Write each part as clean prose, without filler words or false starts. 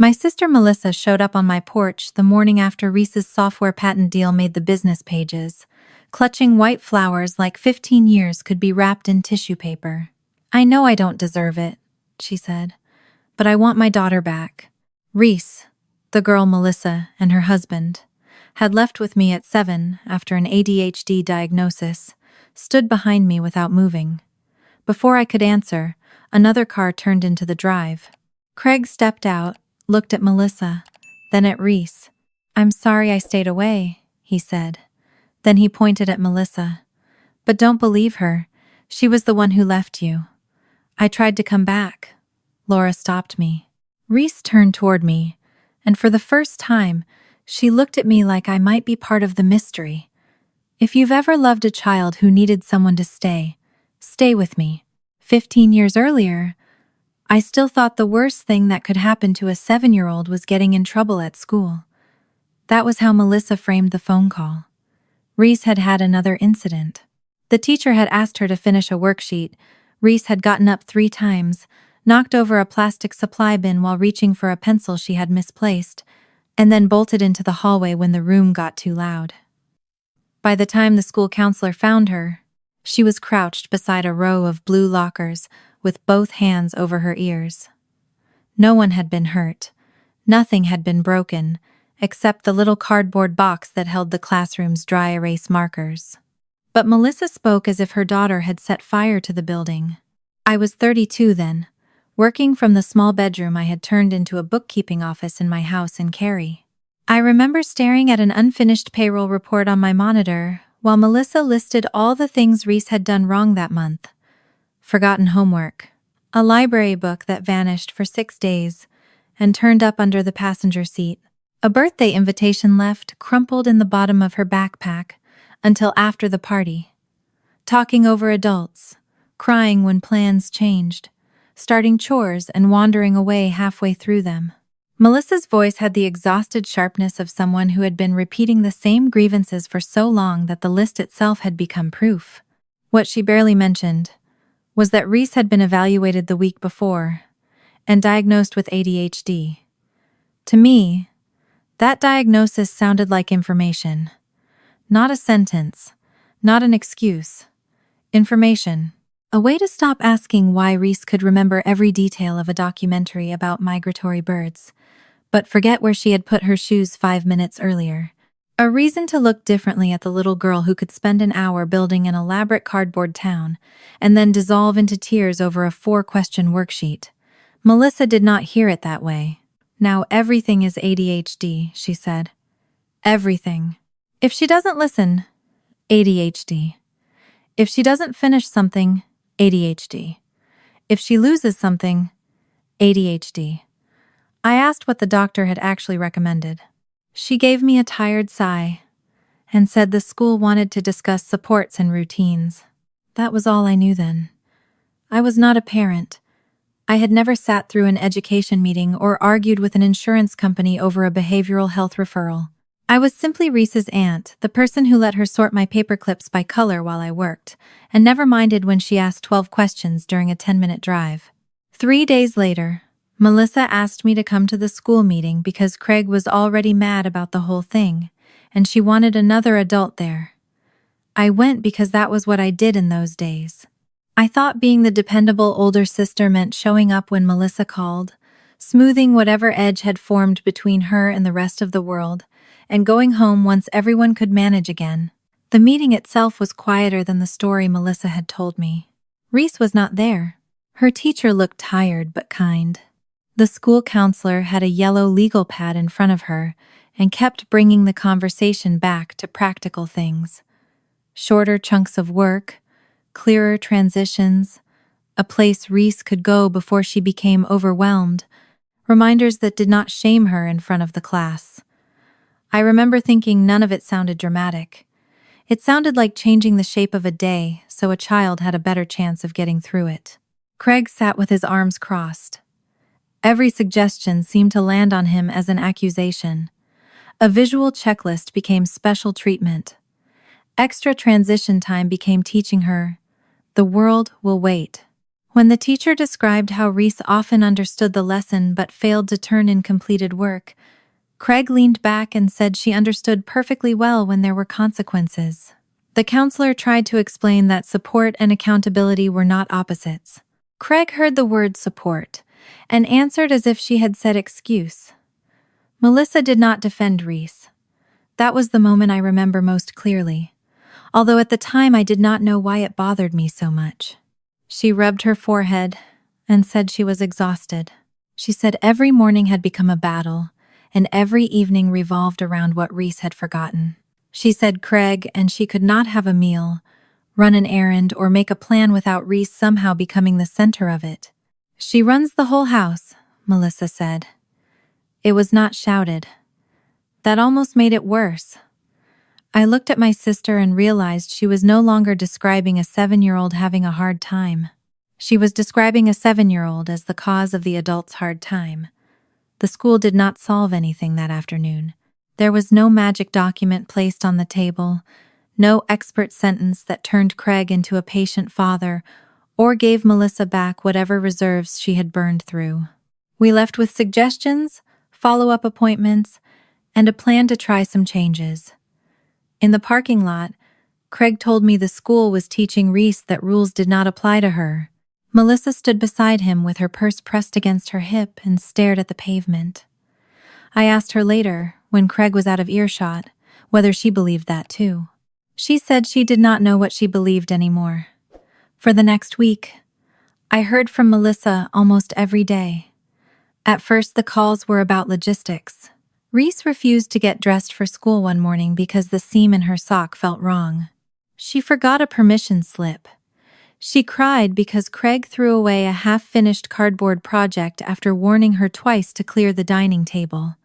My sister Melissa showed up on my porch the morning after Reese's software patent deal made the business pages, clutching white flowers like 15 years could be wrapped in tissue paper. "I know I don't deserve it," she said, "but I want my daughter back." Reese, the girl Melissa and her husband, had left with me at 7 after an ADHD diagnosis, stood behind me without moving. Before I could answer, another car turned into the drive. Craig stepped out, looked at Melissa, then at Reese. "I'm sorry I stayed away," he said. Then he pointed at Melissa. "But don't believe her. She was the one who left you." "I tried to come back." Laura stopped me. Reese turned toward me, and for the first time, she looked at me like I might be part of the mystery. "If you've ever loved a child who needed someone to stay, stay with me." 15 years earlier, I still thought the worst thing that could happen to a 7-year-old was getting in trouble at school. That was how Melissa framed the phone call. Reese had had another incident. The teacher had asked her to finish a worksheet. Reese had gotten up 3 times, knocked over a plastic supply bin while reaching for a pencil she had misplaced, and then bolted into the hallway when the room got too loud. By the time the school counselor found her, she was crouched beside a row of blue lockers with both hands over her ears. No one had been hurt. Nothing had been broken, except the little cardboard box that held the classroom's dry erase markers. But Melissa spoke as if her daughter had set fire to the building. I was 32 then, working from the small bedroom I had turned into a bookkeeping office in my house in Cary. I remember staring at an unfinished payroll report on my monitor while Melissa listed all the things Reese had done wrong that month. Forgotten homework, a library book that vanished for 6 days and turned up under the passenger seat, a birthday invitation left crumpled in the bottom of her backpack until after the party, talking over adults, crying when plans changed, starting chores and wandering away halfway through them. Melissa's voice had the exhausted sharpness of someone who had been repeating the same grievances for so long that the list itself had become proof. What she barely mentioned was that Reese had been evaluated the week before and diagnosed with ADHD. To me, that diagnosis sounded like information. Not a sentence, not an excuse. Information. A way to stop asking why Reese could remember every detail of a documentary about migratory birds, but forget where she had put her shoes 5 minutes earlier. A reason to look differently at the little girl who could spend an hour building an elaborate cardboard town and then dissolve into tears over a 4-question worksheet. Melissa did not hear it that way. "Now everything is ADHD," she said. "Everything. If she doesn't listen, ADHD. If she doesn't finish something, ADHD. If she loses something, ADHD." I asked what the doctor had actually recommended. She gave me a tired sigh and said the school wanted to discuss supports and routines. That was all I knew then. I was not a parent. I had never sat through an education meeting or argued with an insurance company over a behavioral health referral. I was simply Reese's aunt, the person who let her sort my paper clips by color while I worked, and never minded when she asked 12 questions during a 10-minute drive. 3 days later, Melissa asked me to come to the school meeting because Craig was already mad about the whole thing, and she wanted another adult there. I went because that was what I did in those days. I thought being the dependable older sister meant showing up when Melissa called, smoothing whatever edge had formed between her and the rest of the world, and going home once everyone could manage again. The meeting itself was quieter than the story Melissa had told me. Reese was not there. Her teacher looked tired but kind. The school counselor had a yellow legal pad in front of her and kept bringing the conversation back to practical things. Shorter chunks of work, clearer transitions, a place Reese could go before she became overwhelmed, reminders that did not shame her in front of the class. I remember thinking none of it sounded dramatic. It sounded like changing the shape of a day so a child had a better chance of getting through it. Craig sat with his arms crossed. Every suggestion seemed to land on him as an accusation. A visual checklist became special treatment. Extra transition time became teaching her, the world will wait. When the teacher described how Reese often understood the lesson but failed to turn in completed work, Craig leaned back and said she understood perfectly well when there were consequences. The counselor tried to explain that support and accountability were not opposites. Craig heard the word support and answered as if she had said excuse. Melissa did not defend Reese. That was the moment I remember most clearly, although at the time I did not know why it bothered me so much. She rubbed her forehead and said she was exhausted. She said every morning had become a battle, and every evening revolved around what Reese had forgotten. She said Craig and she could not have a meal, run an errand, or make a plan without Reese somehow becoming the center of it. She runs the whole house, Melissa said. It was not shouted. That almost made it worse. I looked at my sister and realized she was no longer describing a 7-year-old having a hard time. She was describing a 7-year-old as the cause of the adult's hard time. The school did not solve anything that afternoon. There was no magic document placed on the table, no expert sentence that turned Craig into a patient father or gave Melissa back whatever reserves she had burned through. We left with suggestions, follow-up appointments, and a plan to try some changes. In the parking lot, Craig told me the school was teaching Reese that rules did not apply to her. Melissa stood beside him with her purse pressed against her hip and stared at the pavement. I asked her later, when Craig was out of earshot, whether she believed that too. She said she did not know what she believed anymore. For the next week, I heard from Melissa almost every day. At first, the calls were about logistics. Reese refused to get dressed for school one morning because the seam in her sock felt wrong. She forgot a permission slip. She cried because Craig threw away a half-finished cardboard project after warning her twice to clear the dining table.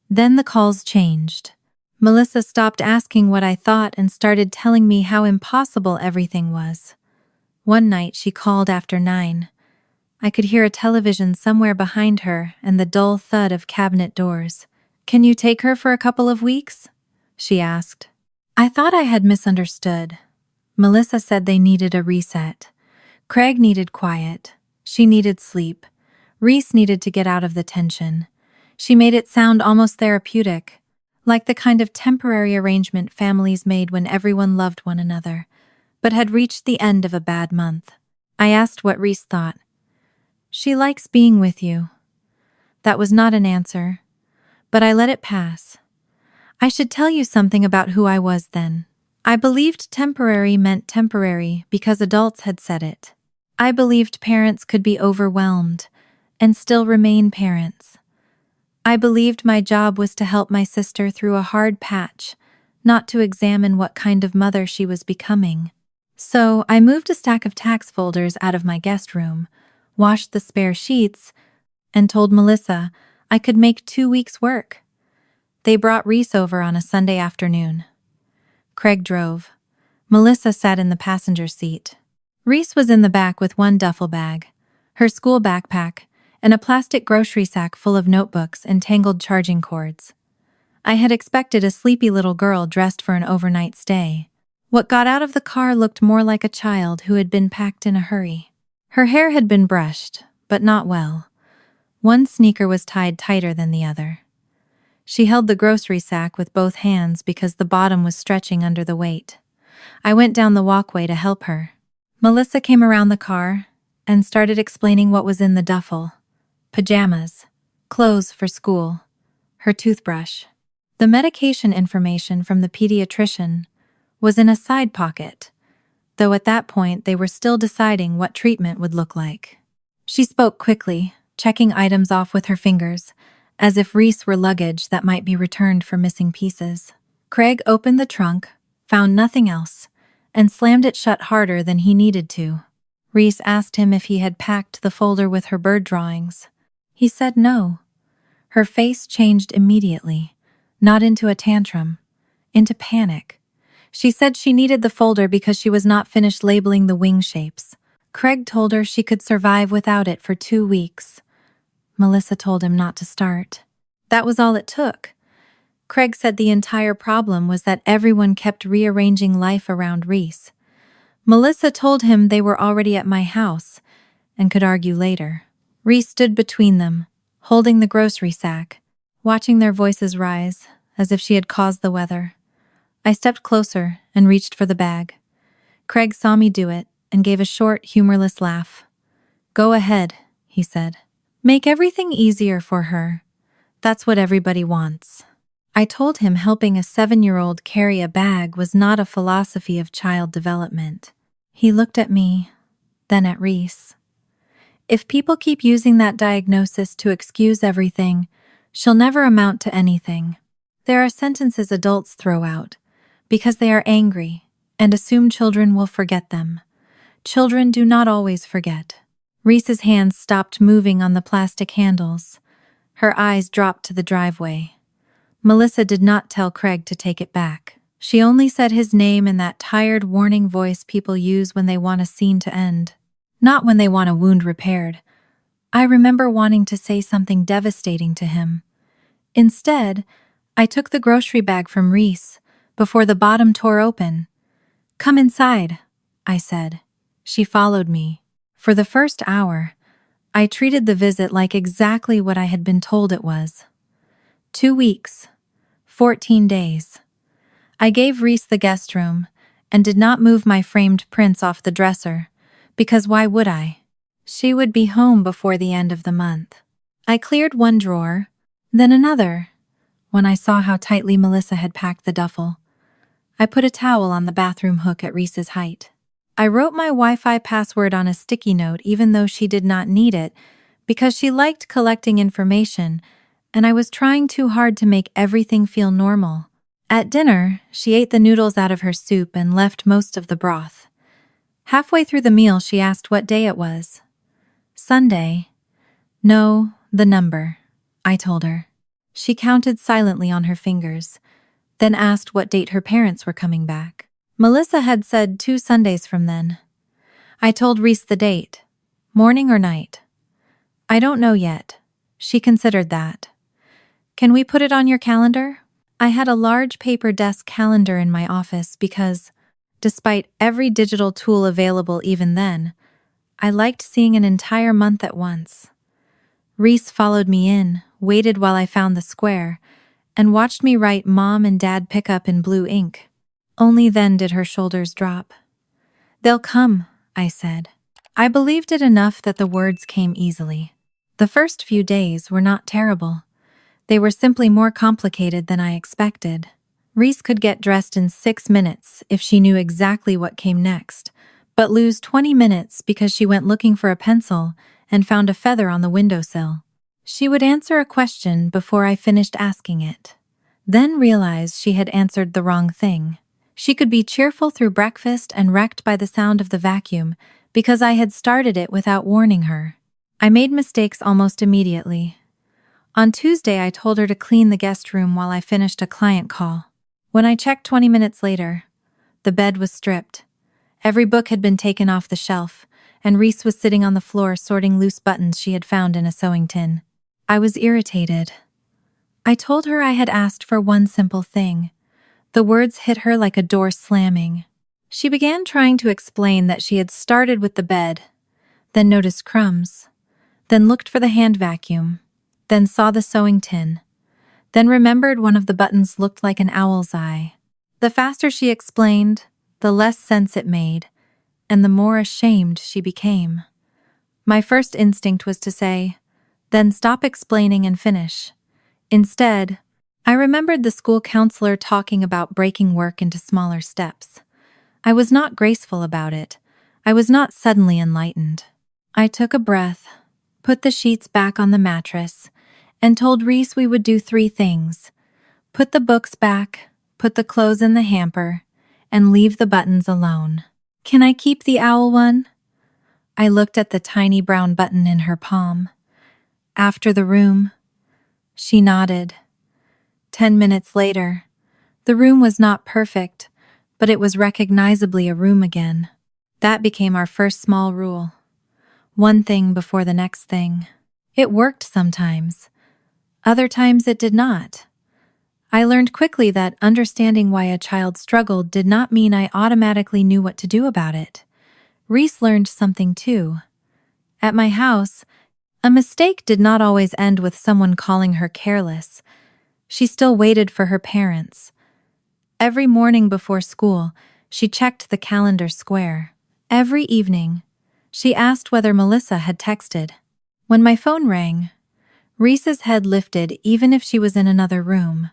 Then the calls changed. Melissa stopped asking what I thought and started telling me how impossible everything was. One night she called after 9. I could hear a television somewhere behind her and the dull thud of cabinet doors. "Can you take her for a couple of weeks?" she asked. I thought I had misunderstood. Melissa said they needed a reset. Craig needed quiet. She needed sleep. Reese needed to get out of the tension. She made it sound almost therapeutic, like the kind of temporary arrangement families made when everyone loved one another, but had reached the end of a bad month. I asked what Reese thought. "She likes being with you." That was not an answer, but I let it pass. I should tell you something about who I was then. I believed temporary meant temporary because adults had said it. I believed parents could be overwhelmed and still remain parents. I believed my job was to help my sister through a hard patch, not to examine what kind of mother she was becoming. So I moved a stack of tax folders out of my guest room, washed the spare sheets, and told Melissa I could make 2 weeks' work. They brought Reese over on a Sunday afternoon. Craig drove. Melissa sat in the passenger seat. Reese was in the back with one duffel bag, her school backpack, and a plastic grocery sack full of notebooks and tangled charging cords. I had expected a sleepy little girl dressed for an overnight stay. What got out of the car looked more like a child who had been packed in a hurry. Her hair had been brushed, but not well. One sneaker was tied tighter than the other. She held the grocery sack with both hands because the bottom was stretching under the weight. I went down the walkway to help her. Melissa came around the car and started explaining what was in the duffel. Pajamas, clothes for school, her toothbrush. The medication information from the pediatrician was in a side pocket, though at that point they were still deciding what treatment would look like. She spoke quickly, checking items off with her fingers, as if Reese were luggage that might be returned for missing pieces. Craig opened the trunk, found nothing else, and slammed it shut harder than he needed to. Reese asked him if he had packed the folder with her bird drawings. He said no. Her face changed immediately, not into a tantrum, into panic. She said she needed the folder because she was not finished labeling the wing shapes. Craig told her she could survive without it for 2 weeks. Melissa told him not to start. That was all it took. Craig said the entire problem was that everyone kept rearranging life around Reese. Melissa told him they were already at my house, and could argue later. Reese stood between them, holding the grocery sack, watching their voices rise, as if she had caused the weather. I stepped closer and reached for the bag. Craig saw me do it and gave a short, humorless laugh. "Go ahead," he said. "Make everything easier for her. That's what everybody wants." I told him helping a 7-year-old carry a bag was not a philosophy of child development. He looked at me, then at Reese. "If people keep using that diagnosis to excuse everything, she'll never amount to anything." There are sentences adults throw out because they are angry and assume children will forget them. Children do not always forget. Reese's hands stopped moving on the plastic handles. Her eyes dropped to the driveway. Melissa did not tell Craig to take it back. She only said his name in that tired, warning voice people use when they want a scene to end, not when they want a wound repaired. I remember wanting to say something devastating to him. Instead, I took the grocery bag from Reese before the bottom tore open. "Come inside," I said. She followed me. For the first hour, I treated the visit like exactly what I had been told it was. 2 weeks, 14 days. I gave Reese the guest room and did not move my framed prints off the dresser, because why would I? She would be home before the end of the month. I cleared one drawer, then another. When I saw how tightly Melissa had packed the duffel, I put a towel on the bathroom hook at Reese's height. I wrote my Wi-Fi password on a sticky note even though she did not need it, because she liked collecting information, and I was trying too hard to make everything feel normal. At dinner, she ate the noodles out of her soup and left most of the broth. Halfway through the meal, she asked what day it was. "Sunday." "No, the number," I told her. She counted silently on her fingers, then asked what date her parents were coming back. Melissa had said 2 Sundays from then. I told Reese the date. "Morning or night?" "I don't know yet." She considered that. "Can we put it on your calendar?" I had a large paper desk calendar in my office because, despite every digital tool available even then, I liked seeing an entire month at once. Reese followed me in, waited while I found the square, and watched me write Mom and Dad pick up in blue ink. Only then did her shoulders drop. "They'll come," I said. I believed it enough that the words came easily. The first few days were not terrible. They were simply more complicated than I expected. Reese could get dressed in 6 minutes if she knew exactly what came next, but lose 20 minutes because she went looking for a pencil and found a feather on the windowsill. She would answer a question before I finished asking it, then realize she had answered the wrong thing. She could be cheerful through breakfast and wrecked by the sound of the vacuum because I had started it without warning her. I made mistakes almost immediately. On Tuesday, I told her to clean the guest room while I finished a client call. When I checked 20 minutes later, the bed was stripped. Every book had been taken off the shelf, and Reese was sitting on the floor sorting loose buttons she had found in a sewing tin. I was irritated. I told her I had asked for one simple thing. The words hit her like a door slamming. She began trying to explain that she had started with the bed, then noticed crumbs, then looked for the hand vacuum, then saw the sewing tin, then remembered one of the buttons looked like an owl's eye. The faster she explained, the less sense it made, and the more ashamed she became. My first instinct was to say, "Then stop explaining and finish." Instead, I remembered the school counselor talking about breaking work into smaller steps. I was not graceful about it. I was not suddenly enlightened. I took a breath, put the sheets back on the mattress, and told Reese we would do 3 things. Put the books back, put the clothes in the hamper, and leave the buttons alone. "Can I keep the owl one?" I looked at the tiny brown button in her palm. "After the room." She nodded. 10 minutes later, the room was not perfect, but it was recognizably a room again. That became our first small rule. One thing before the next thing. It worked sometimes. Other times it did not. I learned quickly that understanding why a child struggled did not mean I automatically knew what to do about it. Reese learned something too. At my house, a mistake did not always end with someone calling her careless. She still waited for her parents. Every morning before school, she checked the calendar square. Every evening, she asked whether Melissa had texted. When my phone rang, Reese's head lifted even if she was in another room.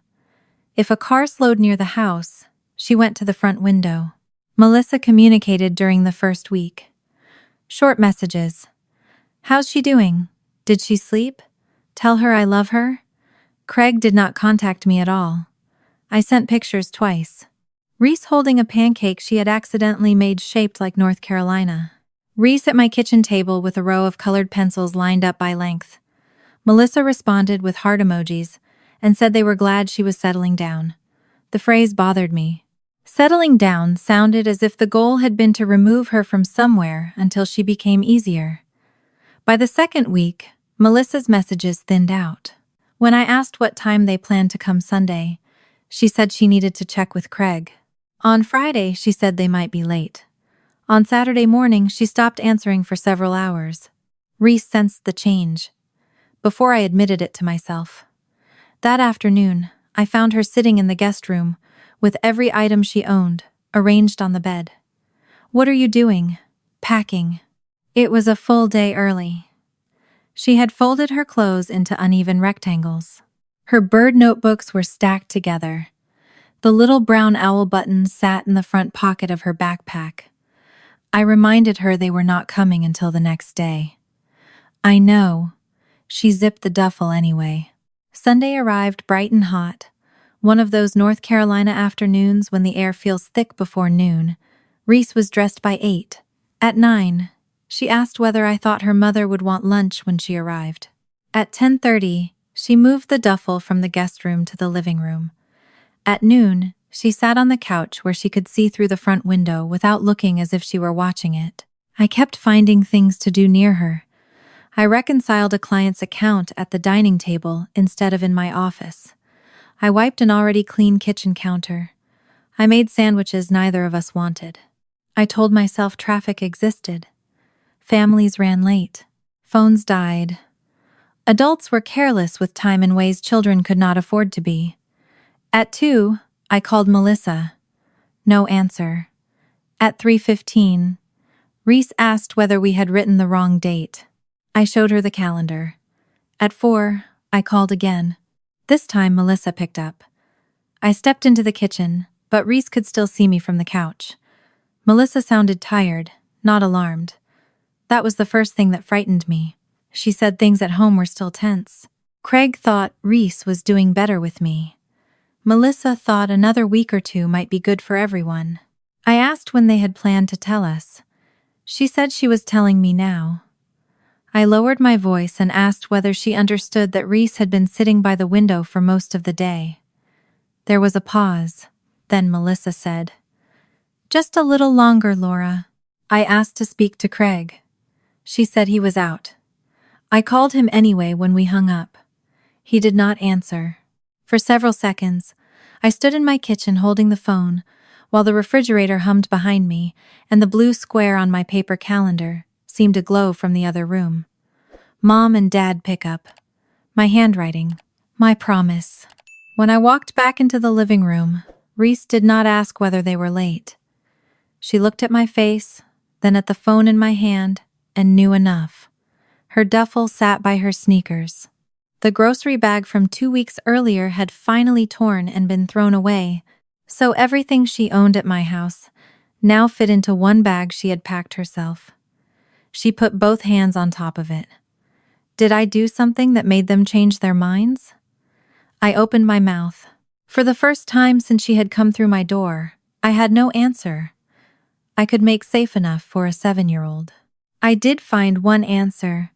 If a car slowed near the house, she went to the front window. Melissa communicated during the first week. Short messages. How's she doing? Did she sleep? Tell her I love her? Craig did not contact me at all. I sent pictures twice. Reese holding a pancake she had accidentally made shaped like North Carolina. Reese at my kitchen table with a row of colored pencils lined up by length. Melissa responded with heart emojis and said they were glad she was settling down. The phrase bothered me. Settling down sounded as if the goal had been to remove her from somewhere until she became easier. By the second week, Melissa's messages thinned out. When I asked what time they planned to come Sunday, she said she needed to check with Craig. On Friday, she said they might be late. On Saturday morning, she stopped answering for several hours. Reese sensed the change, before I admitted it to myself. That afternoon, I found her sitting in the guest room, with every item she owned, arranged on the bed. "What are you doing?" "Packing." It was a full day early. She had folded her clothes into uneven rectangles. Her bird notebooks were stacked together. The little brown owl buttons sat in the front pocket of her backpack. I reminded her they were not coming until the next day. I know. She zipped the duffel anyway. Sunday arrived bright and hot. One of those North Carolina afternoons when the air feels thick before noon. Reese was dressed by 8. At 9, she asked whether I thought her mother would want lunch when she arrived. At 10:30, she moved the duffel from the guest room to the living room. At noon, she sat on the couch where she could see through the front window without looking as if she were watching it. I kept finding things to do near her. I reconciled a client's account at the dining table instead of in my office. I wiped an already clean kitchen counter. I made sandwiches neither of us wanted. I told myself traffic existed. Families ran late. Phones died. Adults were careless with time in ways children could not afford to be. At 2, I called Melissa. No answer. At 3:15, Reese asked whether we had written the wrong date. I showed her the calendar. At 4, I called again. This time Melissa picked up. I stepped into the kitchen, but Reese could still see me from the couch. Melissa sounded tired, not alarmed. That was the first thing that frightened me. She said things at home were still tense. Craig thought Reese was doing better with me. Melissa thought another week or 2 might be good for everyone. I asked when they had planned to tell us. She said she was telling me now. I lowered my voice and asked whether she understood that Reese had been sitting by the window for most of the day. There was a pause. Then Melissa said, "Just a little longer, Laura." I asked to speak to Craig. She said he was out. I called him anyway when we hung up. He did not answer. For several seconds, I stood in my kitchen holding the phone, while the refrigerator hummed behind me and the blue square on my paper calendar seemed to glow from the other room. Mom and Dad pick up. My handwriting. My promise. When I walked back into the living room, Reese did not ask whether they were late. She looked at my face, then at the phone in my hand, and knew enough. Her duffel sat by her sneakers. The grocery bag from 2 weeks earlier had finally torn and been thrown away, so everything she owned at my house now fit into one bag she had packed herself. She put both hands on top of it. Did I do something that made them change their minds? I opened my mouth. For the first time since she had come through my door, I had no answer. I could make safe enough for a 7-year-old. I did find one answer,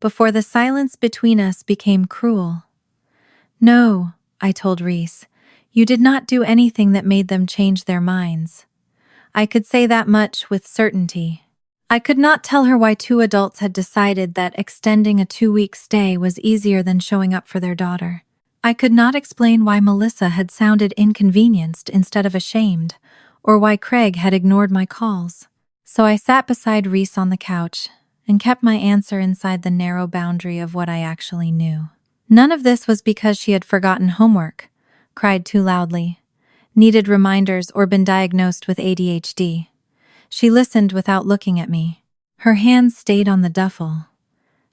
before the silence between us became cruel. "No," I told Reese, "you did not do anything that made them change their minds." I could say that much with certainty. I could not tell her why 2 adults had decided that extending a 2-week stay was easier than showing up for their daughter. I could not explain why Melissa had sounded inconvenienced instead of ashamed, or why Craig had ignored my calls. So I sat beside Reese on the couch, and kept my answer inside the narrow boundary of what I actually knew. None of this was because she had forgotten homework, cried too loudly, needed reminders, or been diagnosed with ADHD. She listened without looking at me. Her hands stayed on the duffel.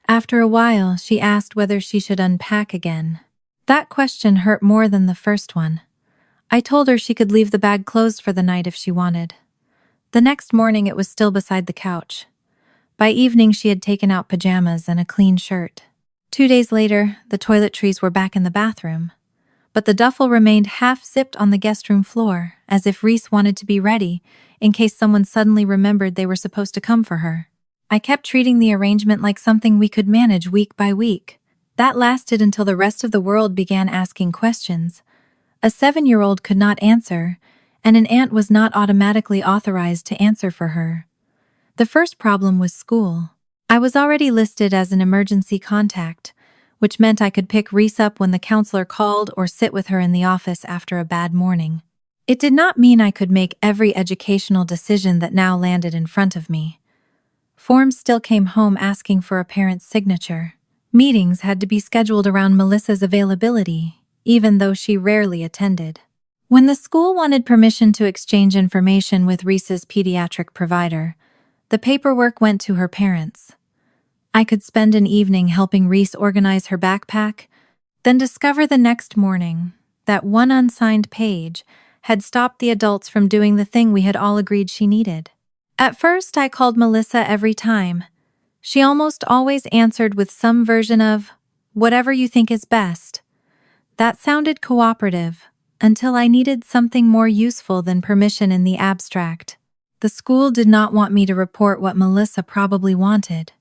After a while, she asked whether she should unpack again. That question hurt more than the first one. I told her she could leave the bag closed for the night if she wanted. The next morning, it was still beside the couch. By evening, she had taken out pajamas and a clean shirt. 2 days later, the toiletries were back in the bathroom, but the duffel remained half-zipped on the guest room floor, as if Reese wanted to be ready in case someone suddenly remembered they were supposed to come for her. I kept treating the arrangement like something we could manage week by week. That lasted until the rest of the world began asking questions. A 7-year-old could not answer, and an aunt was not automatically authorized to answer for her. The first problem was school. I was already listed as an emergency contact, which meant I could pick Reese up when the counselor called or sit with her in the office after a bad morning. It did not mean I could make every educational decision that now landed in front of me. Forms still came home asking for a parent's signature. Meetings had to be scheduled around Melissa's availability, even though she rarely attended. When the school wanted permission to exchange information with Reese's pediatric provider, the paperwork went to her parents. I could spend an evening helping Reese organize her backpack, then discover the next morning that one unsigned page had stopped the adults from doing the thing we had all agreed she needed. At first, I called Melissa every time. She almost always answered with some version of, "Whatever you think is best." That sounded cooperative, until I needed something more useful than permission in the abstract. The school did not want me to report what Melissa probably wanted.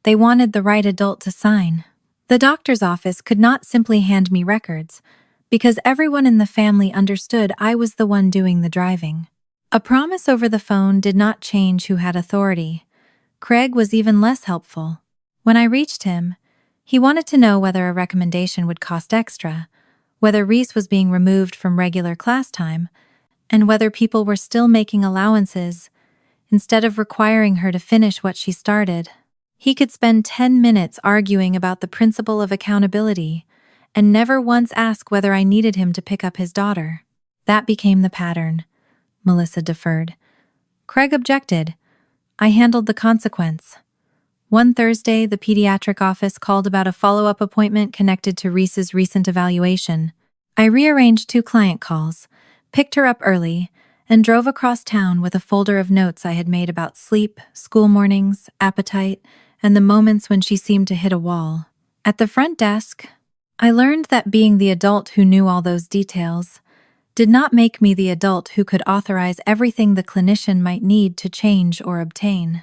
They wanted the right adult to sign. The doctor's office could not simply hand me records, because everyone in the family understood I was the one doing the driving. A promise over the phone did not change who had authority. Craig was even less helpful. When I reached him, he wanted to know whether a recommendation would cost extra, whether Reese was being removed from regular class time, and whether people were still making allowances instead of requiring her to finish what she started. He could spend 10 minutes arguing about the principle of accountability and never once ask whether I needed him to pick up his daughter. That became the pattern. Melissa deferred. Craig objected. I handled the consequence. One Thursday, the pediatric office called about a follow-up appointment connected to Reese's recent evaluation. I rearranged 2 client calls, picked her up early, and drove across town with a folder of notes I had made about sleep, school mornings, appetite, and the moments when she seemed to hit a wall. At the front desk, I learned that being the adult who knew all those details did not make me the adult who could authorize everything the clinician might need to change or obtain.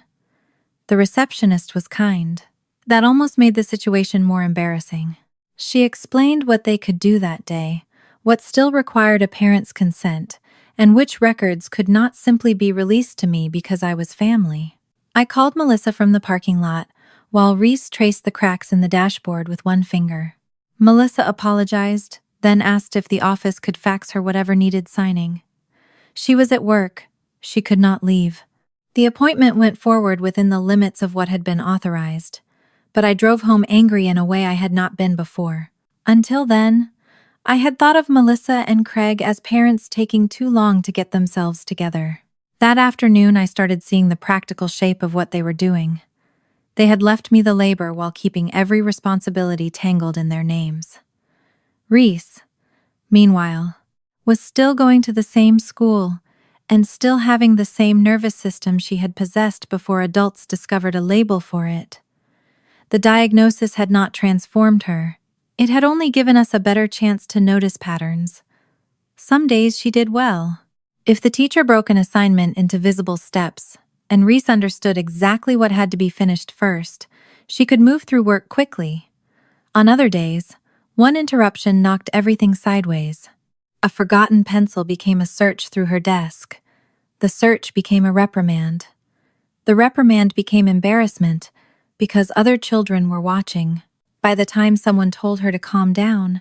The receptionist was kind. That almost made the situation more embarrassing. She explained what they could do that day, what still required a parent's consent, and which records could not simply be released to me because I was family. I called Melissa from the parking lot, while Reese traced the cracks in the dashboard with one finger. Melissa apologized, then asked if the office could fax her whatever needed signing. She was at work. She could not leave. The appointment went forward within the limits of what had been authorized, but I drove home angry in a way I had not been before. Until then, I had thought of Melissa and Craig as parents taking too long to get themselves together. That afternoon, I started seeing the practical shape of what they were doing. They had left me the labor while keeping every responsibility tangled in their names. Reese, meanwhile, was still going to the same school and still having the same nervous system she had possessed before adults discovered a label for it. The diagnosis had not transformed her. It had only given us a better chance to notice patterns. Some days she did well. If the teacher broke an assignment into visible steps, and Reese understood exactly what had to be finished first, she could move through work quickly. On other days, one interruption knocked everything sideways. A forgotten pencil became a search through her desk. The search became a reprimand. The reprimand became embarrassment because other children were watching. By the time someone told her to calm down,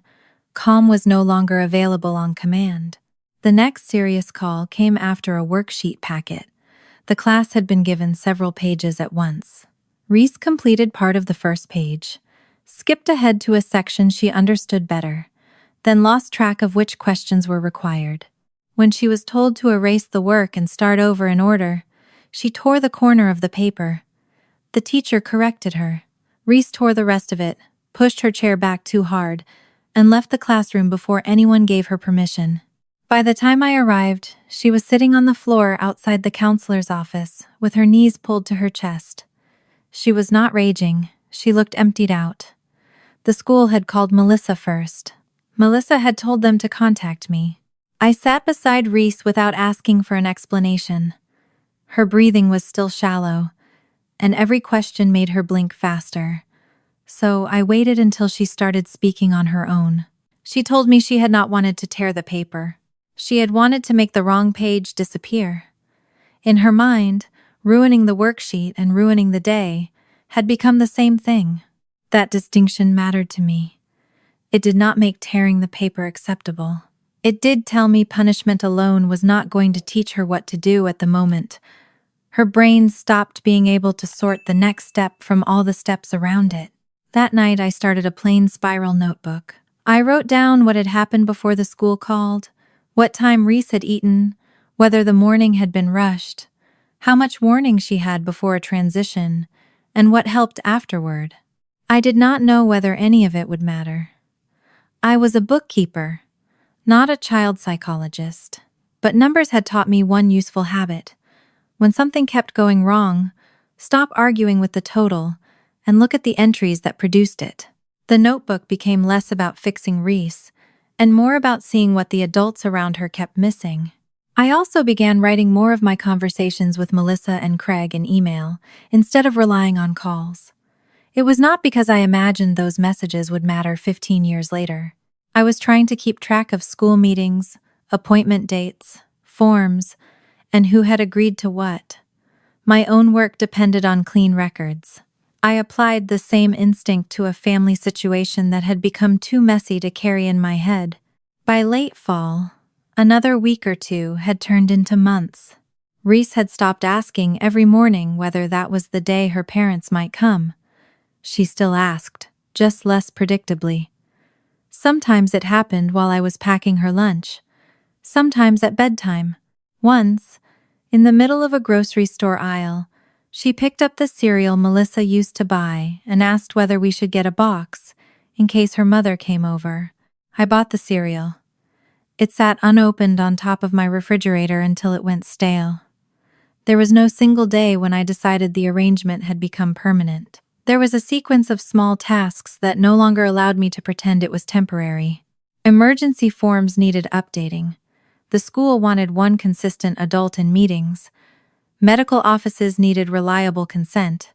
calm was no longer available on command. The next serious call came after a worksheet packet. The class had been given several pages at once. Reese completed part of the first page, skipped ahead to a section she understood better, then lost track of which questions were required. When she was told to erase the work and start over in order, she tore the corner of the paper. The teacher corrected her. Reese tore the rest of it, pushed her chair back too hard, and left the classroom before anyone gave her permission. By the time I arrived, she was sitting on the floor outside the counselor's office, with her knees pulled to her chest. She was not raging. She looked emptied out. The school had called Melissa first. Melissa had told them to contact me. I sat beside Reese without asking for an explanation. Her breathing was still shallow, and every question made her blink faster. So I waited until she started speaking on her own. She told me she had not wanted to tear the paper. She had wanted to make the wrong page disappear. In her mind, ruining the worksheet and ruining the day had become the same thing. That distinction mattered to me. It did not make tearing the paper acceptable. It did tell me punishment alone was not going to teach her what to do at the moment. Her brain stopped being able to sort the next step from all the steps around it. That night, I started a plain spiral notebook. I wrote down what had happened before the school called, what time Reese had eaten, whether the morning had been rushed, how much warning she had before a transition, and what helped afterward. I did not know whether any of it would matter. I was a bookkeeper, not a child psychologist, but numbers had taught me one useful habit. When something kept going wrong, stop arguing with the total and look at the entries that produced it. The notebook became less about fixing Reese and more about seeing what the adults around her kept missing. I also began writing more of my conversations with Melissa and Craig in email instead of relying on calls. It was not because I imagined those messages would matter 15 years later. I was trying to keep track of school meetings, appointment dates, forms, and who had agreed to what. My own work depended on clean records. I applied the same instinct to a family situation that had become too messy to carry in my head. By late fall, another week or two had turned into months. Reese had stopped asking every morning whether that was the day her parents might come. She still asked, just less predictably. Sometimes it happened while I was packing her lunch, sometimes at bedtime. Once, in the middle of a grocery store aisle, she picked up the cereal Melissa used to buy and asked whether we should get a box in case her mother came over. I bought the cereal. It sat unopened on top of my refrigerator until it went stale. There was no single day when I decided the arrangement had become permanent. There was a sequence of small tasks that no longer allowed me to pretend it was temporary. Emergency forms needed updating. The school wanted one consistent adult in meetings. Medical offices needed reliable consent.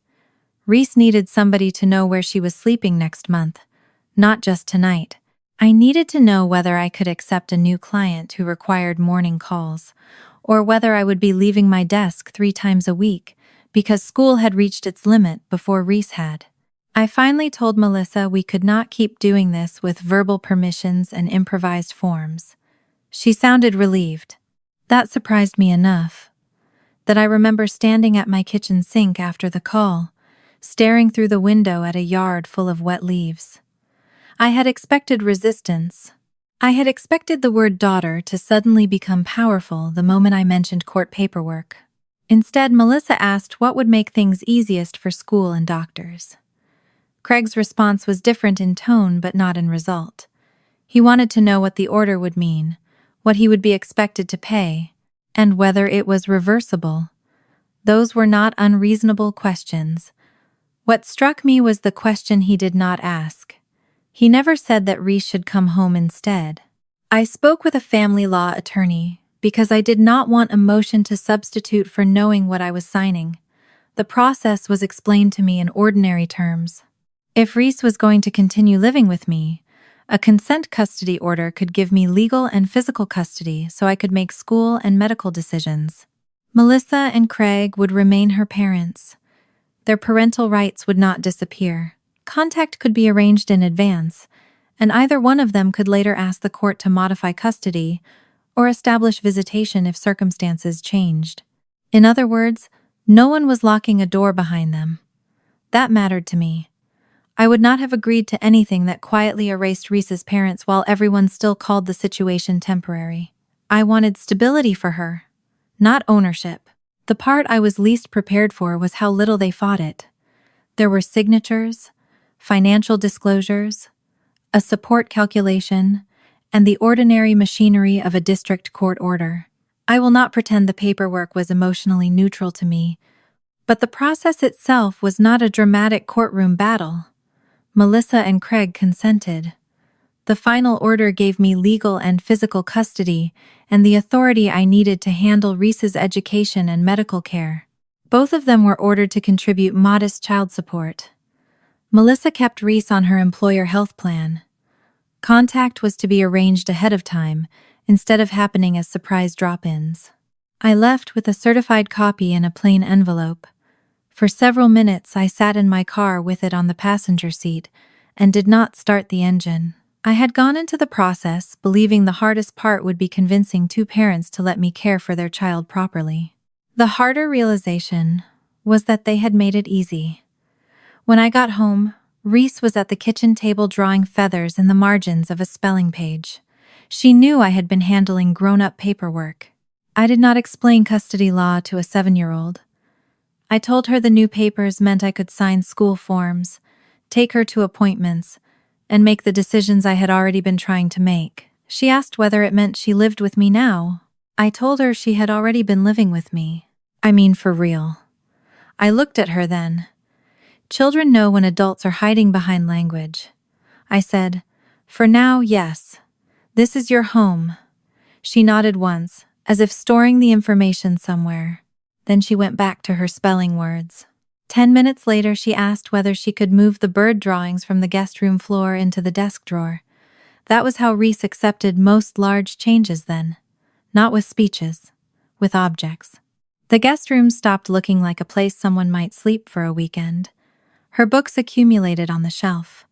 Reese needed somebody to know where she was sleeping next month, not just tonight. I needed to know whether I could accept a new client who required morning calls, or whether I would be leaving my desk 3 times a week because school had reached its limit before Reese had. I finally told Melissa we could not keep doing this with verbal permissions and improvised forms. She sounded relieved. That surprised me enough that I remember standing at my kitchen sink after the call, staring through the window at a yard full of wet leaves. I had expected resistance. I had expected the word daughter to suddenly become powerful the moment I mentioned court paperwork. Instead, Melissa asked what would make things easiest for school and doctors. Craig's response was different in tone but not in result. He wanted to know what the order would mean, what he would be expected to pay, and whether it was reversible. Those were not unreasonable questions. What struck me was the question he did not ask. He never said that Reese should come home instead. I spoke with a family law attorney because I did not want emotion to substitute for knowing what I was signing. The process was explained to me in ordinary terms. If Reese was going to continue living with me, a consent custody order could give me legal and physical custody so I could make school and medical decisions. Melissa and Craig would remain her parents. Their parental rights would not disappear. Contact could be arranged in advance, and either one of them could later ask the court to modify custody or establish visitation if circumstances changed. In other words, no one was locking a door behind them. That mattered to me. I would not have agreed to anything that quietly erased Reese's parents while everyone still called the situation temporary. I wanted stability for her, not ownership. The part I was least prepared for was how little they fought it. There were signatures, financial disclosures, a support calculation, and the ordinary machinery of a district court order. I will not pretend the paperwork was emotionally neutral to me, but the process itself was not a dramatic courtroom battle. Melissa and Craig consented. The final order gave me legal and physical custody and the authority I needed to handle Reese's education and medical care. Both of them were ordered to contribute modest child support. Melissa kept Reese on her employer health plan. Contact was to be arranged ahead of time, instead of happening as surprise drop-ins. I left with a certified copy in a plain envelope. For several minutes I sat in my car with it on the passenger seat and did not start the engine. I had gone into the process believing the hardest part would be convincing two parents to let me care for their child properly. The harder realization was that they had made it easy. When I got home, Reese was at the kitchen table drawing feathers in the margins of a spelling page. She knew I had been handling grown-up paperwork. I did not explain custody law to a 7-year-old. I told her the new papers meant I could sign school forms, take her to appointments, and make the decisions I had already been trying to make. She asked whether it meant she lived with me now. I told her she had already been living with me. I mean, for real. I looked at her then. Children know when adults are hiding behind language. I said, "For now, yes. This is your home." She nodded once, as if storing the information somewhere. Then she went back to her spelling words. 10 minutes later, she asked whether she could move the bird drawings from the guest room floor into the desk drawer. That was how Reese accepted most large changes then. Not with speeches, with objects. The guest room stopped looking like a place someone might sleep for a weekend. Her books accumulated on the shelf.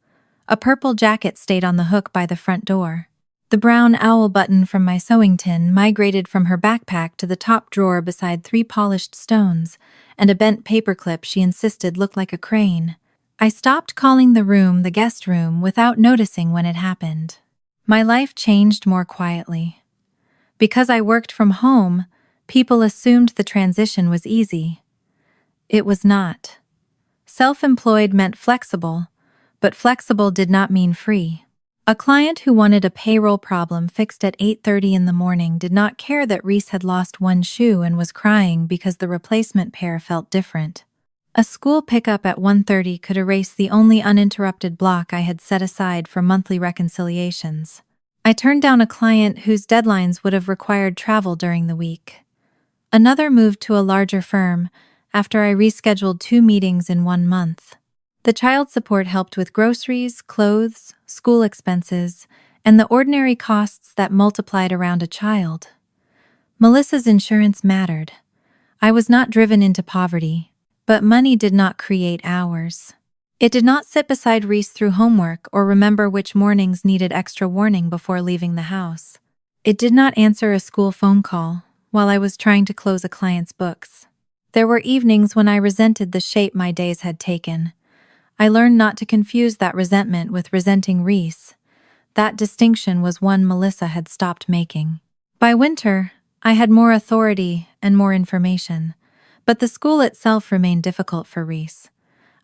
A purple jacket stayed on the hook by the front door. The brown owl button from my sewing tin migrated from her backpack to the top drawer beside 3 polished stones, and a bent paperclip she insisted looked like a crane. I stopped calling the room the guest room without noticing when it happened. My life changed more quietly. Because I worked from home, people assumed the transition was easy. It was not. Self-employed meant flexible, but flexible did not mean free. A client who wanted a payroll problem fixed at 8:30 in the morning did not care that Reese had lost one shoe and was crying because the replacement pair felt different. A school pickup at 1:30 could erase the only uninterrupted block I had set aside for monthly reconciliations. I turned down a client whose deadlines would have required travel during the week. Another moved to a larger firm after I rescheduled 2 meetings in 1 month. The child support helped with groceries, clothes, school expenses, and the ordinary costs that multiplied around a child. Melissa's insurance mattered. I was not driven into poverty, but money did not create hours. It did not sit beside Reese through homework or remember which mornings needed extra warning before leaving the house. It did not answer a school phone call while I was trying to close a client's books. There were evenings when I resented the shape my days had taken. I learned not to confuse that resentment with resenting Reese. That distinction was one Melissa had stopped making. By winter, I had more authority and more information, but the school itself remained difficult for Reese.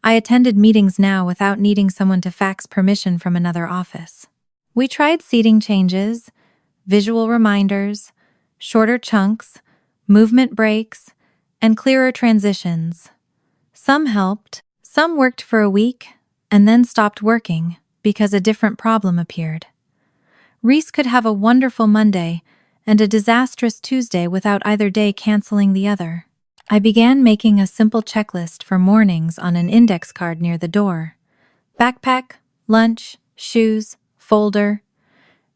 I attended meetings now without needing someone to fax permission from another office. We tried seating changes, visual reminders, shorter chunks, movement breaks, and clearer transitions. Some helped. Some worked for a week and then stopped working because a different problem appeared. Reese could have a wonderful Monday and a disastrous Tuesday without either day canceling the other. I began making a simple checklist for mornings on an index card near the door. Backpack, lunch, shoes, folder.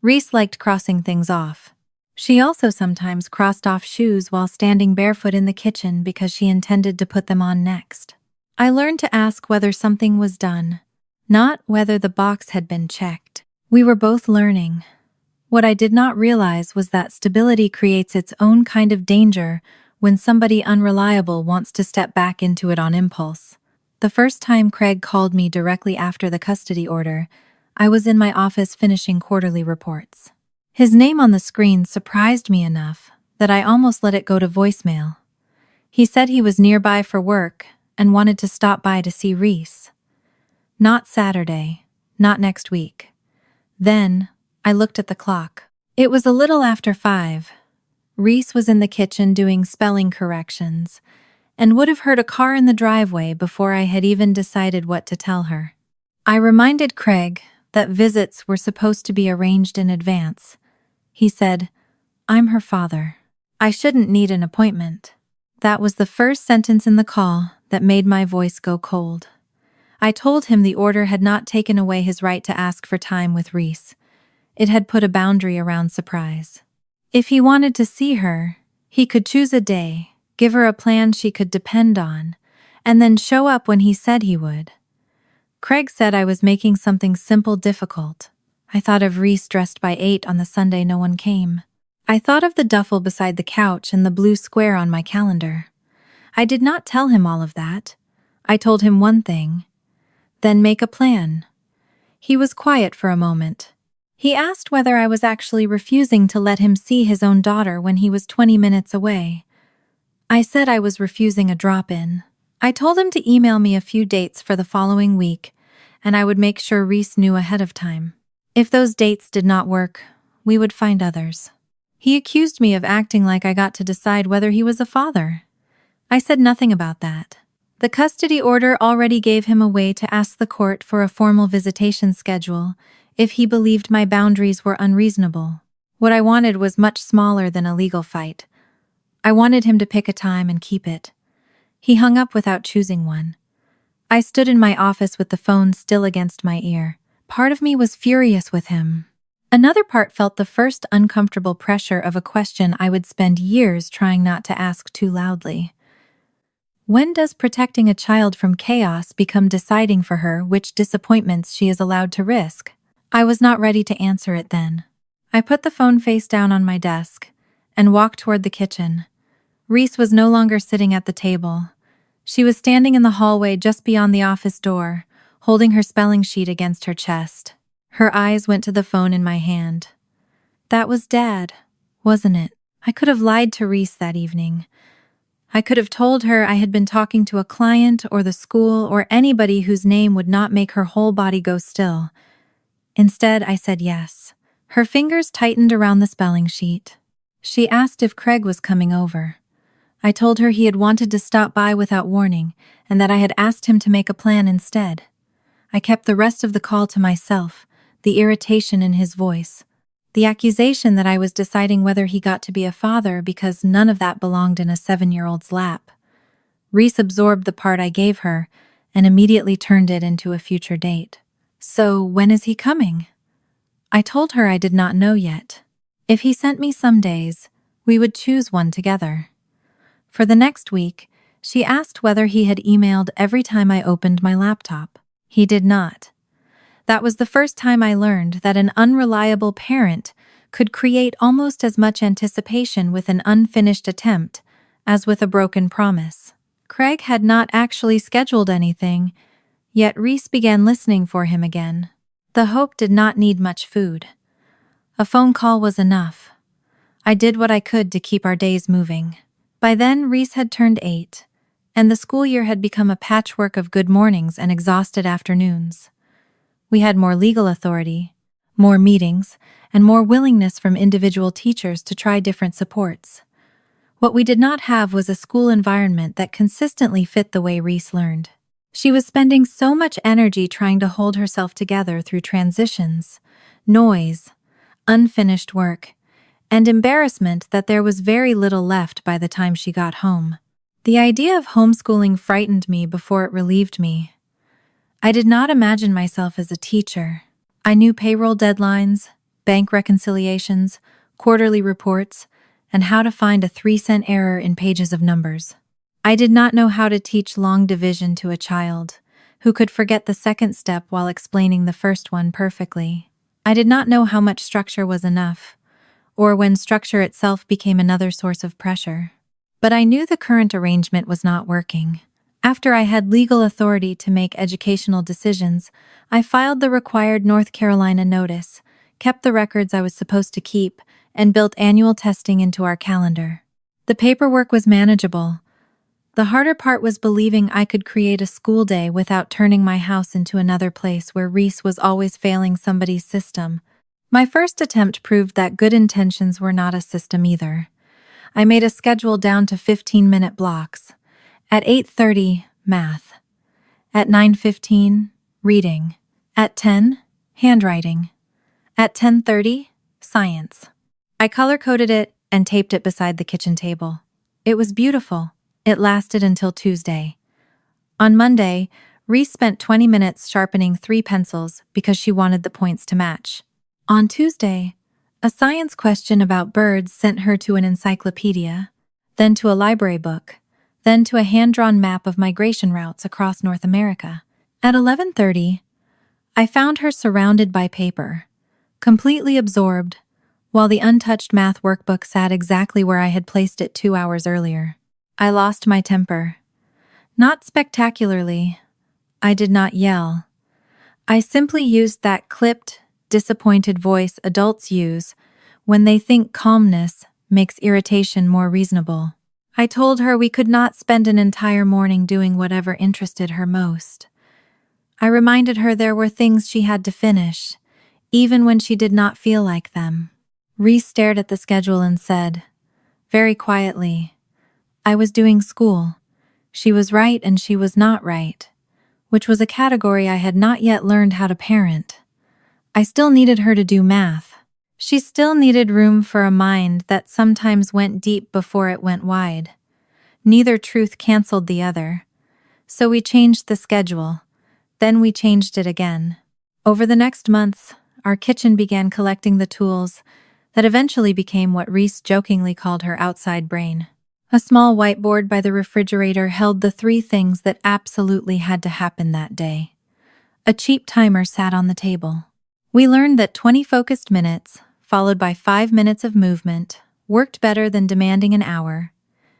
Reese liked crossing things off. She also sometimes crossed off shoes while standing barefoot in the kitchen because she intended to put them on next. I learned to ask whether something was done, not whether the box had been checked. We were both learning. What I did not realize was that stability creates its own kind of danger when somebody unreliable wants to step back into it on impulse. The first time Craig called me directly after the custody order, I was in my office finishing quarterly reports. His name on the screen surprised me enough that I almost let it go to voicemail. He said he was nearby for work and wanted to stop by to see Reese. Not Saturday, not next week. Then, I looked at the clock. It was a little after 5. Reese was in the kitchen doing spelling corrections and would have heard a car in the driveway before I had even decided what to tell her. I reminded Craig that visits were supposed to be arranged in advance. He said, "I'm her father. I shouldn't need an appointment." That was the first sentence in the call that made my voice go cold. I told him the order had not taken away his right to ask for time with Reese. It had put a boundary around surprise. If he wanted to see her, he could choose a day, give her a plan she could depend on, and then show up when he said he would. Craig said I was making something simple difficult. I thought of Reese dressed by 8 on the Sunday no one came. I thought of the duffel beside the couch and the blue square on my calendar. I did not tell him all of that. I told him one thing. Then make a plan. He was quiet for a moment. He asked whether I was actually refusing to let him see his own daughter when he was 20 minutes away. I said I was refusing a drop-in. I told him to email me a few dates for the following week, and I would make sure Reese knew ahead of time. If those dates did not work, we would find others. He accused me of acting like I got to decide whether he was a father. I said nothing about that. The custody order already gave him a way to ask the court for a formal visitation schedule if he believed my boundaries were unreasonable. What I wanted was much smaller than a legal fight. I wanted him to pick a time and keep it. He hung up without choosing one. I stood in my office with the phone still against my ear. Part of me was furious with him. Another part felt the first uncomfortable pressure of a question I would spend years trying not to ask too loudly. When does protecting a child from chaos become deciding for her which disappointments she is allowed to risk? I was not ready to answer it then. I put the phone face down on my desk and walked toward the kitchen. Reese was no longer sitting at the table. She was standing in the hallway just beyond the office door, holding her spelling sheet against her chest. Her eyes went to the phone in my hand. That was Dad, wasn't it? I could have lied to Reese that evening. I could have told her I had been talking to a client or the school or anybody whose name would not make her whole body go still. Instead, I said yes. Her fingers tightened around the spelling sheet. She asked if Craig was coming over. I told her he had wanted to stop by without warning and that I had asked him to make a plan instead. I kept the rest of the call to myself, the irritation in his voice, the accusation that I was deciding whether he got to be a father because none of that belonged in a 7-year-old's lap. Reese absorbed the part I gave her and immediately turned it into a future date. So, when is he coming? I told her I did not know yet. If he sent me some days, we would choose one together. For the next week, she asked whether he had emailed every time I opened my laptop. He did not. That was the first time I learned that an unreliable parent could create almost as much anticipation with an unfinished attempt as with a broken promise. Craig had not actually scheduled anything, yet Reese began listening for him again. The hope did not need much food. A phone call was enough. I did what I could to keep our days moving. By then, Reese had turned 8, and the school year had become a patchwork of good mornings and exhausted afternoons. We had more legal authority, more meetings, and more willingness from individual teachers to try different supports. What we did not have was a school environment that consistently fit the way Reese learned. She was spending so much energy trying to hold herself together through transitions, noise, unfinished work, and embarrassment that there was very little left by the time she got home. The idea of homeschooling frightened me before it relieved me. I did not imagine myself as a teacher. I knew payroll deadlines, bank reconciliations, quarterly reports, and how to find a 3-cent error in pages of numbers. I did not know how to teach long division to a child who could forget the second step while explaining the first one perfectly. I did not know how much structure was enough, or when structure itself became another source of pressure. But I knew the current arrangement was not working. After I had legal authority to make educational decisions, I filed the required North Carolina notice, kept the records I was supposed to keep, and built annual testing into our calendar. The paperwork was manageable. The harder part was believing I could create a school day without turning my house into another place where Reese was always failing somebody's system. My first attempt proved that good intentions were not a system either. I made a schedule down to 15-minute blocks. At 8:30, math. At 9:15, reading. At 10, handwriting. At 10:30, science. I color-coded it and taped it beside the kitchen table. It was beautiful. It lasted until Tuesday. On Monday, Reese spent 20 minutes sharpening 3 pencils because she wanted the points to match. On Tuesday, a science question about birds sent her to an encyclopedia, then to a library book, then to a hand-drawn map of migration routes across North America. At 11:30, I found her surrounded by paper, completely absorbed, while the untouched math workbook sat exactly where I had placed it 2 hours earlier. I lost my temper. Not spectacularly. I did not yell. I simply used that clipped, disappointed voice adults use when they think calmness makes irritation more reasonable. I told her we could not spend an entire morning doing whatever interested her most. I reminded her there were things she had to finish, even when she did not feel like them. Reese stared at the schedule and said, very quietly, I was doing school. She was right and she was not right, which was a category I had not yet learned how to parent. I still needed her to do math. She still needed room for a mind that sometimes went deep before it went wide. Neither truth canceled the other. So we changed the schedule. Then we changed it again. Over the next months, our kitchen began collecting the tools that eventually became what Reese jokingly called her outside brain. A small whiteboard by the refrigerator held the 3 things that absolutely had to happen that day. A cheap timer sat on the table. We learned that 20 focused minutes, followed by 5 minutes of movement, worked better than demanding an hour,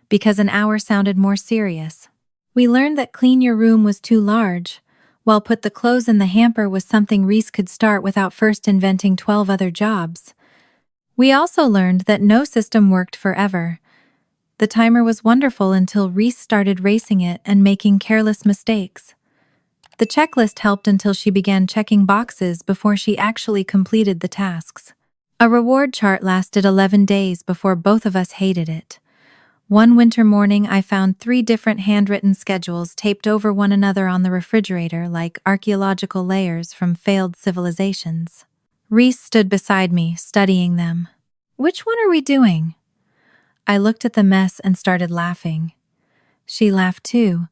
because an hour sounded more serious. We learned that clean your room was too large, while put the clothes in the hamper was something Reese could start without first inventing 12 other jobs. We also learned that no system worked forever. The timer was wonderful until Reese started racing it and making careless mistakes. The checklist helped until she began checking boxes before she actually completed the tasks. A reward chart lasted 11 days before both of us hated it. One winter morning, I found 3 different handwritten schedules taped over one another on the refrigerator like archaeological layers from failed civilizations. Reese stood beside me, studying them. Which one are we doing? I looked at the mess and started laughing. She laughed too,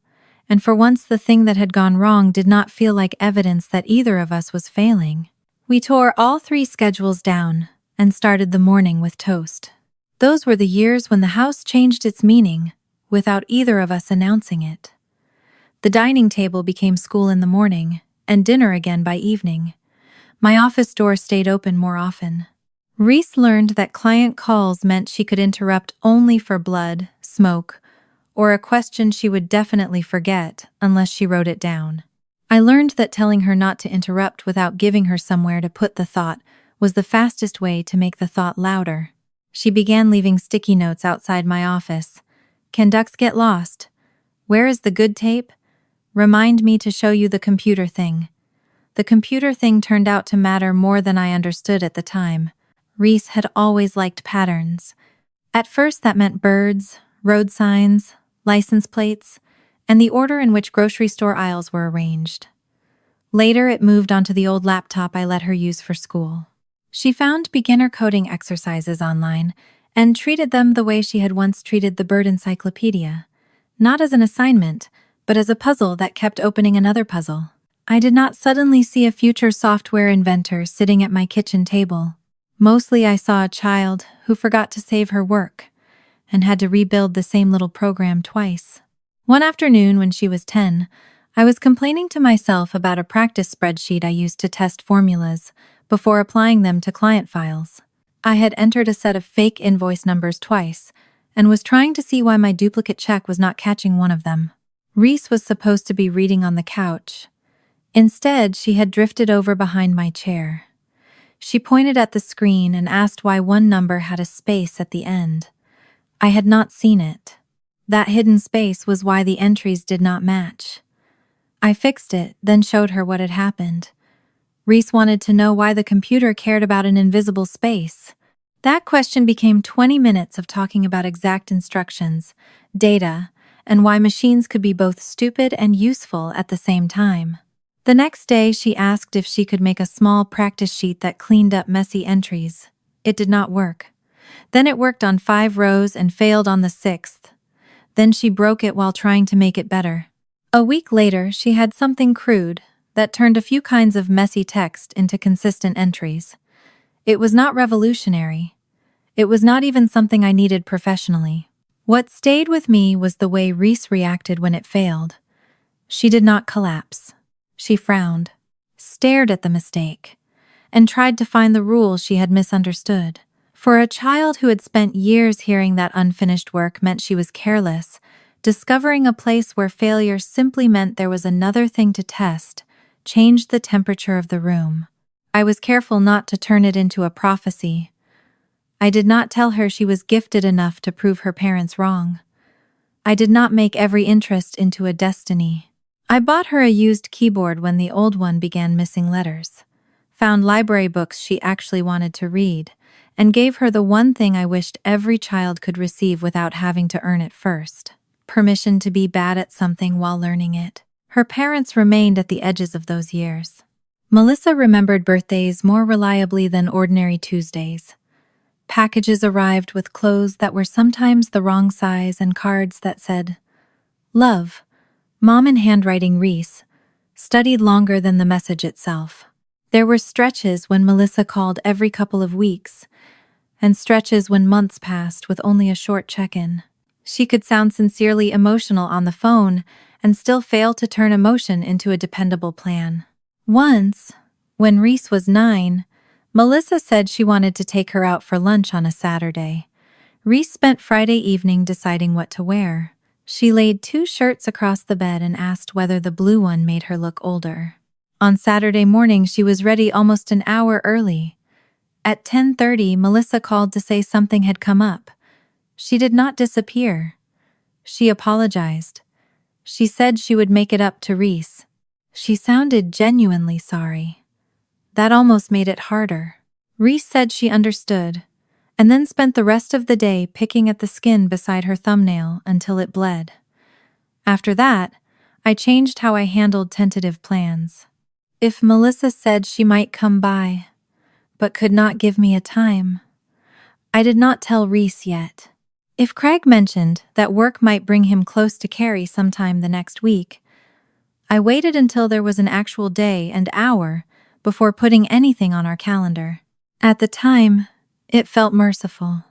and for once the thing that had gone wrong did not feel like evidence that either of us was failing. We tore all 3 schedules down and started the morning with toast. Those were the years when the house changed its meaning, without either of us announcing it. The dining table became school in the morning, and dinner again by evening. My office door stayed open more often. Reese learned that client calls meant she could interrupt only for blood, smoke, or a question she would definitely forget unless she wrote it down. I learned that telling her not to interrupt without giving her somewhere to put the thought was the fastest way to make the thought louder. She began leaving sticky notes outside my office. Can ducks get lost? Where is the good tape? Remind me to show you the computer thing. The computer thing turned out to matter more than I understood at the time. Reese had always liked patterns. At first that meant birds, road signs, license plates, and the order in which grocery store aisles were arranged. Later it moved onto the old laptop I let her use for school. She found beginner coding exercises online and treated them the way she had once treated the bird encyclopedia, not as an assignment, but as a puzzle that kept opening another puzzle. I did not suddenly see a future software inventor sitting at my kitchen table. Mostly I saw a child who forgot to save her work and had to rebuild the same little program twice. One afternoon when she was 10, I was complaining to myself about a practice spreadsheet I used to test formulas before applying them to client files. I had entered a set of fake invoice numbers twice and was trying to see why my duplicate check was not catching one of them. Reese was supposed to be reading on the couch. Instead, she had drifted over behind my chair. She pointed at the screen and asked why one number had a space at the end. I had not seen it. That hidden space was why the entries did not match. I fixed it, then showed her what had happened. Reese wanted to know why the computer cared about an invisible space. That question became 20 minutes of talking about exact instructions, data, and why machines could be both stupid and useful at the same time. The next day, she asked if she could make a small practice sheet that cleaned up messy entries. It did not work. Then it worked on 5 rows and failed on the 6th. Then she broke it while trying to make it better. A week later, she had something crude that turned a few kinds of messy text into consistent entries. It was not revolutionary. It was not even something I needed professionally. What stayed with me was the way Reese reacted when it failed. She did not collapse. She frowned, stared at the mistake, and tried to find the rules she had misunderstood. For a child who had spent years hearing that unfinished work meant she was careless, discovering a place where failure simply meant there was another thing to test changed the temperature of the room. I was careful not to turn it into a prophecy. I did not tell her she was gifted enough to prove her parents wrong. I did not make every interest into a destiny. I bought her a used keyboard when the old one began missing letters, found library books she actually wanted to read, and gave her the one thing I wished every child could receive without having to earn it first: permission to be bad at something while learning it. Her parents remained at the edges of those years. Melissa remembered birthdays more reliably than ordinary Tuesdays. Packages arrived with clothes that were sometimes the wrong size and cards that said, "Love, Mom," in handwriting Reese, studied longer than the message itself. There were stretches when Melissa called every couple of weeks, and stretches when months passed with only a short check-in. She could sound sincerely emotional on the phone and still fail to turn emotion into a dependable plan. Once, when Reese was 9, Melissa said she wanted to take her out for lunch on a Saturday. Reese spent Friday evening deciding what to wear. She laid 2 shirts across the bed and asked whether the blue one made her look older. On Saturday morning, she was ready almost an hour early. At 10:30, Melissa called to say something had come up. She did not disappear. She apologized. She said she would make it up to Reese. She sounded genuinely sorry. That almost made it harder. Reese said she understood, and then spent the rest of the day picking at the skin beside her thumbnail until it bled. After that, I changed how I handled tentative plans. If Melissa said she might come by, but could not give me a time, I did not tell Reese yet. If Craig mentioned that work might bring him close to Carrie sometime the next week, I waited until there was an actual day and hour before putting anything on our calendar. At the time, it felt merciful.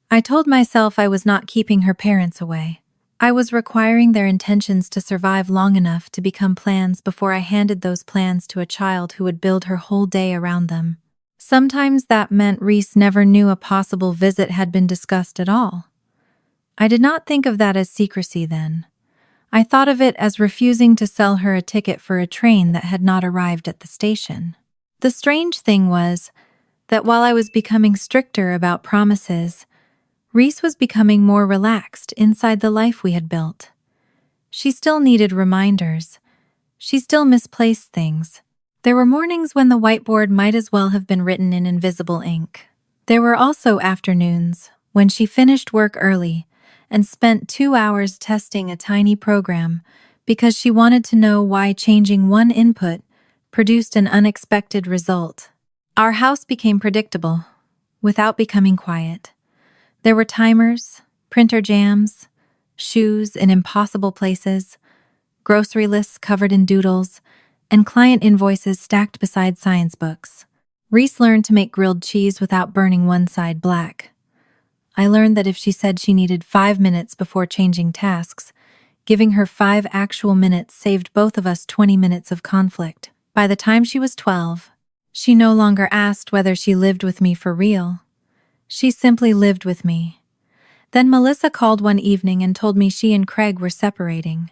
I told myself I was not keeping her parents away. I was requiring their intentions to survive long enough to become plans before I handed those plans to a child who would build her whole day around them. Sometimes that meant Reese never knew a possible visit had been discussed at all. I did not think of that as secrecy then. I thought of it as refusing to sell her a ticket for a train that had not arrived at the station. The strange thing was that while I was becoming stricter about promises, Reese was becoming more relaxed inside the life we had built. She still needed reminders. She still misplaced things. There were mornings when the whiteboard might as well have been written in invisible ink. There were also afternoons when she finished work early and spent 2 hours testing a tiny program because she wanted to know why changing one input produced an unexpected result. Our house became predictable, without becoming quiet. There were timers, printer jams, shoes in impossible places, grocery lists covered in doodles, and client invoices stacked beside science books. Reese learned to make grilled cheese without burning one side black. I learned that if she said she needed 5 minutes before changing tasks, giving her 5 actual minutes saved both of us 20 minutes of conflict. By the time she was 12, she no longer asked whether she lived with me for real. She simply lived with me. Then Melissa called one evening and told me she and Craig were separating.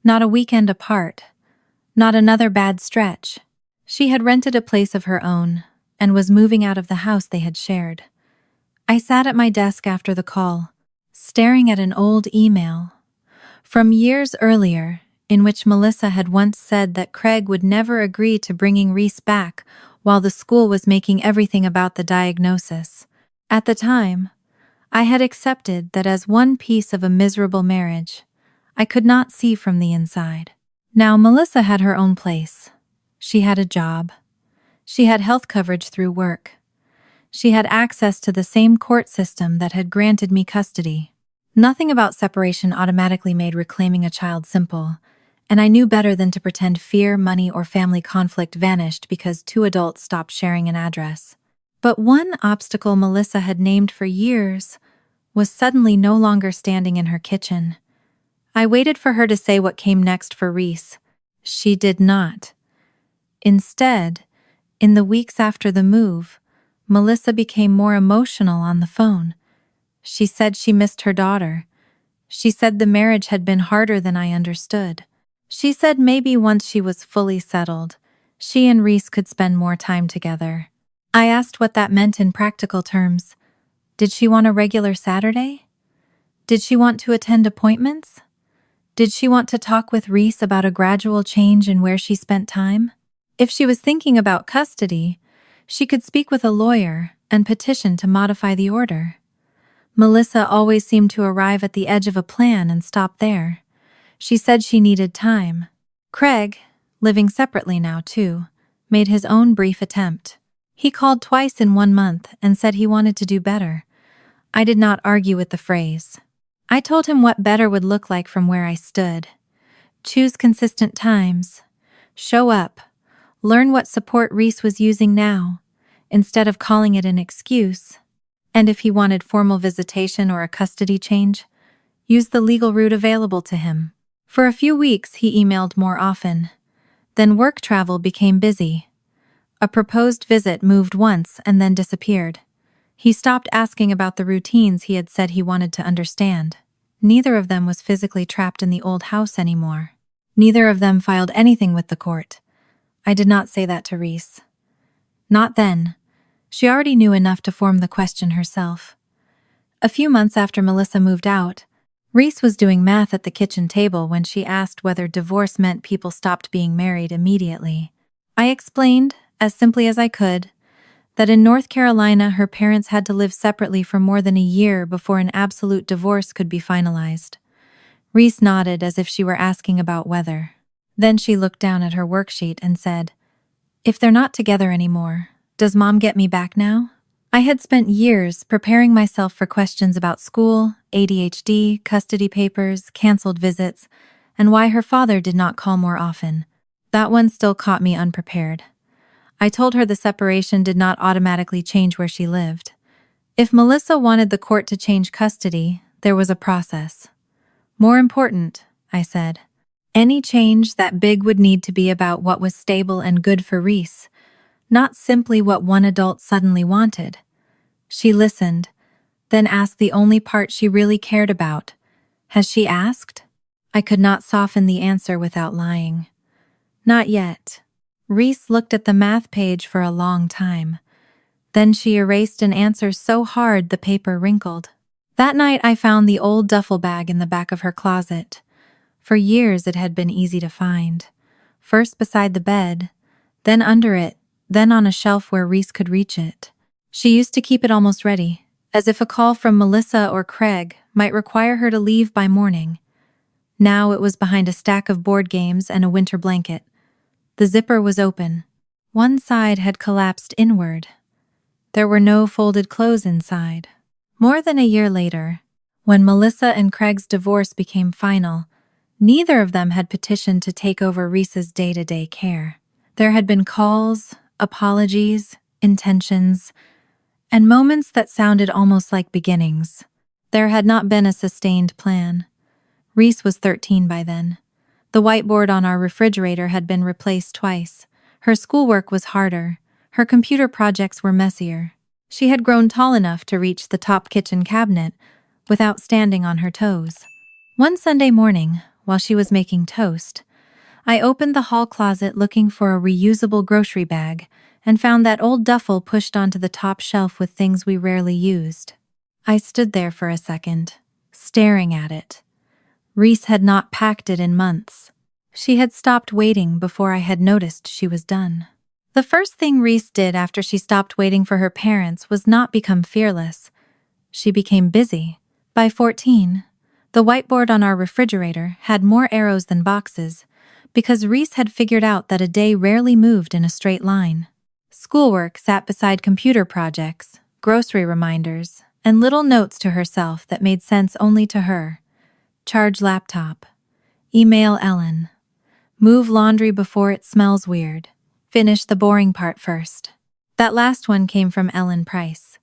Not a weekend apart. Not another bad stretch. She had rented a place of her own and was moving out of the house they had shared. I sat at my desk after the call, staring at an old email from years earlier in which Melissa had once said that Craig would never agree to bringing Reese back while the school was making everything about the diagnosis. At the time, I had accepted that as one piece of a miserable marriage I could not see from the inside. Now Melissa had her own place. She had a job. She had health coverage through work. She had access to the same court system that had granted me custody. Nothing about separation automatically made reclaiming a child simple, and I knew better than to pretend fear, money, or family conflict vanished because two adults stopped sharing an address. But one obstacle Melissa had named for years was suddenly no longer standing in her kitchen. I waited for her to say what came next for Reese. She did not. Instead, in the weeks after the move, Melissa became more emotional on the phone. She said she missed her daughter. She said the marriage had been harder than I understood. She said maybe once she was fully settled, she and Reese could spend more time together. I asked what that meant in practical terms. Did she want a regular Saturday? Did she want to attend appointments? Did she want to talk with Reese about a gradual change in where she spent time? If she was thinking about custody, she could speak with a lawyer and petition to modify the order. Melissa always seemed to arrive at the edge of a plan and stop there. She said she needed time. Craig, living separately now too, made his own brief attempt. He called twice in 1 month and said he wanted to do better. I did not argue with the phrase. I told him what better would look like from where I stood. Choose consistent times. Show up. Learn what support Reese was using now, instead of calling it an excuse. And if he wanted formal visitation or a custody change, use the legal route available to him. For a few weeks, he emailed more often. Then work travel became busy. A proposed visit moved once and then disappeared. He stopped asking about the routines he had said he wanted to understand. Neither of them was physically trapped in the old house anymore. Neither of them filed anything with the court. I did not say that to Reese. Not then. She already knew enough to form the question herself. A few months after Melissa moved out, Reese was doing math at the kitchen table when she asked whether divorce meant people stopped being married immediately. I explained, as simply as I could, that in North Carolina her parents had to live separately for more than a year before an absolute divorce could be finalized. Reese nodded as if she were asking about whether. Then she looked down at her worksheet and said, "If they're not together anymore, does Mom get me back now?" I had spent years preparing myself for questions about school, ADHD, custody papers, canceled visits, and why her father did not call more often. That one still caught me unprepared. I told her the separation did not automatically change where she lived. If Melissa wanted the court to change custody, there was a process. More important, I said, any change that big would need to be about what was stable and good for Reese, not simply what one adult suddenly wanted. She listened, then asked the only part she really cared about. Has she asked? I could not soften the answer without lying. Not yet. Reese looked at the math page for a long time. Then she erased an answer so hard the paper wrinkled. That night I found the old duffel bag in the back of her closet. For years it had been easy to find. First beside the bed, then under it, then on a shelf where Reese could reach it. She used to keep it almost ready, as if a call from Melissa or Craig might require her to leave by morning. Now it was behind a stack of board games and a winter blanket. The zipper was open. One side had collapsed inward. There were no folded clothes inside. More than a year later, when Melissa and Craig's divorce became final, neither of them had petitioned to take over Reese's day-to-day care. There had been calls, apologies, intentions, and moments that sounded almost like beginnings. There had not been a sustained plan. Reese was 13 by then. The whiteboard on our refrigerator had been replaced twice. Her schoolwork was harder. Her computer projects were messier. She had grown tall enough to reach the top kitchen cabinet without standing on her toes. One Sunday morning, while she was making toast. I opened the hall closet looking for a reusable grocery bag and found that old duffel pushed onto the top shelf with things we rarely used. I stood there for a second, staring at it. Reese had not packed it in months. She had stopped waiting before I had noticed she was done. The first thing Reese did after she stopped waiting for her parents was not become fearless. She became busy. By 14, the whiteboard on our refrigerator had more arrows than boxes, because Reese had figured out that a day rarely moved in a straight line. Schoolwork sat beside computer projects, grocery reminders, and little notes to herself that made sense only to her. Charge laptop. Email Ellen. Move laundry before it smells weird. Finish the boring part first. That last one came from Ellen Price.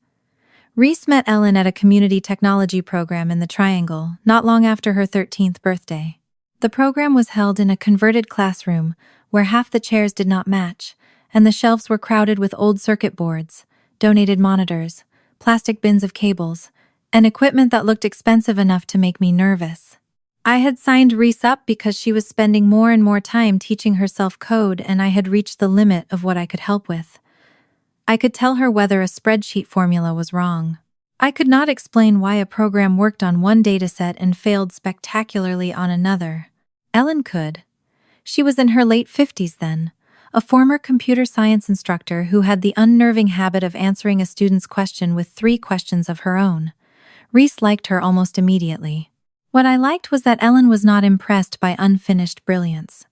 Reese met Ellen at a community technology program in the Triangle not long after her 13th birthday. The program was held in a converted classroom where half the chairs did not match, and the shelves were crowded with old circuit boards, donated monitors, plastic bins of cables, and equipment that looked expensive enough to make me nervous. I had signed Reese up because she was spending more and more time teaching herself code, and I had reached the limit of what I could help with. I could tell her whether a spreadsheet formula was wrong. I could not explain why a program worked on one dataset and failed spectacularly on another. Ellen could. She was in her late 50s then, a former computer science instructor who had the unnerving habit of answering a student's question with 3 questions of her own. Reese liked her almost immediately. What I liked was that Ellen was not impressed by unfinished brilliance.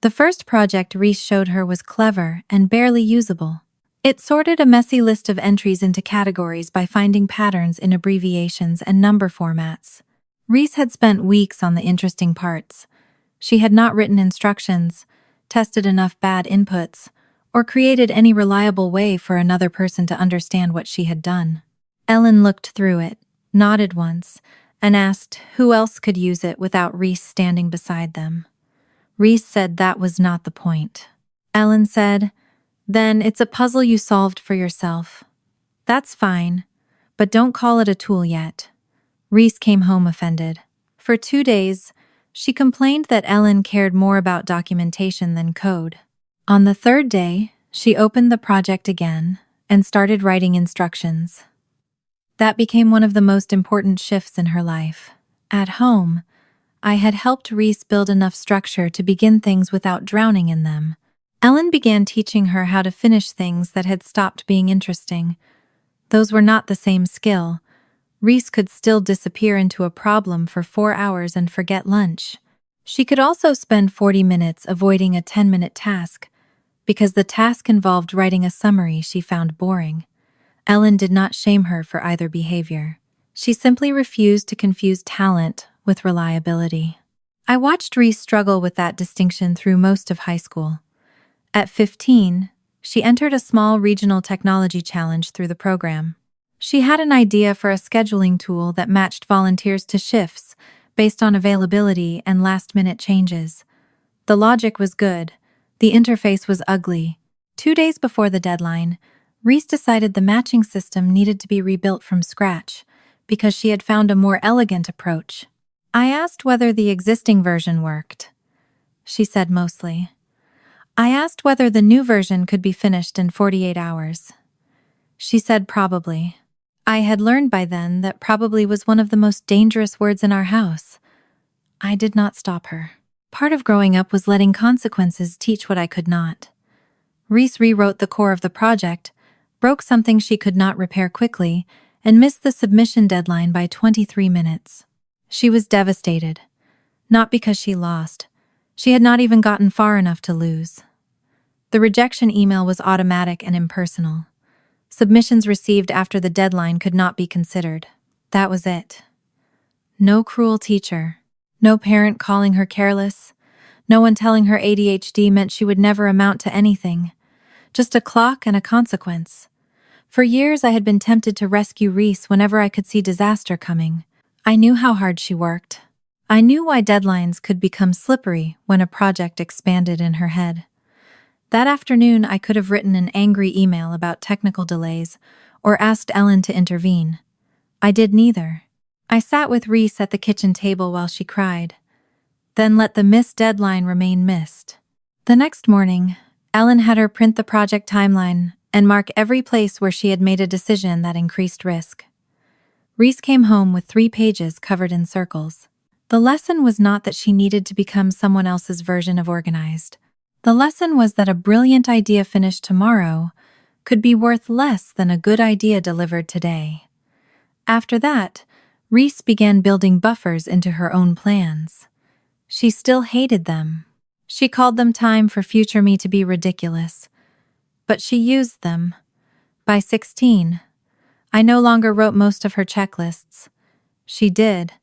The first project Reese showed her was clever and barely usable. It sorted a messy list of entries into categories by finding patterns in abbreviations and number formats. Reese had spent weeks on the interesting parts. She had not written instructions, tested enough bad inputs, or created any reliable way for another person to understand what she had done. Ellen looked through it, nodded once, and asked who else could use it without Reese standing beside them. Reese said that was not the point. Ellen said, "Then it's a puzzle you solved for yourself. That's fine, but don't call it a tool yet." Reese came home offended. For 2 days, she complained that Ellen cared more about documentation than code. On the 3rd day, she opened the project again and started writing instructions. That became one of the most important shifts in her life. At home, I had helped Reese build enough structure to begin things without drowning in them. Ellen began teaching her how to finish things that had stopped being interesting. Those were not the same skill. Reese could still disappear into a problem for 4 hours and forget lunch. She could also spend 40 minutes avoiding a 10-minute task, because the task involved writing a summary she found boring. Ellen did not shame her for either behavior. She simply refused to confuse talent with reliability. I watched Reese struggle with that distinction through most of high school. At 15, she entered a small regional technology challenge through the program. She had an idea for a scheduling tool that matched volunteers to shifts based on availability and last-minute changes. The logic was good. The interface was ugly. 2 days before the deadline, Reese decided the matching system needed to be rebuilt from scratch because she had found a more elegant approach. I asked whether the existing version worked. She said mostly. I asked whether the new version could be finished in 48 hours. She said probably. I had learned by then that probably was one of the most dangerous words in our house. I did not stop her. Part of growing up was letting consequences teach what I could not. Reese rewrote the core of the project, broke something she could not repair quickly, and missed the submission deadline by 23 minutes. She was devastated. Not because she lost. She had not even gotten far enough to lose. The rejection email was automatic and impersonal. Submissions received after the deadline could not be considered. That was it. No cruel teacher. No parent calling her careless. No one telling her ADHD meant she would never amount to anything. Just a clock and a consequence. For years I had been tempted to rescue Reese whenever I could see disaster coming. I knew how hard she worked. I knew why deadlines could become slippery when a project expanded in her head. That afternoon I could have written an angry email about technical delays or asked Ellen to intervene. I did neither. I sat with Reese at the kitchen table while she cried. Then let the missed deadline remain missed. The next morning, Ellen had her print the project timeline and mark every place where she had made a decision that increased risk. Reese came home with 3 pages covered in circles. The lesson was not that she needed to become someone else's version of organized. The lesson was that a brilliant idea finished tomorrow could be worth less than a good idea delivered today. After that, Reese began building buffers into her own plans. She still hated them. She called them time for future me to be ridiculous. But she used them. By 16, I no longer wrote most of her checklists. She did.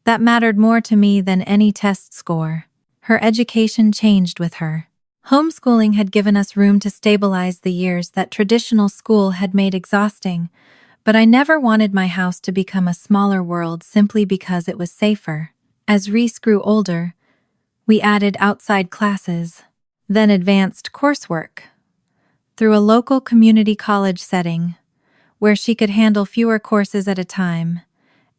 That mattered more to me than any test score. Her education changed with her. Homeschooling had given us room to stabilize the years that traditional school had made exhausting, but I never wanted my house to become a smaller world simply because it was safer. As Reese grew older, we added outside classes, then advanced coursework. Through a local community college setting, where she could handle fewer courses at a time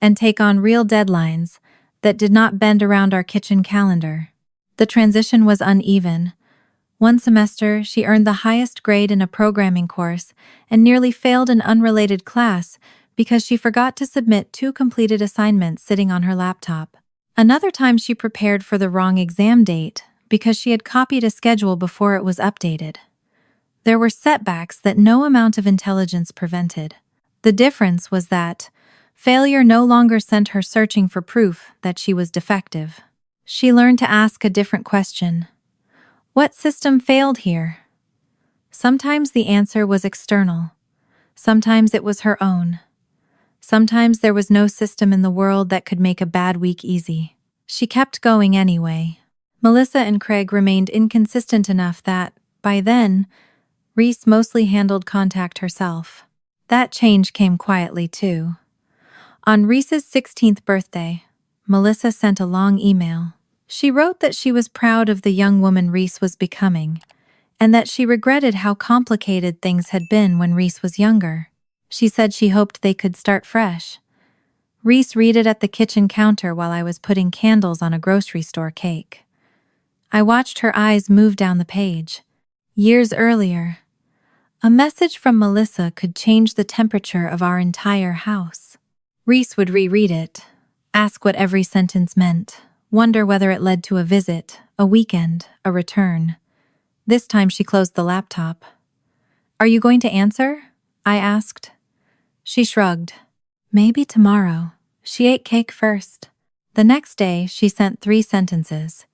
and take on real deadlines that did not bend around our kitchen calendar. The transition was uneven. One semester, she earned the highest grade in a programming course and nearly failed an unrelated class because she forgot to submit 2 completed assignments sitting on her laptop. Another time she prepared for the wrong exam date because she had copied a schedule before it was updated. There were setbacks that no amount of intelligence prevented. The difference was that failure no longer sent her searching for proof that she was defective. She learned to ask a different question. What system failed here? Sometimes the answer was external. Sometimes it was her own. Sometimes there was no system in the world that could make a bad week easy. She kept going anyway. Melissa and Craig remained inconsistent enough that, by then, Reese mostly handled contact herself. That change came quietly, too. On Reese's 16th birthday, Melissa sent a long email. She wrote that she was proud of the young woman Reese was becoming, and that she regretted how complicated things had been when Reese was younger. She said she hoped they could start fresh. Reese read it at the kitchen counter while I was putting candles on a grocery store cake. I watched her eyes move down the page. Years earlier, a message from Melissa could change the temperature of our entire house. Reese would reread it, ask what every sentence meant, wonder whether it led to a visit, a weekend, a return. This time she closed the laptop. "Are you going to answer?" I asked. She shrugged. "Maybe tomorrow." She ate cake first. The next day, she sent 3 sentences.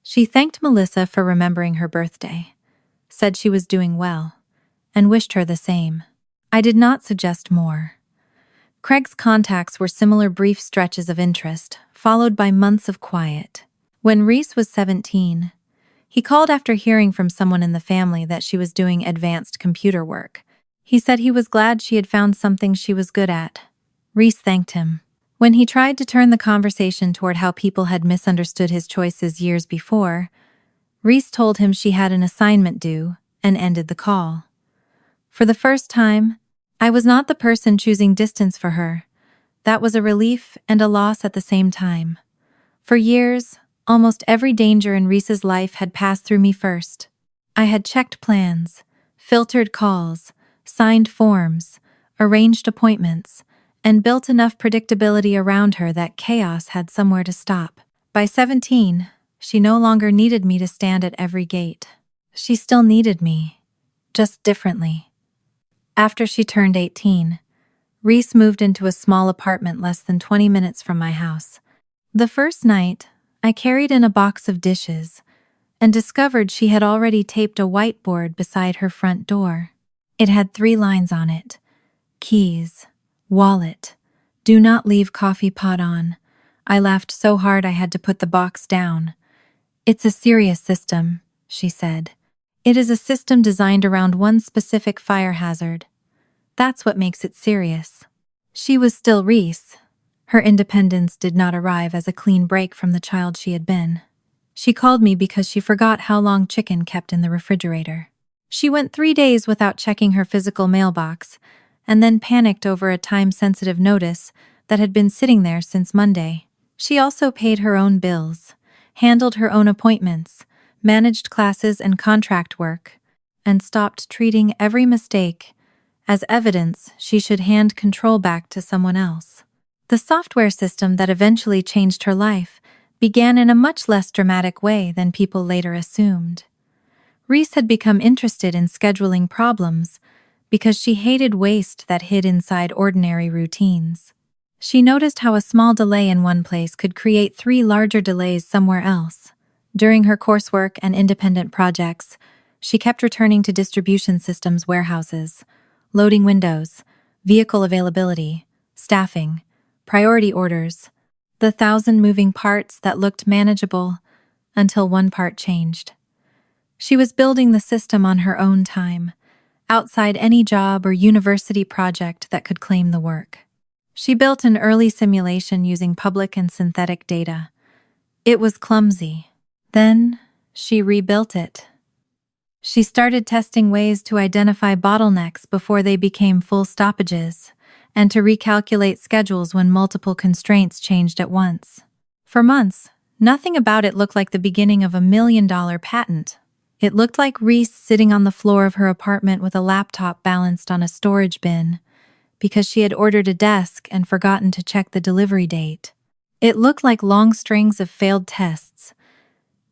She thanked Melissa for remembering her birthday, said she was doing well, and wished her the same. I did not suggest more. Craig's contacts were similar brief stretches of interest, followed by months of quiet. When Reese was 17, he called after hearing from someone in the family that she was doing advanced computer work. He said he was glad she had found something she was good at. Reese thanked him. When he tried to turn the conversation toward how people had misunderstood his choices years before, Reese told him she had an assignment due and ended the call. For the first time, I was not the person choosing distance for her. That was a relief and a loss at the same time. For years, almost every danger in Reese's life had passed through me first. I had checked plans, filtered calls, signed forms, arranged appointments, and built enough predictability around her that chaos had somewhere to stop. By 17, she no longer needed me to stand at every gate. She still needed me, just differently. After she turned 18, Reese moved into a small apartment less than 20 minutes from my house. The first night, I carried in a box of dishes and discovered she had already taped a whiteboard beside her front door. It had 3 lines on it: keys, wallet, do not leave coffee pot on. I laughed so hard I had to put the box down. "It's a serious system," she said. "It is a system designed around one specific fire hazard. That's what makes it serious." She was still Reese. Her independence did not arrive as a clean break from the child she had been. She called me because she forgot how long chicken kept in the refrigerator. She went 3 days without checking her physical mailbox, and then panicked over a time-sensitive notice that had been sitting there since Monday. She also paid her own bills, handled her own appointments, managed classes and contract work, and stopped treating every mistake as evidence she should hand control back to someone else. The software system that eventually changed her life began in a much less dramatic way than people later assumed. Reese had become interested in scheduling problems because she hated waste that hid inside ordinary routines. She noticed how a small delay in one place could create 3 larger delays somewhere else. During her coursework and independent projects, she kept returning to distribution systems warehouses, loading windows, vehicle availability, staffing, priority orders, the 1,000 moving parts that looked manageable until one part changed. She was building the system on her own time, outside any job or university project that could claim the work. She built an early simulation using public and synthetic data. It was clumsy. Then, she rebuilt it. She started testing ways to identify bottlenecks before they became full stoppages, and to recalculate schedules when multiple constraints changed at once. For months, nothing about it looked like the beginning of a $1 million patent. It looked like Reese sitting on the floor of her apartment with a laptop balanced on a storage bin, because she had ordered a desk and forgotten to check the delivery date. It looked like long strings of failed tests.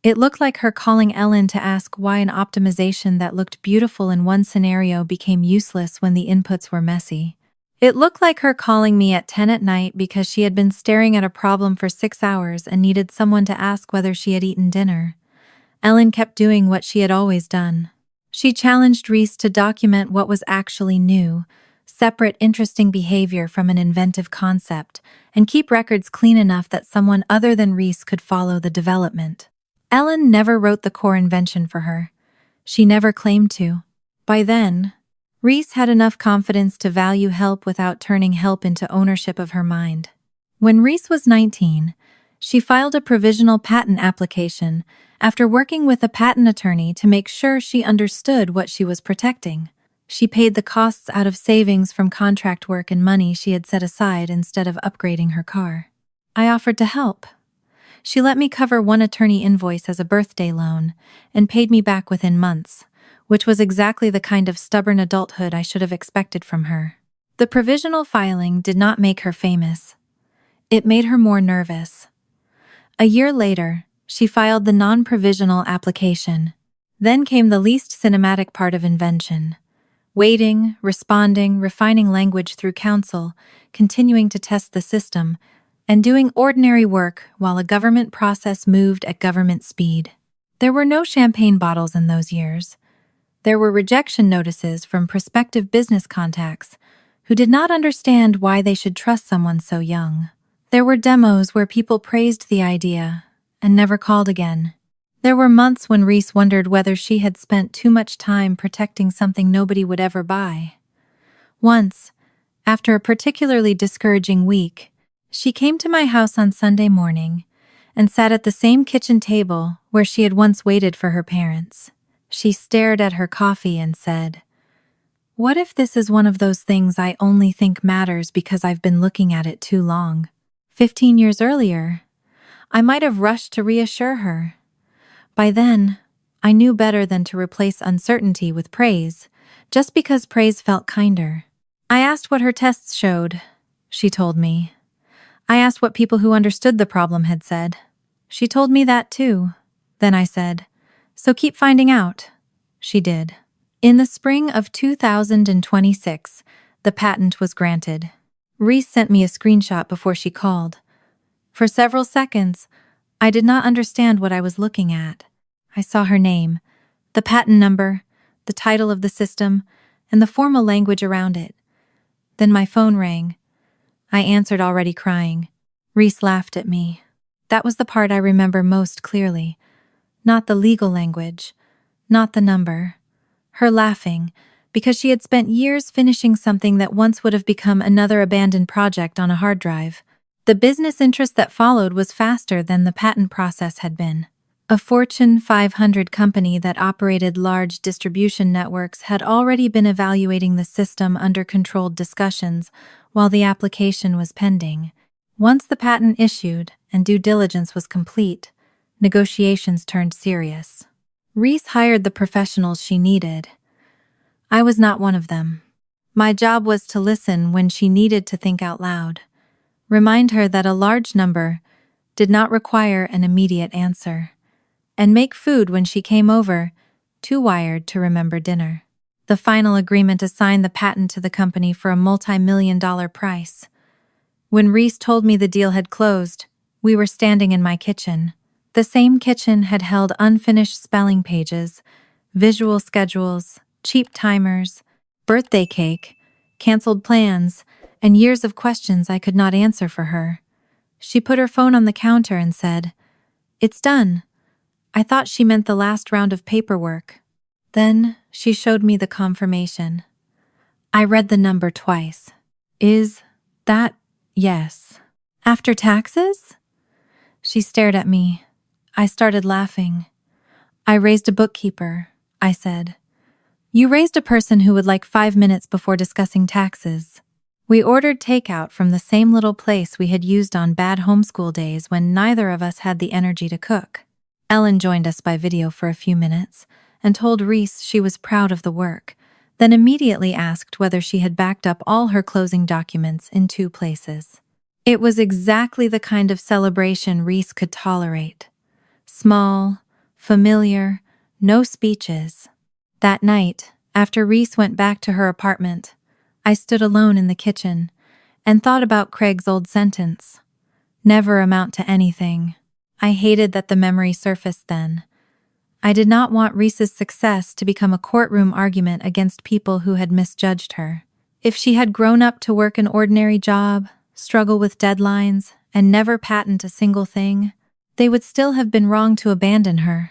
It looked like her calling Ellen to ask why an optimization that looked beautiful in one scenario became useless when the inputs were messy. It looked like her calling me at 10 at night because she had been staring at a problem for 6 hours and needed someone to ask whether she had eaten dinner. Ellen kept doing what she had always done. She challenged Reese to document what was actually new, separate interesting behavior from an inventive concept, and keep records clean enough that someone other than Reese could follow the development. Ellen never wrote the core invention for her. She never claimed to. By then, Reese had enough confidence to value help without turning help into ownership of her mind. When Reese was 19, she filed a provisional patent application after working with a patent attorney to make sure she understood what she was protecting. She paid the costs out of savings from contract work and money she had set aside instead of upgrading her car. I offered to help. She let me cover one attorney invoice as a birthday loan and paid me back within months, which was exactly the kind of stubborn adulthood I should have expected from her. The provisional filing did not make her famous. It made her more nervous. A year later, she filed the non-provisional application. Then came the least cinematic part of invention. Waiting, responding, refining language through counsel, continuing to test the system, and doing ordinary work while a government process moved at government speed. There were no champagne bottles in those years. There were rejection notices from prospective business contacts who did not understand why they should trust someone so young. There were demos where people praised the idea and never called again. There were months when Reese wondered whether she had spent too much time protecting something nobody would ever buy. Once, after a particularly discouraging week, she came to my house on Sunday morning and sat at the same kitchen table where she had once waited for her parents. She stared at her coffee and said, "What if this is one of those things I only think matters because I've been looking at it too long?" 15 years earlier, I might have rushed to reassure her. By then, I knew better than to replace uncertainty with praise, just because praise felt kinder. I asked what her tests showed. She told me. I asked what people who understood the problem had said. She told me that too. Then I said, "So keep finding out." She did. In the spring of 2026, the patent was granted. Reese sent me a screenshot before she called. For several seconds, I did not understand what I was looking at. I saw her name, the patent number, the title of the system, and the formal language around it. Then my phone rang. I answered already crying. Reese laughed at me. That was the part I remember most clearly. Not the legal language, not the number. Her laughing, because she had spent years finishing something that once would have become another abandoned project on a hard drive. The business interest that followed was faster than the patent process had been. A Fortune 500 company that operated large distribution networks had already been evaluating the system under controlled discussions while the application was pending. Once the patent issued and due diligence was complete, Negotiations turned serious. Reese hired the professionals she needed. I was not one of them. My job was to listen when she needed to think out loud, remind her that a large number did not require an immediate answer, and make food when she came over, too wired to remember dinner. The final agreement assigned the patent to the company for a multi-million-dollar price. When Reese told me the deal had closed, we were standing in my kitchen. The same kitchen had held unfinished spelling pages, visual schedules, cheap timers, birthday cake, canceled plans, and years of questions I could not answer for her. She put her phone on the counter and said, "It's done." I thought she meant the last round of paperwork. Then she showed me the confirmation. I read the number twice. Is that yes? After taxes? She stared at me. I started laughing. I raised a bookkeeper, I said. You raised a person who would like 5 minutes before discussing taxes. We ordered takeout from the same little place we had used on bad homeschool days when neither of us had the energy to cook. Ellen joined us by video for a few minutes and told Reese she was proud of the work, then immediately asked whether she had backed up all her closing documents in 2 places. It was exactly the kind of celebration Reese could tolerate. Small, familiar, no speeches. That night, after Reese went back to her apartment, I stood alone in the kitchen and thought about Craig's old sentence. Never amount to anything. I hated that the memory surfaced then. I did not want Reese's success to become a courtroom argument against people who had misjudged her. If she had grown up to work an ordinary job, struggle with deadlines, and never patent a single thing, they would still have been wrong to abandon her.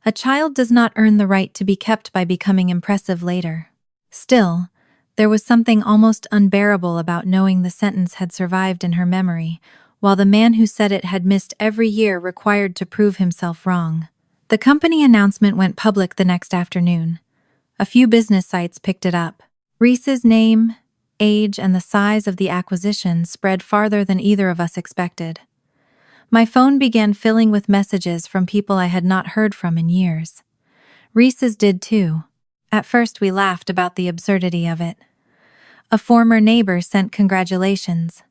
A child does not earn the right to be kept by becoming impressive later. Still, there was something almost unbearable about knowing the sentence had survived in her memory, while the man who said it had missed every year required to prove himself wrong. The company announcement went public the next afternoon. A few business sites picked it up. Reese's name, age, and the size of the acquisition spread farther than either of us expected. My phone began filling with messages from people I had not heard from in years. Reese's did too. At first we laughed about the absurdity of it. A former neighbor sent congratulations.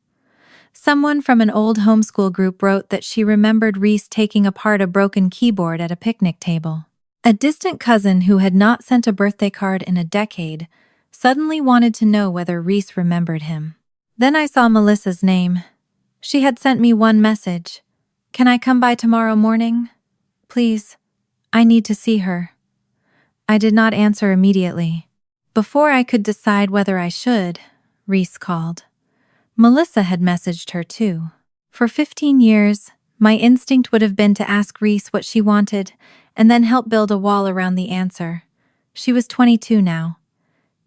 Someone from an old homeschool group wrote that she remembered Reese taking apart a broken keyboard at a picnic table. A distant cousin who had not sent a birthday card in a decade suddenly wanted to know whether Reese remembered him. Then I saw Melissa's name. She had sent me one message. "Can I come by tomorrow morning? Please, I need to see her." I did not answer immediately. Before I could decide whether I should, Reese called. Melissa had messaged her too. For 15 years, my instinct would have been to ask Reese what she wanted and then help build a wall around the answer. She was 22 now.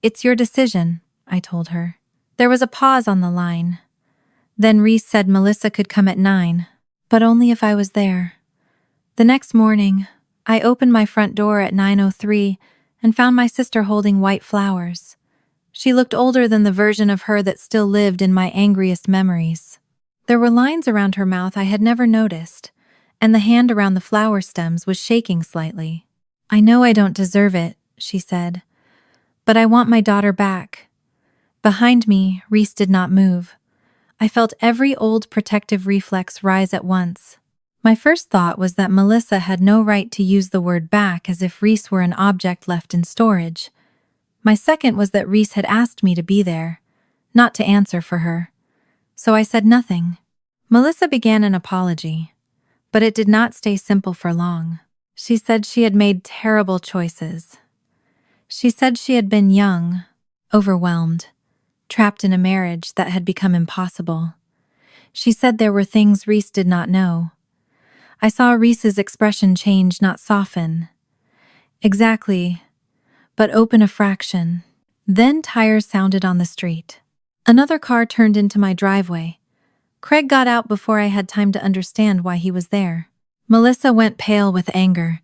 "It's your decision," I told her. There was a pause on the line. Then Reese said Melissa could come at 9, but only if I was there. The next morning, I opened my front door at 9:03 and found my sister holding white flowers. She looked older than the version of her that still lived in my angriest memories. There were lines around her mouth I had never noticed, and the hand around the flower stems was shaking slightly. "I know I don't deserve it," she said, "but I want my daughter back." Behind me, Reese did not move. I felt every old protective reflex rise at once. My first thought was that Melissa had no right to use the word back as if Reese were an object left in storage. My second was that Reese had asked me to be there, not to answer for her. So I said nothing. Melissa began an apology, but it did not stay simple for long. She said she had made terrible choices. She said she had been young, overwhelmed, trapped in a marriage that had become impossible. She said there were things Reese did not know. I saw Reese's expression change, not soften. Exactly, but open a fraction. Then tires sounded on the street. Another car turned into my driveway. Craig got out before I had time to understand why he was there. Melissa went pale with anger.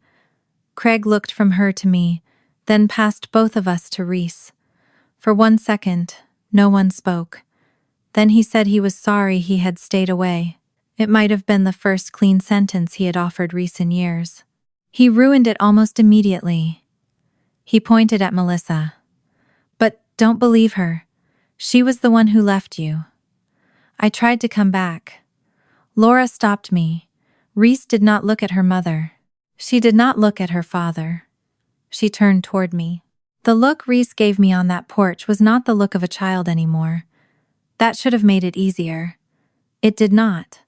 Craig looked from her to me, then past both of us to Reese. For 1 second, no one spoke. Then he said he was sorry he had stayed away. It might have been the first clean sentence he had offered Reese in years. He ruined it almost immediately. He pointed at Melissa. But don't believe her. She was the one who left you. I tried to come back. Laura stopped me. Reese did not look at her mother. She did not look at her father. She turned toward me. The look Reese gave me on that porch was not the look of a child anymore. That should have made it easier. It did not.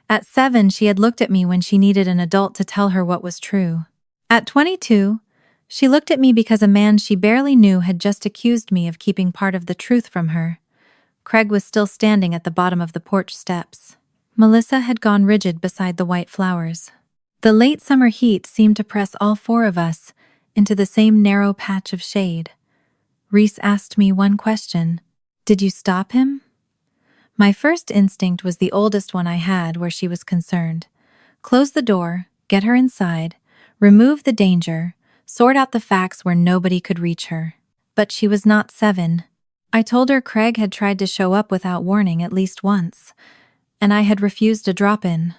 At 7, she had looked at me when she needed an adult to tell her what was true. At 22, she looked at me because a man she barely knew had just accused me of keeping part of the truth from her. Craig was still standing at the bottom of the porch steps. Melissa had gone rigid beside the white flowers. The late summer heat seemed to press all 4 of us into the same narrow patch of shade. Reese asked me one question. Did you stop him? My first instinct was the oldest one I had where she was concerned. Close the door, get her inside, remove the danger, sort out the facts where nobody could reach her. But she was not 7. I told her Craig had tried to show up without warning at least once, and I had refused a drop-in.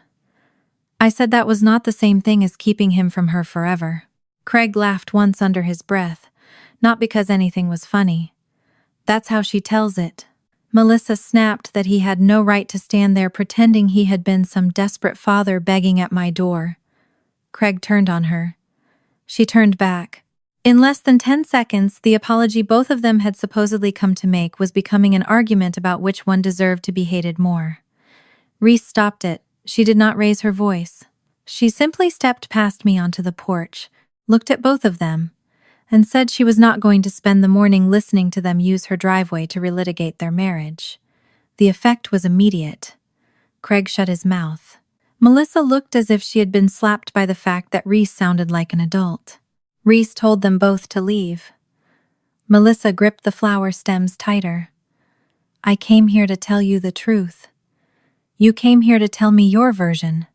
I said that was not the same thing as keeping him from her forever. Craig laughed once under his breath, not because anything was funny. That's how she tells it. Melissa snapped that he had no right to stand there pretending he had been some desperate father begging at my door. Craig turned on her. She turned back. In less than 10 seconds, the apology both of them had supposedly come to make was becoming an argument about which one deserved to be hated more. Reese stopped it. She did not raise her voice. She simply stepped past me onto the porch, looked at both of them, and said she was not going to spend the morning listening to them use her driveway to relitigate their marriage. The effect was immediate. Craig shut his mouth. Melissa looked as if she had been slapped by the fact that Reese sounded like an adult. Reese told them both to leave. Melissa gripped the flower stems tighter. I came here to tell you the truth. You came here to tell me your version,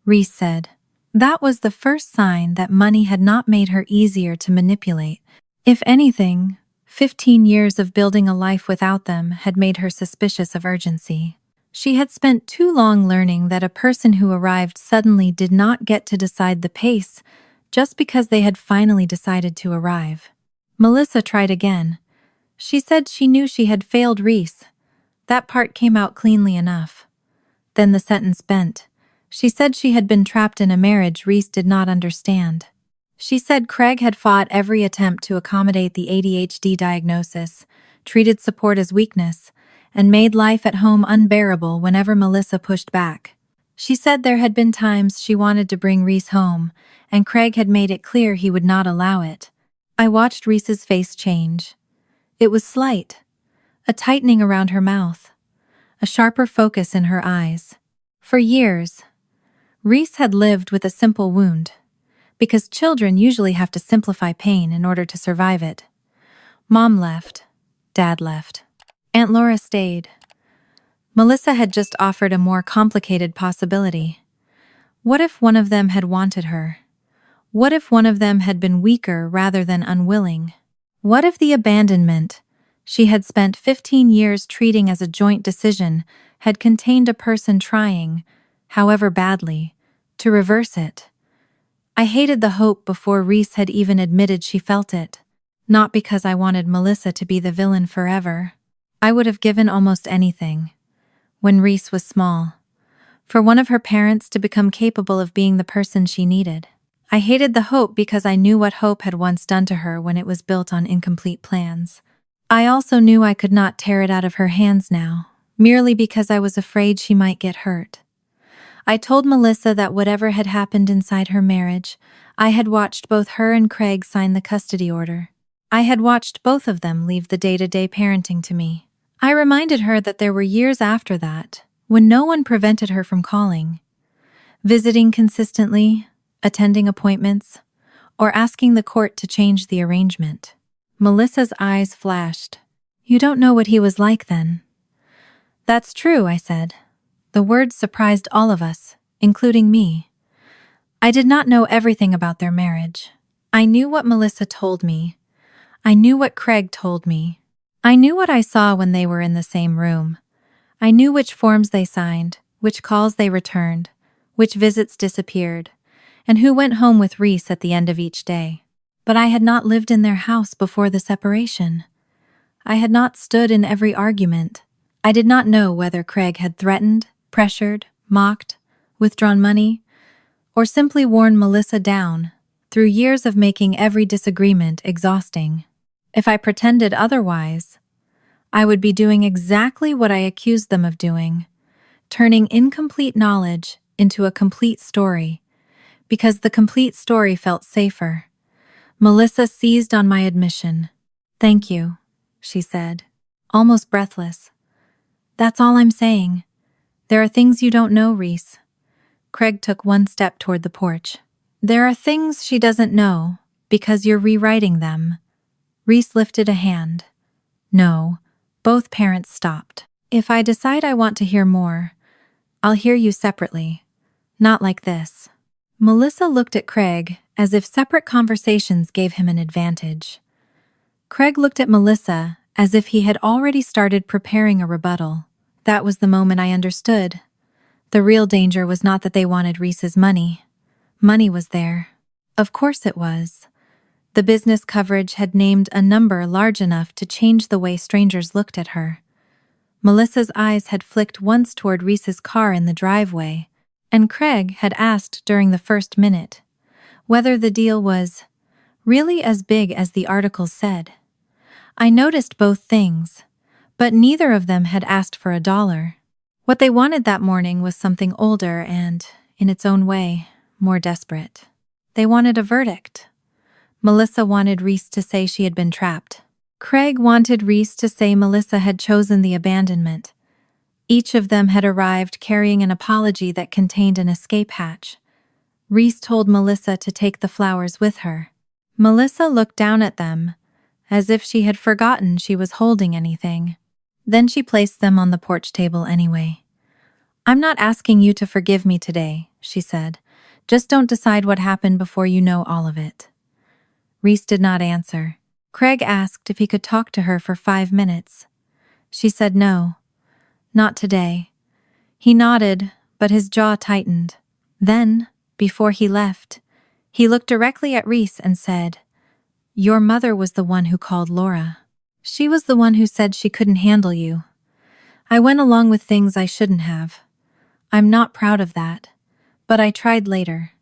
Reese said. That was the first sign that money had not made her easier to manipulate. If anything, 15 years of building a life without them had made her suspicious of urgency. She had spent too long learning that a person who arrived suddenly did not get to decide the pace just because they had finally decided to arrive. Melissa tried again. She said she knew she had failed Reese. That part came out cleanly enough. Then the sentence bent. She said she had been trapped in a marriage Reese did not understand. She said Craig had fought every attempt to accommodate the ADHD diagnosis, treated support as weakness, and made life at home unbearable whenever Melissa pushed back. She said there had been times she wanted to bring Reese home, and Craig had made it clear he would not allow it. I watched Reese's face change. It was slight, a tightening around her mouth, a sharper focus in her eyes. For years, Reese had lived with a simple wound, because children usually have to simplify pain in order to survive it. Mom left. Dad left. Aunt Laura stayed. Melissa had just offered a more complicated possibility. What if one of them had wanted her? What if one of them had been weaker rather than unwilling? What if the abandonment she had spent 15 years treating as a joint decision had contained a person trying, however badly, to reverse it? I hated the hope before Reese had even admitted she felt it. Not because I wanted Melissa to be the villain forever. I would have given almost anything, when Reese was small, for one of her parents to become capable of being the person she needed. I hated the hope because I knew what hope had once done to her when it was built on incomplete plans. I also knew I could not tear it out of her hands now, merely because I was afraid she might get hurt. I told Melissa that whatever had happened inside her marriage, I had watched both her and Craig sign the custody order. I had watched both of them leave the day-to-day parenting to me. I reminded her that there were years after that, when no one prevented her from calling, visiting consistently, attending appointments, or asking the court to change the arrangement. Melissa's eyes flashed. You don't know what he was like then. That's true, I said. The words surprised all of us, including me. I did not know everything about their marriage. I knew what Melissa told me. I knew what Craig told me. I knew what I saw when they were in the same room. I knew which forms they signed, which calls they returned, which visits disappeared, and who went home with Reese at the end of each day. But I had not lived in their house before the separation. I had not stood in every argument. I did not know whether Craig had threatened, pressured, mocked, withdrawn money, or simply worn Melissa down through years of making every disagreement exhausting. If I pretended otherwise, I would be doing exactly what I accused them of doing, turning incomplete knowledge into a complete story, because the complete story felt safer. Melissa seized on my admission. "Thank you," she said, almost breathless. "That's all I'm saying. There are things you don't know, Reese." Craig took one step toward the porch. "There are things she doesn't know, because you're rewriting them." Reese lifted a hand. "No." Both parents stopped. "If I decide I want to hear more, I'll hear you separately. Not like this." Melissa looked at Craig as if separate conversations gave him an advantage. Craig looked at Melissa as if he had already started preparing a rebuttal. That was the moment I understood. The real danger was not that they wanted Reese's money. Money was there. Of course it was. The business coverage had named a number large enough to change the way strangers looked at her. Melissa's eyes had flicked once toward Reese's car in the driveway, and Craig had asked during the first minute whether the deal was really as big as the article said. I noticed both things, but neither of them had asked for $1. What they wanted that morning was something older and, in its own way, more desperate. They wanted a verdict. Melissa wanted Reese to say she had been trapped. Craig wanted Reese to say Melissa had chosen the abandonment. Each of them had arrived carrying an apology that contained an escape hatch. Reese told Melissa to take the flowers with her. Melissa looked down at them, as if she had forgotten she was holding anything. Then she placed them on the porch table anyway. "I'm not asking you to forgive me today," she said. "Just don't decide what happened before you know all of it." Reese did not answer. Craig asked if he could talk to her for 5 minutes. She said no. Not today. He nodded, but his jaw tightened. Then, before he left, he looked directly at Reese and said, "Your mother was the one who called Laura. She was the one who said she couldn't handle you. I went along with things I shouldn't have. I'm not proud of that, but I tried later,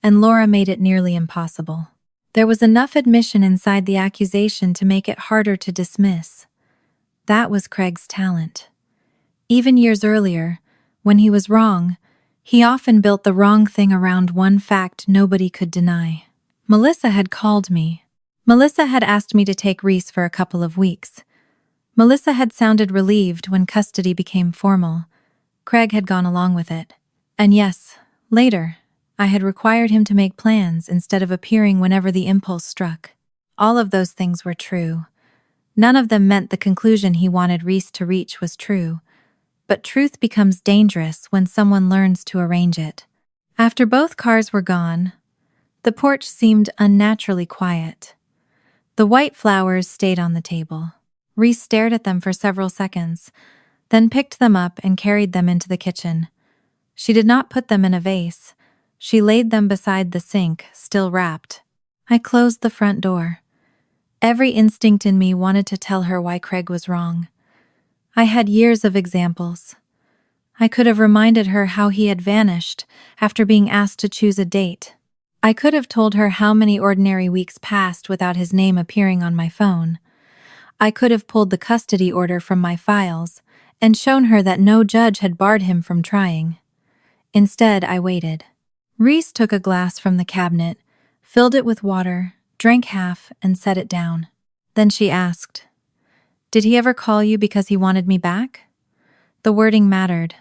and Laura made it nearly impossible." There was enough admission inside the accusation to make it harder to dismiss. That was Craig's talent. Even years earlier, when he was wrong, he often built the wrong thing around one fact nobody could deny. Melissa had called me. Melissa had asked me to take Reese for a couple of weeks. Melissa had sounded relieved when custody became formal. Craig had gone along with it. And yes, later, I had required him to make plans instead of appearing whenever the impulse struck. All of those things were true. None of them meant the conclusion he wanted Reese to reach was true. But truth becomes dangerous when someone learns to arrange it. After both cars were gone, the porch seemed unnaturally quiet. The white flowers stayed on the table. Reese stared at them for several seconds, then picked them up and carried them into the kitchen. She did not put them in a vase. She laid them beside the sink, still wrapped. I closed the front door. Every instinct in me wanted to tell her why Craig was wrong. I had years of examples. I could have reminded her how he had vanished after being asked to choose a date. I could have told her how many ordinary weeks passed without his name appearing on my phone. I could have pulled the custody order from my files and shown her that no judge had barred him from trying. Instead, I waited. Reese took a glass from the cabinet, filled it with water, drank half, and set it down. Then she asked, "Did he ever call you because he wanted me back?" The wording mattered.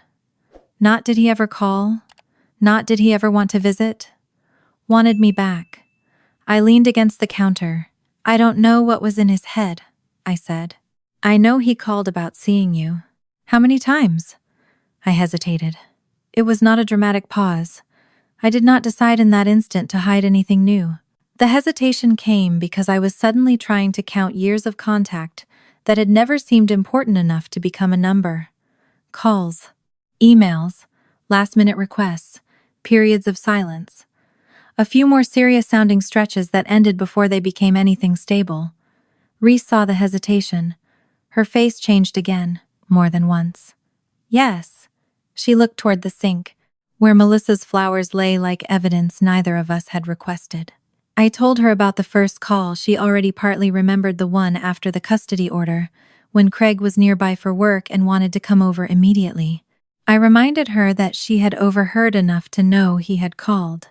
Not did he ever call, not did he ever want to visit. Wanted me back. I leaned against the counter. "I don't know what was in his head," I said. "I know he called about seeing you." "How many times?" I hesitated. It was not a dramatic pause. I did not decide in that instant to hide anything new. The hesitation came because I was suddenly trying to count years of contact that had never seemed important enough to become a number. Calls, emails, last-minute requests, periods of silence. A few more serious-sounding stretches that ended before they became anything stable. Reese saw the hesitation. Her face changed again, more than once. Yes. She looked toward the sink, where Melissa's flowers lay like evidence neither of us had requested. I told her about the first call. She already partly remembered the one after the custody order, when Craig was nearby for work and wanted to come over immediately. I reminded her that she had overheard enough to know he had called.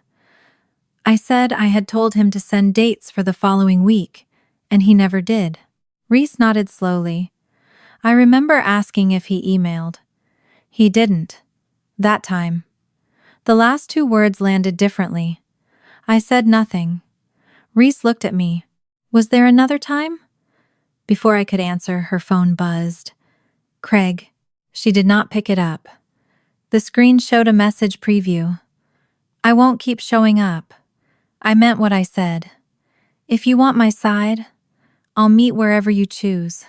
I said I had told him to send dates for the following week, and he never did. Reese nodded slowly. I remember asking if he emailed. He didn't. That time. The last two words landed differently. I said nothing. Reese looked at me. Was there another time? Before I could answer, her phone buzzed. Craig. She did not pick it up. The screen showed a message preview. I won't keep showing up. I meant what I said. If you want my side, I'll meet wherever you choose.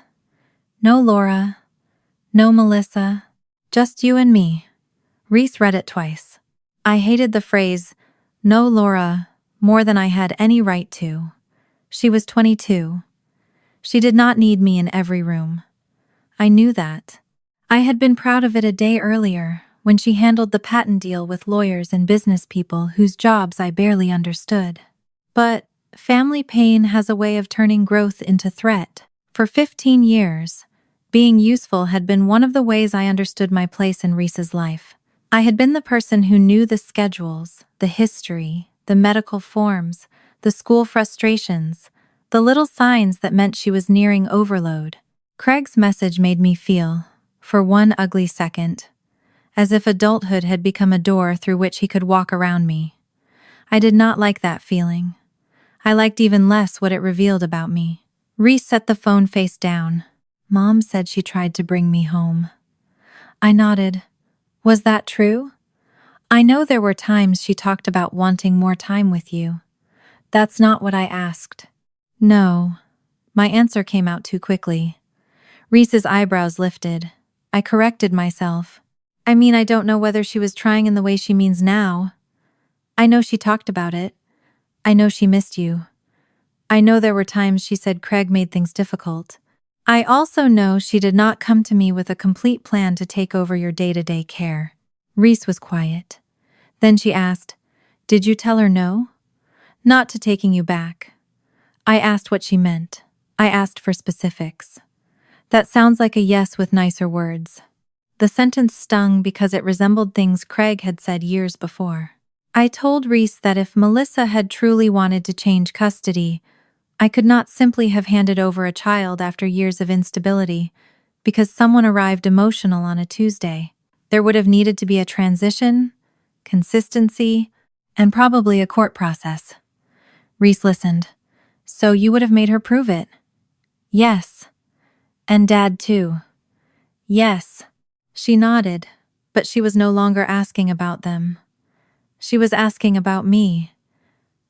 No Laura. No Melissa. Just you and me. Reese read it twice. I hated the phrase, no Laura, more than I had any right to. She was 22. She did not need me in every room. I knew that. I had been proud of it a day earlier, when she handled the patent deal with lawyers and business people whose jobs I barely understood. But family pain has a way of turning growth into threat. For 15 years, being useful had been one of the ways I understood my place in Reese's life. I had been the person who knew the schedules, the history, the medical forms, the school frustrations, the little signs that meant she was nearing overload. Craig's message made me feel, for one ugly second, as if adulthood had become a door through which he could walk around me. I did not like that feeling. I liked even less what it revealed about me. Reese set the phone face down. Mom said she tried to bring me home. I nodded. Was that true? I know there were times she talked about wanting more time with you. That's not what I asked. No. My answer came out too quickly. Reese's eyebrows lifted. I corrected myself. I mean, I don't know whether she was trying in the way she means now. I know she talked about it. I know she missed you. I know there were times she said Craig made things difficult. I also know she did not come to me with a complete plan to take over your day-to-day care. Reese was quiet. Then she asked, Did you tell her no? Not to taking you back. I asked what she meant. I asked for specifics. That sounds like a yes with nicer words. The sentence stung because it resembled things Craig had said years before. I told Reese that if Melissa had truly wanted to change custody, I could not simply have handed over a child after years of instability because someone arrived emotional on a Tuesday. There would have needed to be a transition, consistency, and probably a court process. Reese listened. So you would have made her prove it? Yes. And Dad too. Yes. She nodded, but she was no longer asking about them. She was asking about me.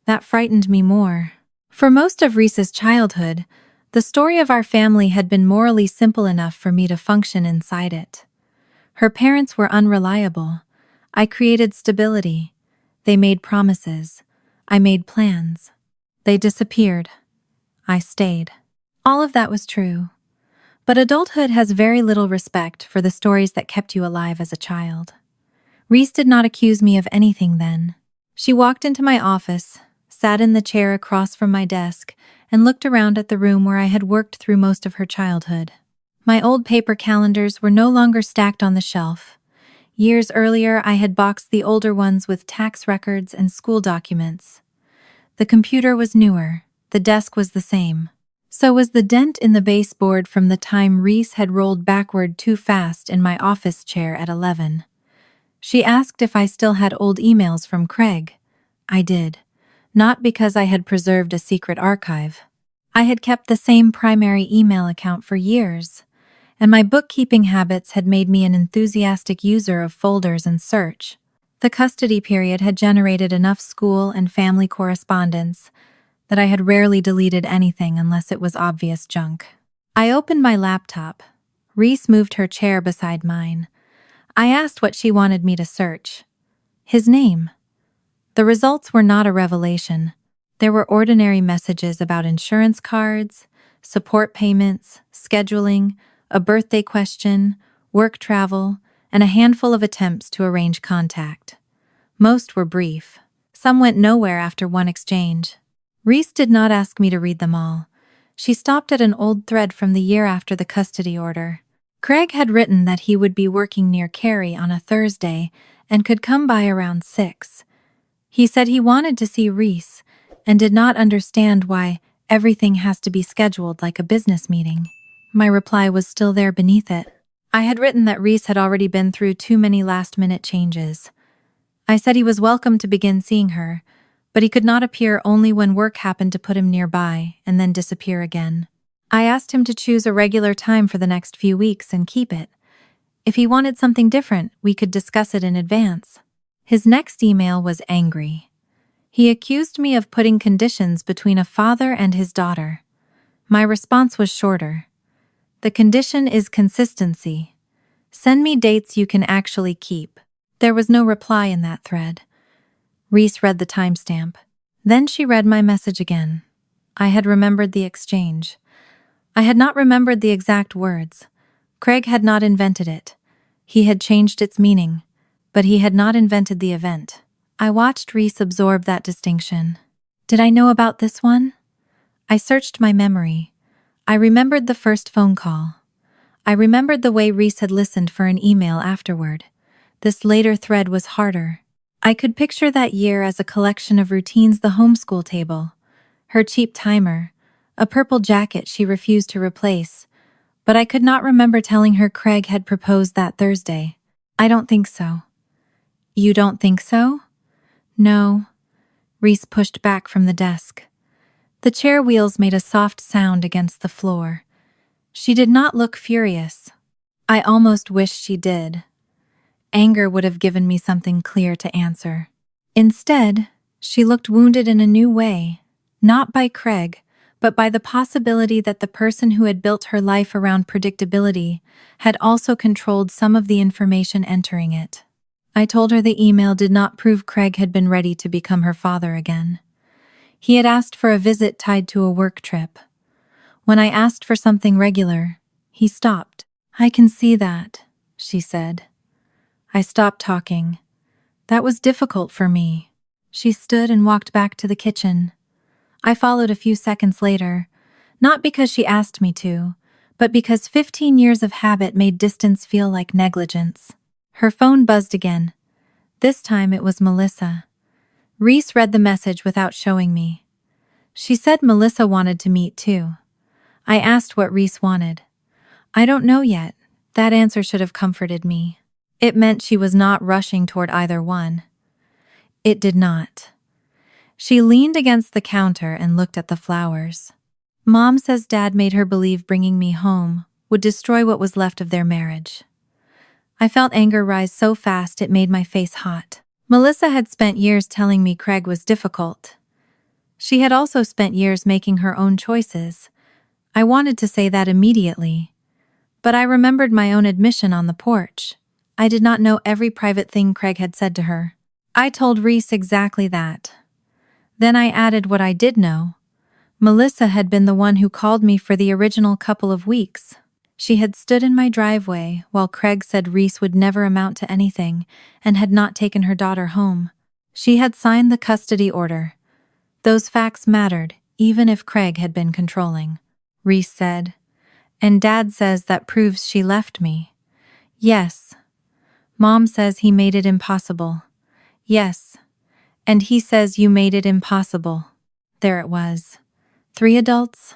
That frightened me more. For most of Reese's childhood, the story of our family had been morally simple enough for me to function inside it. Her parents were unreliable. I created stability. They made promises. I made plans. They disappeared. I stayed. All of that was true. But adulthood has very little respect for the stories that kept you alive as a child. Reese did not accuse me of anything then. She walked into my office, sat in the chair across from my desk, and looked around at the room where I had worked through most of her childhood. My old paper calendars were no longer stacked on the shelf. Years earlier, I had boxed the older ones with tax records and school documents. The computer was newer. The desk was the same. So was the dent in the baseboard from the time Reese had rolled backward too fast in my office chair at 11. She asked if I still had old emails from Craig. I did. Not because I had preserved a secret archive. I had kept the same primary email account for years, and my bookkeeping habits had made me an enthusiastic user of folders and search. The custody period had generated enough school and family correspondence that I had rarely deleted anything unless it was obvious junk. I opened my laptop. Reese moved her chair beside mine. I asked what she wanted me to search. His name. The results were not a revelation. There were ordinary messages about insurance cards, support payments, scheduling, a birthday question, work travel, and a handful of attempts to arrange contact. Most were brief. Some went nowhere after one exchange. Reese did not ask me to read them all. She stopped at an old thread from the year after the custody order. Craig had written that he would be working near Carrie on a Thursday and could come by around 6. He said he wanted to see Reese and did not understand why everything has to be scheduled like a business meeting. My reply was still there beneath it. I had written that Reese had already been through too many last-minute changes. I said he was welcome to begin seeing her, but he could not appear only when work happened to put him nearby and then disappear again. I asked him to choose a regular time for the next few weeks and keep it. If he wanted something different, we could discuss it in advance. His next email was angry. He accused me of putting conditions between a father and his daughter. My response was shorter. The condition is consistency. Send me dates you can actually keep. There was no reply in that thread. Reese read the timestamp. Then she read my message again. I had remembered the exchange. I had not remembered the exact words. Craig had not invented it. He had changed its meaning, but he had not invented the event. I watched Reese absorb that distinction. Did I know about this one? I searched my memory. I remembered the first phone call. I remembered the way Reese had listened for an email afterward. This later thread was harder. I could picture that year as a collection of routines: the homeschool table, her cheap timer, a purple jacket she refused to replace, but I could not remember telling her Craig had proposed that Thursday. I don't think so. You don't think so? No. Reese pushed back from the desk. The chair wheels made a soft sound against the floor. She did not look furious. I almost wished she did. Anger would have given me something clear to answer. Instead, she looked wounded in a new way, not by Craig, but by the possibility that the person who had built her life around predictability had also controlled some of the information entering it. I told her the email did not prove Craig had been ready to become her father again. He had asked for a visit tied to a work trip. When I asked for something regular, he stopped. I can see that, she said. I stopped talking. That was difficult for me. She stood and walked back to the kitchen. I followed a few seconds later, not because she asked me to, but because 15 years of habit made distance feel like negligence. Her phone buzzed again. This time it was Melissa. Reese read the message without showing me. She said Melissa wanted to meet too. I asked what Reese wanted. I don't know yet. That answer should have comforted me. It meant she was not rushing toward either one. It did not. She leaned against the counter and looked at the flowers. Mom says Dad made her believe bringing me home would destroy what was left of their marriage. I felt anger rise so fast it made my face hot. Melissa had spent years telling me Craig was difficult. She had also spent years making her own choices. I wanted to say that immediately, but I remembered my own admission on the porch. I did not know every private thing Craig had said to her. I told Reese exactly that. Then I added what I did know. Melissa had been the one who called me for the original couple of weeks. She had stood in my driveway while Craig said Reese would never amount to anything and had not taken her daughter home. She had signed the custody order. Those facts mattered, even if Craig had been controlling. Reese said, and Dad says that proves she left me. Yes. Mom says he made it impossible. Yes. And he says you made it impossible. There it was. 3 adults,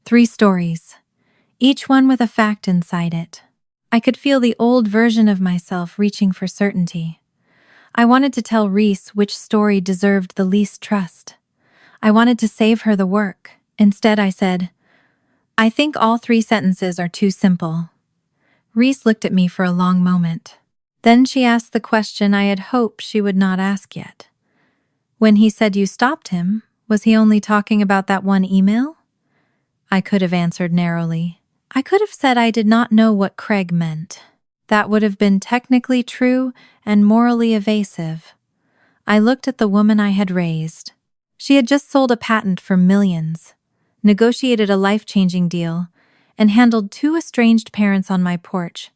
3 stories, each one with a fact inside it. I could feel the old version of myself reaching for certainty. I wanted to tell Reese which story deserved the least trust. I wanted to save her the work. Instead, I said, I think all 3 sentences are too simple. Reese looked at me for a long moment. Then she asked the question I had hoped she would not ask yet. When he said you stopped him, was he only talking about that one email? I could have answered narrowly. I could have said I did not know what Craig meant. That would have been technically true and morally evasive. I looked at the woman I had raised. She had just sold a patent for millions, negotiated a life-changing deal, and handled two estranged parents on my porch,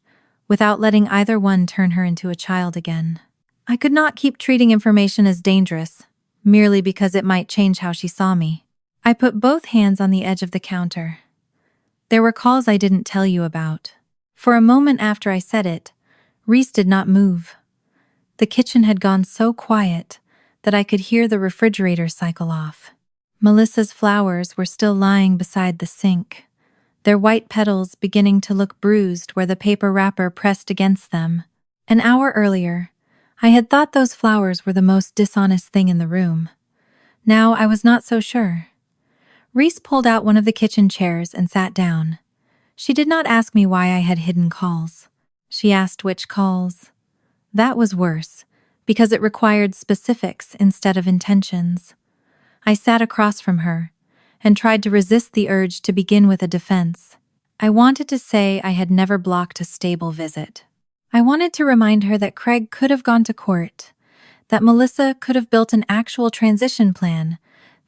without letting either one turn her into a child again. I could not keep treating information as dangerous, merely because it might change how she saw me. I put both hands on the edge of the counter. There were calls I didn't tell you about. For a moment after I said it, Reese did not move. The kitchen had gone so quiet that I could hear the refrigerator cycle off. Melissa's flowers were still lying beside the sink, their white petals beginning to look bruised where the paper wrapper pressed against them. An hour earlier, I had thought those flowers were the most dishonest thing in the room. Now I was not so sure. Reese pulled out one of the kitchen chairs and sat down. She did not ask me why I had hidden calls. She asked which calls. That was worse, because it required specifics instead of intentions. I sat across from her and tried to resist the urge to begin with a defense. I wanted to say I had never blocked a stable visit. I wanted to remind her that Craig could have gone to court, that Melissa could have built an actual transition plan,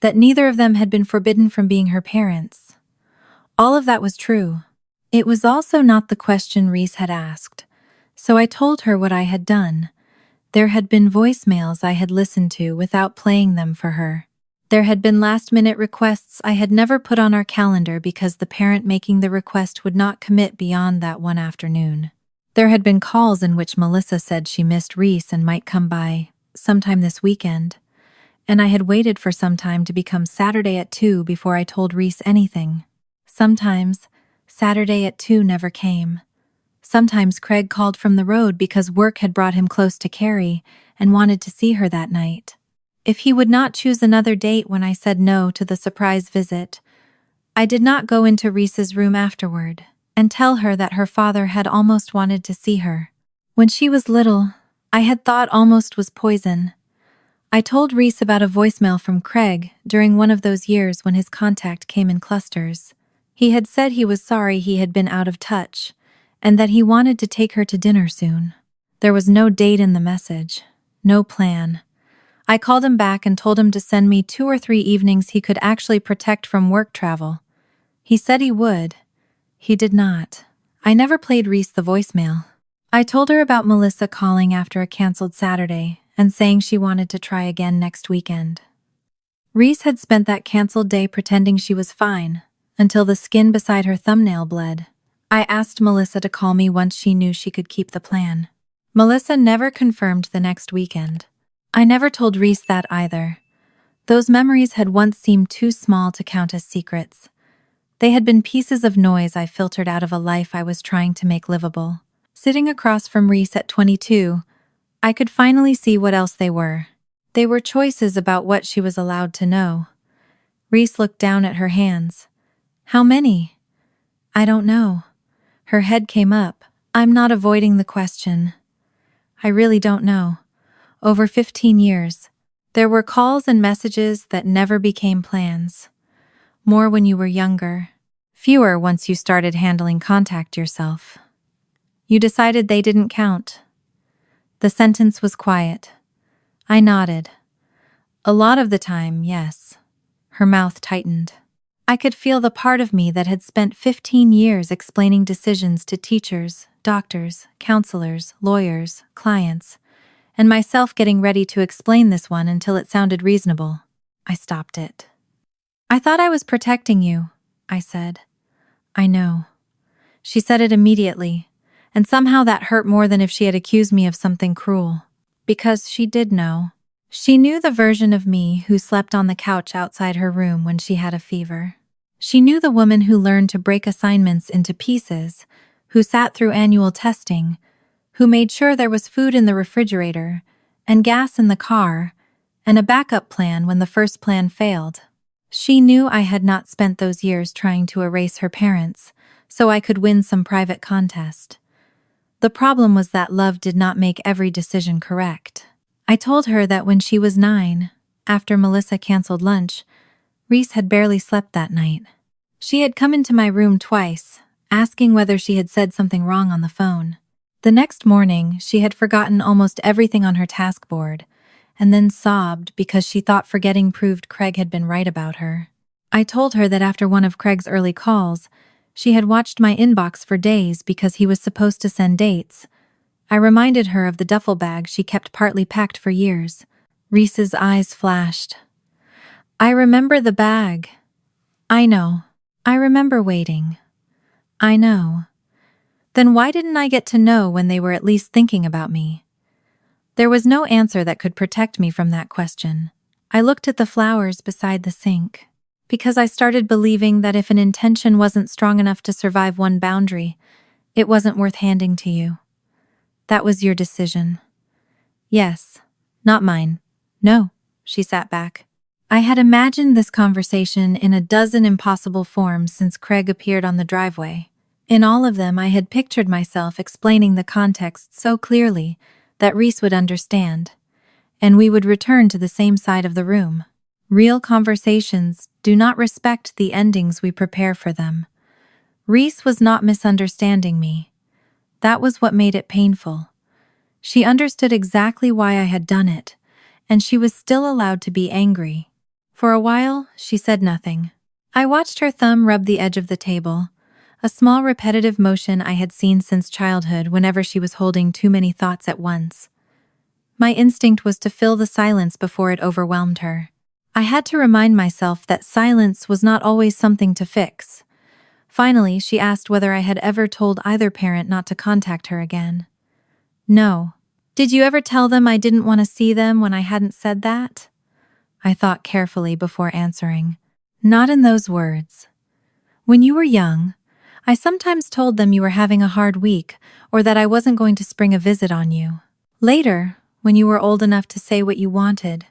that neither of them had been forbidden from being her parents. All of that was true. It was also not the question Reese had asked, so I told her what I had done. There had been voicemails I had listened to without playing them for her. There had been last-minute requests I had never put on our calendar because the parent making the request would not commit beyond that one afternoon. There had been calls in which Melissa said she missed Reese and might come by sometime this weekend, and I had waited for some time to become Saturday at 2 before I told Reese anything. Sometimes, Saturday at 2 never came. Sometimes Craig called from the road because work had brought him close to Carrie and wanted to see her that night. If he would not choose another date when I said no to the surprise visit, I did not go into Reese's room afterward and tell her that her father had almost wanted to see her. When she was little, I had thought almost was poison. I told Reese about a voicemail from Craig during one of those years when his contact came in clusters. He had said he was sorry he had been out of touch, and that he wanted to take her to dinner soon. There was no date in the message, no plan. I called him back and told him to send me 2 or 3 evenings he could actually protect from work travel. He said he would. He did not. I never played Reese the voicemail. I told her about Melissa calling after a canceled Saturday and saying she wanted to try again next weekend. Reese had spent that canceled day pretending she was fine, until the skin beside her thumbnail bled. I asked Melissa to call me once she knew she could keep the plan. Melissa never confirmed the next weekend. I never told Reese that either. Those memories had once seemed too small to count as secrets. They had been pieces of noise I filtered out of a life I was trying to make livable. Sitting across from Reese at 22, I could finally see what else they were. They were choices about what she was allowed to know. Reese looked down at her hands. How many? I don't know. Her head came up. I'm not avoiding the question. I really don't know. Over 15 years. There were calls and messages that never became plans. More when you were younger. Fewer once you started handling contact yourself. You decided they didn't count. The sentence was quiet. I nodded. A lot of the time, yes. Her mouth tightened. I could feel the part of me that had spent 15 years explaining decisions to teachers, doctors, counselors, lawyers, clients, and myself getting ready to explain this one until it sounded reasonable. I stopped it. I thought I was protecting you, I said. I know. She said it immediately, and somehow that hurt more than if she had accused me of something cruel. Because she did know. She knew the version of me who slept on the couch outside her room when she had a fever. She knew the woman who learned to break assignments into pieces, who sat through annual testing, who made sure there was food in the refrigerator, and gas in the car, and a backup plan when the first plan failed. She knew I had not spent those years trying to erase her parents, so I could win some private contest. The problem was that love did not make every decision correct. I told her that when she was 9, after Melissa canceled lunch, Reese had barely slept that night. She had come into my room twice, asking whether she had said something wrong on the phone. The next morning, she had forgotten almost everything on her task board, and then sobbed because she thought forgetting proved Craig had been right about her. I told her that after one of Craig's early calls, she had watched my inbox for days because he was supposed to send dates. I reminded her of the duffel bag she kept partly packed for years. Reese's eyes flashed. I remember the bag. I know. I remember waiting. I know. Then why didn't I get to know when they were at least thinking about me? There was no answer that could protect me from that question. I looked at the flowers beside the sink. Because I started believing that if an intention wasn't strong enough to survive one boundary, it wasn't worth handing to you. That was your decision. Yes, not mine. No, she sat back. I had imagined this conversation in a dozen impossible forms since Craig appeared on the driveway. In all of them, I had pictured myself explaining the context so clearly that Reese would understand, and we would return to the same side of the room. Real conversations do not respect the endings we prepare for them. Reese was not misunderstanding me. That was what made it painful. She understood exactly why I had done it, and she was still allowed to be angry. For a while, she said nothing. I watched her thumb rub the edge of the table, a small repetitive motion I had seen since childhood whenever she was holding too many thoughts at once. My instinct was to fill the silence before it overwhelmed her. I had to remind myself that silence was not always something to fix. Finally, she asked whether I had ever told either parent not to contact her again. No. Did you ever tell them I didn't want to see them when I hadn't said that? I thought carefully before answering. Not in those words. When you were young, I sometimes told them you were having a hard week or that I wasn't going to spring a visit on you. Later, when you were old enough to say what you wanted,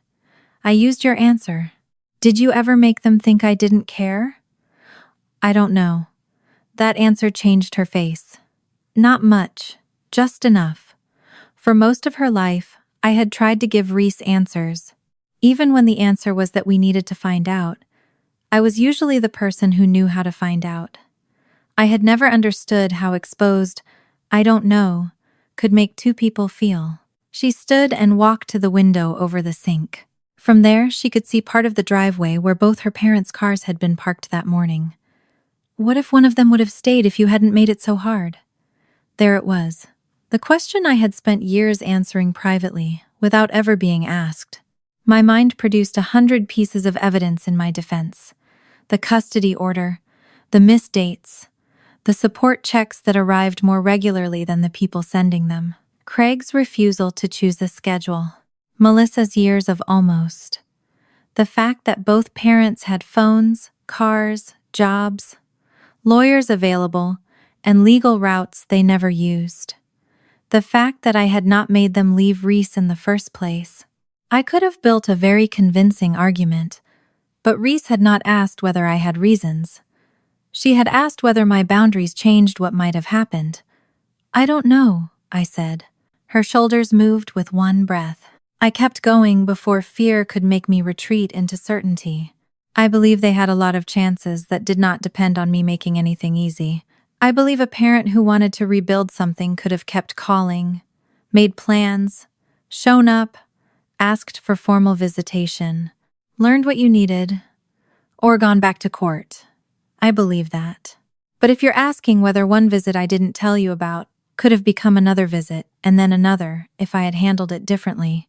I used your answer. Did you ever make them think I didn't care? I don't know. That answer changed her face. Not much, just enough. For most of her life, I had tried to give Reese answers. Even when the answer was that we needed to find out, I was usually the person who knew how to find out. I had never understood how exposed, I don't know, could make two people feel. She stood and walked to the window over the sink. From there, she could see part of the driveway where both her parents' cars had been parked that morning. What if one of them would have stayed if you hadn't made it so hard? There it was. The question I had spent years answering privately, without ever being asked. My mind produced 100 pieces of evidence in my defense. The custody order, the missed dates, the support checks that arrived more regularly than the people sending them, Craig's refusal to choose a schedule, Melissa's years of almost, the fact that both parents had phones, cars, jobs, lawyers available, and legal routes they never used, the fact that I had not made them leave Reese in the first place. I could have built a very convincing argument, but Reese had not asked whether I had reasons. She had asked whether my boundaries changed what might have happened. I don't know, I said. Her shoulders moved with one breath. I kept going before fear could make me retreat into certainty. I believe they had a lot of chances that did not depend on me making anything easy. I believe a parent who wanted to rebuild something could have kept calling, made plans, shown up, asked for formal visitation, learned what you needed, or gone back to court. I believe that. But if you're asking whether one visit I didn't tell you about could have become another visit and then another if I had handled it differently,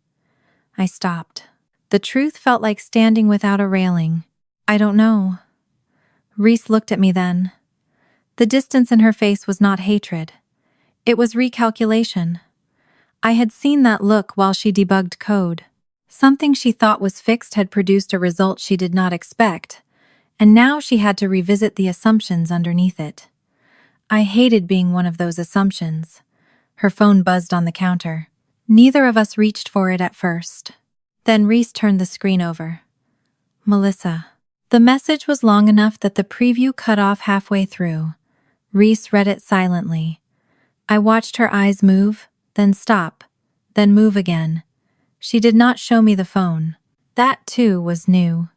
I stopped. The truth felt like standing without a railing. I don't know. Reese looked at me then. The distance in her face was not hatred. It was recalculation. I had seen that look while she debugged code. Something she thought was fixed had produced a result she did not expect, and now she had to revisit the assumptions underneath it. I hated being one of those assumptions. Her phone buzzed on the counter. Neither of us reached for it at first. Then Reese turned the screen over. Melissa. The message was long enough that the preview cut off halfway through. Reese read it silently. I watched her eyes move, then stop, then move again. She did not show me the phone. That, too, was new.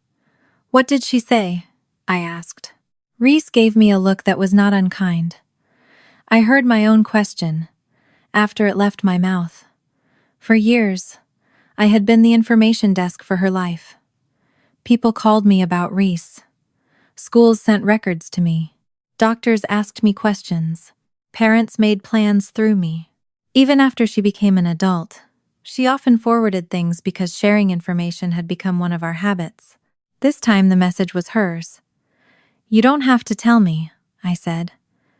What did she say? I asked. Reese gave me a look that was not unkind. I heard my own question. after it left my mouth. For years, I had been the information desk for her life. People called me about Reese. Schools sent records to me. Doctors asked me questions. Parents made plans through me. Even after she became an adult, she often forwarded things because sharing information had become one of our habits. This time the message was hers. "You don't have to tell me," I said.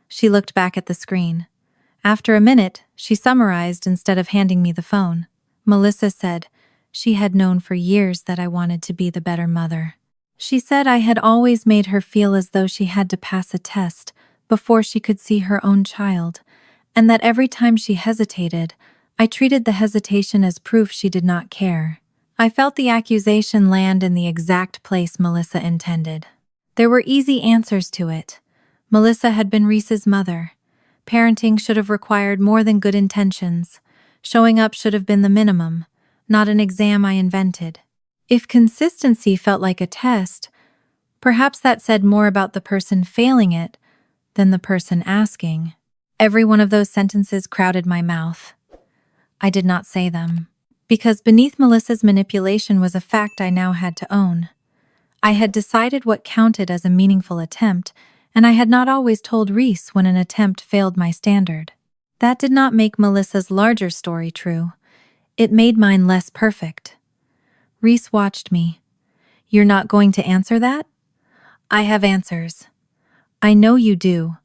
She looked back at the screen. After a minute, she summarized instead of handing me the phone. Melissa said she had known for years that I wanted to be the better mother. She said I had always made her feel as though she had to pass a test before she could see her own child, and that every time she hesitated, I treated the hesitation as proof she did not care. I felt the accusation land in the exact place Melissa intended. There were easy answers to it. Melissa had been Reese's mother. Parenting should have required more than good intentions. Showing up should have been the minimum, not an exam I invented. If consistency felt like a test, perhaps that said more about the person failing it than the person asking. Every one of those sentences crowded my mouth. I did not say them, because beneath Melissa's manipulation was a fact I now had to own. I had decided what counted as a meaningful attempt, and I had not always told Reese when an attempt failed my standard. That did not make Melissa's larger story true. It made mine less perfect. Reese watched me. "You're not going to answer that?" "I have answers." "I know you do.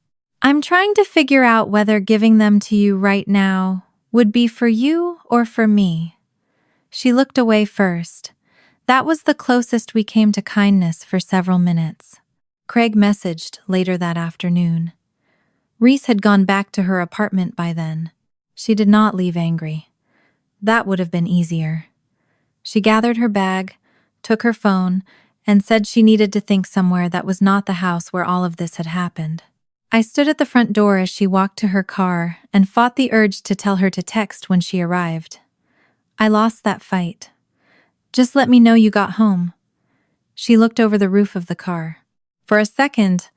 I'm trying to figure out whether giving them to you right now would be for you or for me." She looked away first. That was the closest we came to kindness for several minutes. Craig messaged later that afternoon. Reese had gone back to her apartment by then. She did not leave angry. That would have been easier. She gathered her bag, took her phone, and said she needed to think somewhere that was not the house where all of this had happened. I stood at the front door as she walked to her car and fought the urge to tell her to text when she arrived. I lost that fight. "Just let me know you got home." She looked over the roof of the car. For a second,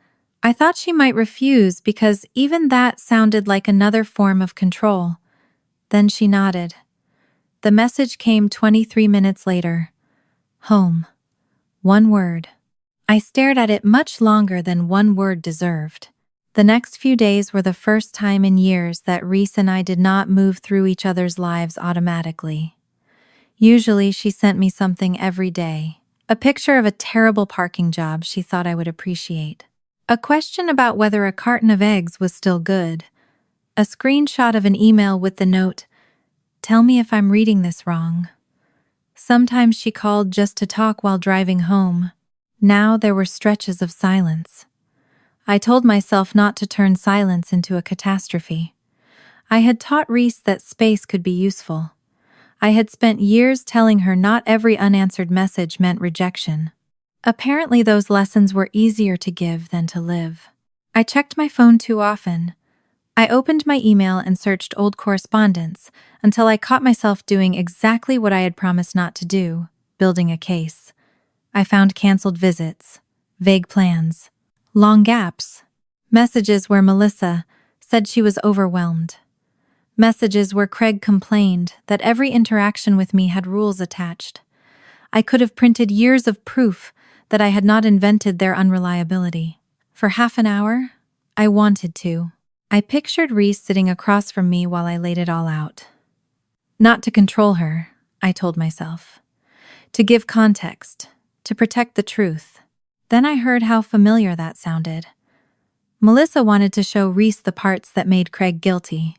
I thought she might refuse because even that sounded like another form of control. Then she nodded. The message came 23 minutes later. Home. One word. I stared at it much longer than one word deserved. The next few days were the first time in years that Reese and I did not move through each other's lives automatically. Usually she sent me something every day. A picture of a terrible parking job she thought I would appreciate. A question about whether a carton of eggs was still good. A screenshot of an email with the note, "Tell me if I'm reading this wrong." Sometimes she called just to talk while driving home. Now there were stretches of silence. I told myself not to turn silence into a catastrophe. I had taught Reese that space could be useful. I had spent years telling her not every unanswered message meant rejection. Apparently those lessons were easier to give than to live. I checked my phone too often. I opened my email and searched old correspondence until I caught myself doing exactly what I had promised not to do, building a case. I found canceled visits, vague plans, long gaps, messages where Melissa said she was overwhelmed. Messages where Craig complained that every interaction with me had rules attached. I could have printed years of proof that I had not invented their unreliability. For half an hour, I wanted to. I pictured Reese sitting across from me while I laid it all out. Not to control her, I told myself. To give context, to protect the truth. Then I heard how familiar that sounded. Melissa wanted to show Reese the parts that made Craig guilty.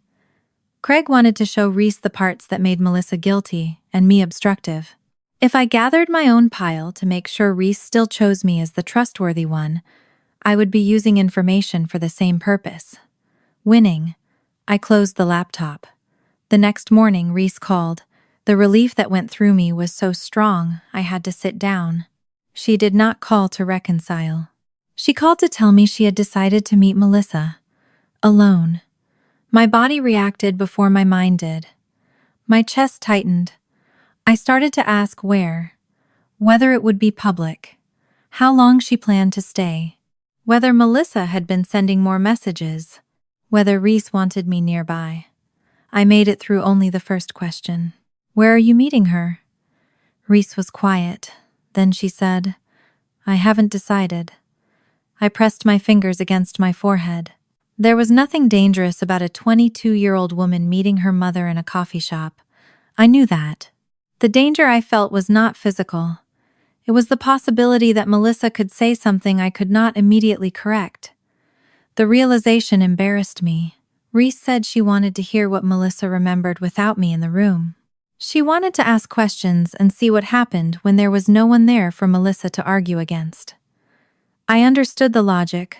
Craig wanted to show Reese the parts that made Melissa guilty and me obstructive. If I gathered my own pile to make sure Reese still chose me as the trustworthy one, I would be using information for the same purpose. Winning. I closed the laptop. The next morning, Reese called. The relief that went through me was so strong, I had to sit down. She did not call to reconcile. She called to tell me she had decided to meet Melissa. Alone. My body reacted before my mind did. My chest tightened. I started to ask where, whether it would be public, how long she planned to stay, whether Melissa had been sending more messages, whether Reese wanted me nearby. I made it through only the first question. Where are you meeting her? Reese was quiet. Then she said, I haven't decided. I pressed my fingers against my forehead. There was nothing dangerous about a 22-year-old woman meeting her mother in a coffee shop. I knew that. The danger I felt was not physical. It was the possibility that Melissa could say something I could not immediately correct. The realization embarrassed me. Reese said she wanted to hear what Melissa remembered without me in the room. She wanted to ask questions and see what happened when there was no one there for Melissa to argue against. I understood the logic.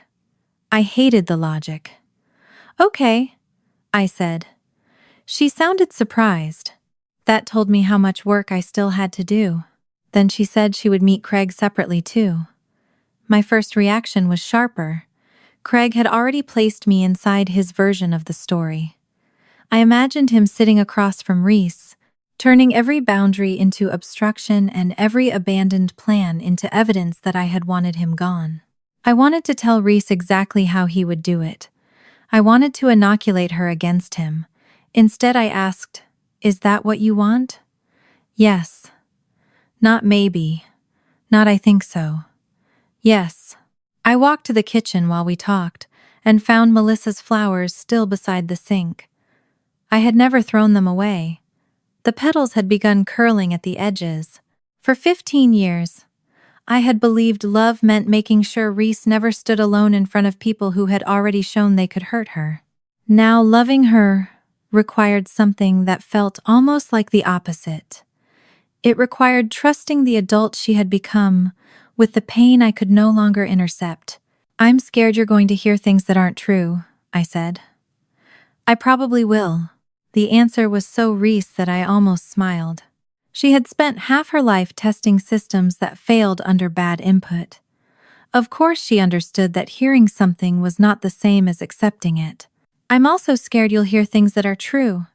I hated the logic. Okay, I said. She sounded surprised. That told me how much work I still had to do. Then she said she would meet Craig separately too. My first reaction was sharper. Craig had already placed me inside his version of the story. I imagined him sitting across from Reese, turning every boundary into obstruction and every abandoned plan into evidence that I had wanted him gone. I wanted to tell Reese exactly how he would do it. I wanted to inoculate her against him. Instead, I asked, Is that what you want? Yes. Not maybe. Not I think so. Yes. I walked to the kitchen while we talked and found Melissa's flowers still beside the sink. I had never thrown them away. The petals had begun curling at the edges. For 15 years, I had believed love meant making sure Reese never stood alone in front of people who had already shown they could hurt her. Now, loving her required something that felt almost like the opposite. It required trusting the adult she had become with the pain I could no longer intercept. I'm scared you're going to hear things that aren't true, I said. I probably will. The answer was so Reese that I almost smiled. She had spent half her life testing systems that failed under bad input. Of course she understood that hearing something was not the same as accepting it. I'm also scared you'll hear things that are true,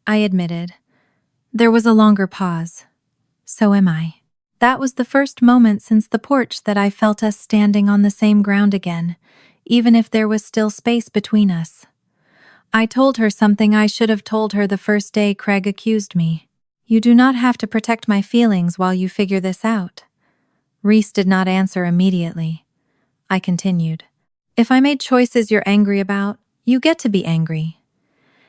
I admitted. There was a longer pause. So am I. That was the first moment since the porch that I felt us standing on the same ground again, even if there was still space between us. I told her something I should have told her the first day Craig accused me. You do not have to protect my feelings while you figure this out. Reese did not answer immediately. I continued. If I made choices you're angry about, you get to be angry.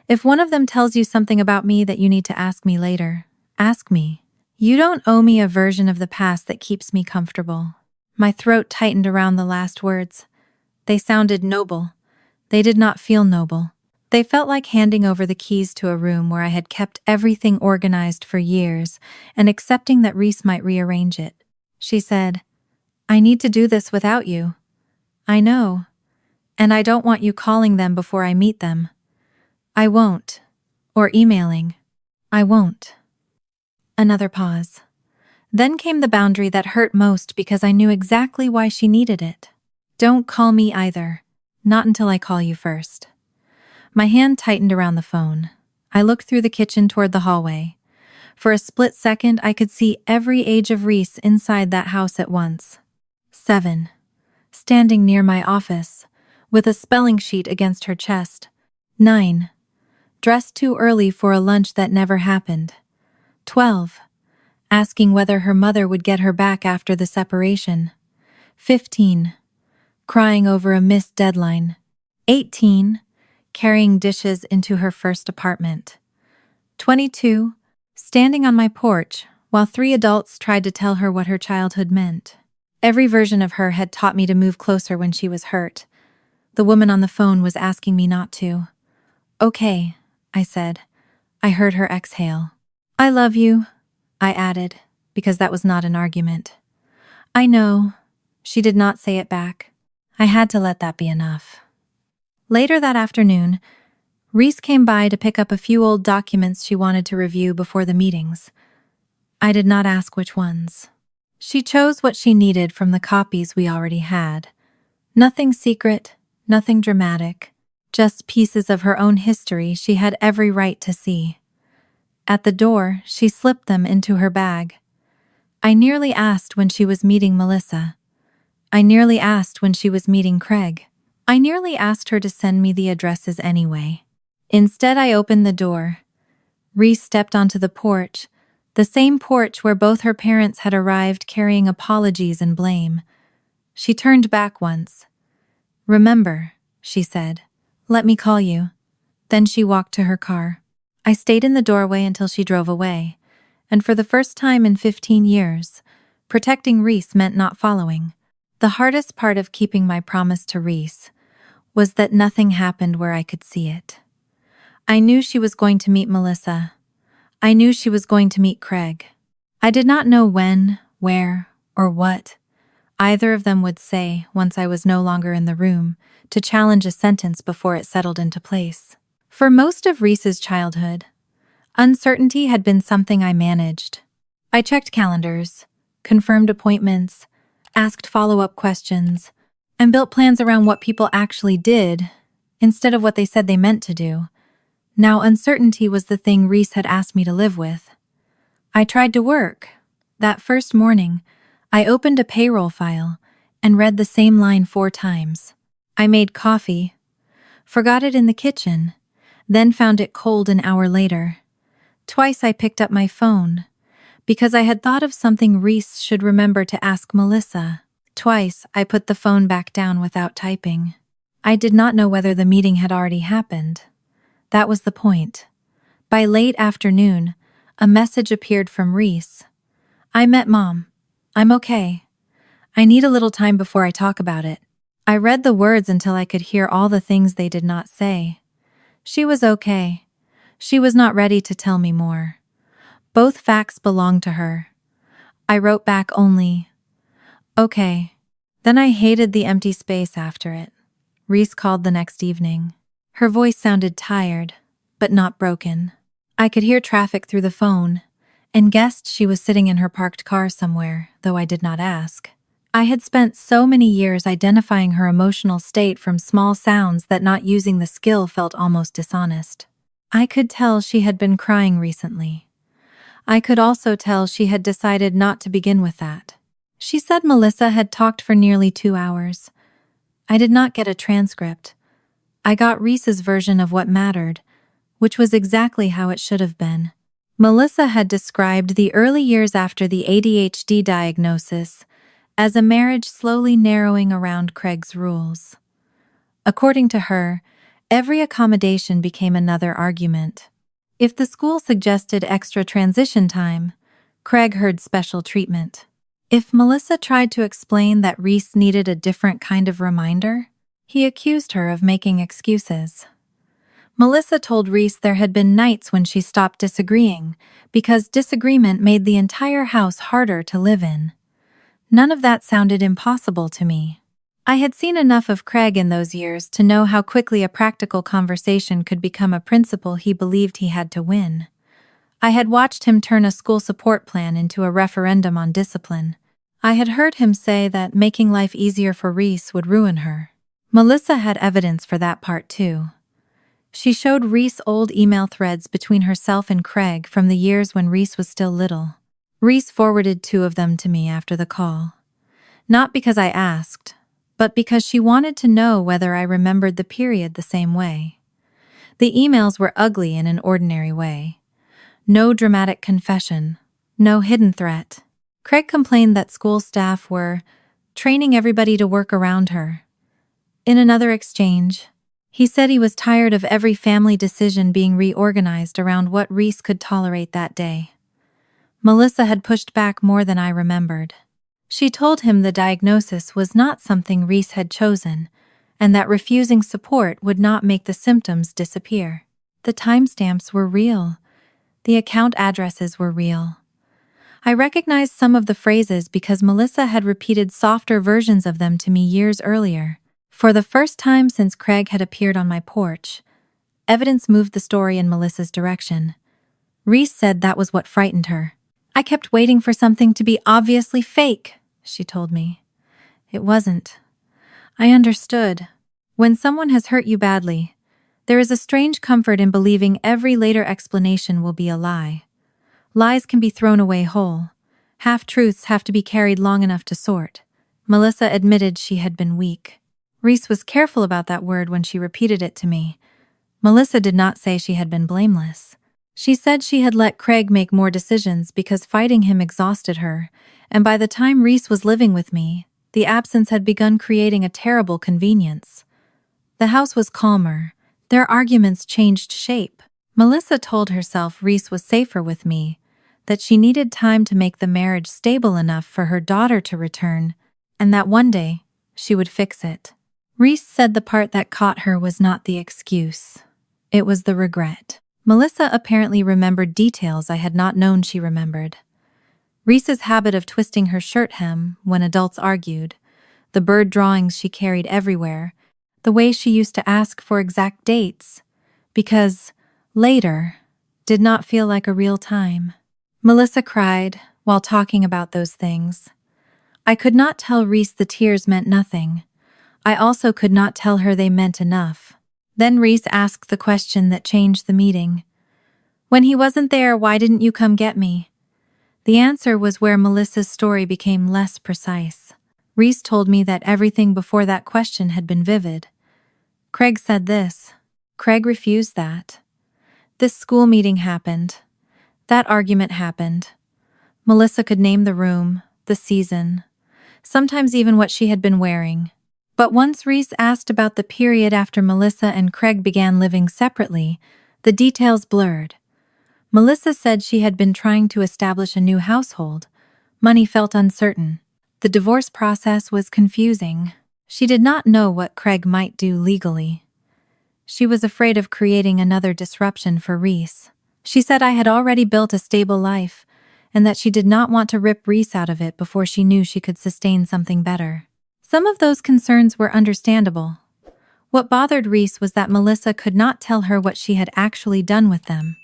If one of them tells you something about me that you need to ask me later, ask me. You don't owe me a version of the past that keeps me comfortable. My throat tightened around the last words. They sounded noble. They did not feel noble. They felt like handing over the keys to a room where I had kept everything organized for years and accepting that Reese might rearrange it. She said, I need to do this without you. I know. And I don't want you calling them before I meet them. I won't. Or emailing. I won't. Another pause. Then came the boundary that hurt most because I knew exactly why she needed it. Don't call me either. Not until I call you first. My hand tightened around the phone. I looked through the kitchen toward the hallway. For a split second, I could see every age of Reese inside that house at once. 7. Standing near my office, with a spelling sheet against her chest. 9. Dressed too early for a lunch that never happened. 12. Asking whether her mother would get her back after the separation. 15. Crying over a missed deadline. 18. Carrying dishes into her first apartment. 22. Standing on my porch while 3 adults tried to tell her what her childhood meant. Every version of her had taught me to move closer when she was hurt. The woman on the phone was asking me not to. Okay, I said. I heard her exhale. I love you, I added, because that was not an argument. I know. She did not say it back. I had to let that be enough. Later that afternoon, Reese came by to pick up a few old documents she wanted to review before the meetings. I did not ask which ones. She chose what she needed from the copies we already had. Nothing secret, nothing dramatic, just pieces of her own history she had every right to see. At the door, she slipped them into her bag. I nearly asked when she was meeting Melissa. I nearly asked when she was meeting Craig. I nearly asked her to send me the addresses anyway. Instead, I opened the door. Reese stepped onto the porch, the same porch where both her parents had arrived carrying apologies and blame. She turned back once. "Remember," she said, "let me call you." Then she walked to her car. I stayed in the doorway until she drove away, and for the first time in 15 years, protecting Reese meant not following. The hardest part of keeping my promise to Reese was that nothing happened where I could see it. I knew she was going to meet Melissa. I knew she was going to meet Craig. I did not know when, where, or what either of them would say once I was no longer in the room to challenge a sentence before it settled into place. For most of Reese's childhood, uncertainty had been something I managed. I checked calendars, confirmed appointments, asked follow-up questions, and built plans around what people actually did instead of what they said they meant to do. Now uncertainty was the thing Reese had asked me to live with. I tried to work. That first morning, I opened a payroll file and read the same line 4 times. I made coffee, forgot it in the kitchen, then found it cold an hour later. Twice I picked up my phone, because I had thought of something Reese should remember to ask Melissa. Twice I put the phone back down without typing. I did not know whether the meeting had already happened. That was the point. By late afternoon, a message appeared from Reese. "I met Mom. I'm okay. I need a little time before I talk about it." I read the words until I could hear all the things they did not say. She was okay. She was not ready to tell me more. Both facts belonged to her. I wrote back only, "Okay." Then I hated the empty space after it. Reese called the next evening. Her voice sounded tired, but not broken. I could hear traffic through the phone, and guessed she was sitting in her parked car somewhere, though I did not ask. I had spent so many years identifying her emotional state from small sounds that not using the skill felt almost dishonest. I could tell she had been crying recently. I could also tell she had decided not to begin with that. She said Melissa had talked for nearly 2 hours. I did not get a transcript. I got Reese's version of what mattered, which was exactly how it should have been. Melissa had described the early years after the ADHD diagnosis as a marriage slowly narrowing around Craig's rules. According to her, every accommodation became another argument. If the school suggested extra transition time, Craig heard special treatment. If Melissa tried to explain that Reese needed a different kind of reminder, he accused her of making excuses. Melissa told Reese there had been nights when she stopped disagreeing because disagreement made the entire house harder to live in. None of that sounded impossible to me. I had seen enough of Craig in those years to know how quickly a practical conversation could become a principle he believed he had to win. I had watched him turn a school support plan into a referendum on discipline. I had heard him say that making life easier for Reese would ruin her. Melissa had evidence for that part too. She showed Reese old email threads between herself and Craig from the years when Reese was still little. Reese forwarded 2 of them to me after the call. Not because I asked, but because she wanted to know whether I remembered the period the same way. The emails were ugly in an ordinary way. No dramatic confession, no hidden threat. Craig complained that school staff were training everybody to work around her. In another exchange, he said he was tired of every family decision being reorganized around what Reese could tolerate that day. Melissa had pushed back more than I remembered. She told him the diagnosis was not something Reese had chosen, and that refusing support would not make the symptoms disappear. The timestamps were real. The account addresses were real. I recognized some of the phrases because Melissa had repeated softer versions of them to me years earlier. For the first time since Craig had appeared on my porch, evidence moved the story in Melissa's direction. Reese said that was what frightened her. "I kept waiting for something to be obviously fake," she told me. "It wasn't. I understood. When someone has hurt you badly, there is a strange comfort in believing every later explanation will be a lie. Lies can be thrown away whole. Half-truths have to be carried long enough to sort." Melissa admitted she had been weak. Reese was careful about that word when she repeated it to me. Melissa did not say she had been blameless. She said she had let Craig make more decisions because fighting him exhausted her, and by the time Reese was living with me, the absence had begun creating a terrible convenience. The house was calmer. Their arguments changed shape. Melissa told herself Reese was safer with me, that she needed time to make the marriage stable enough for her daughter to return, and that one day she would fix it. Reese said the part that caught her was not the excuse. It was the regret. Melissa apparently remembered details I had not known she remembered. Reese's habit of twisting her shirt hem when adults argued, the bird drawings she carried everywhere, the way she used to ask for exact dates, because later did not feel like a real time. Melissa cried while talking about those things. I could not tell Reese the tears meant nothing. I also could not tell her they meant enough. Then Reese asked the question that changed the meeting. When he wasn't there, why didn't you come get me? The answer was where Melissa's story became less precise. Reese told me that everything before that question had been vivid. Craig said this. Craig refused that. This school meeting happened. That argument happened. Melissa could name the room, the season, sometimes even what she had been wearing. But once Reese asked about the period after Melissa and Craig began living separately, the details blurred. Melissa said she had been trying to establish a new household. Money felt uncertain. The divorce process was confusing. She did not know what Craig might do legally. She was afraid of creating another disruption for Reese. She said I had already built a stable life, and that she did not want to rip Reese out of it before she knew she could sustain something better. Some of those concerns were understandable. What bothered Reese was that Melissa could not tell her what she had actually done with them.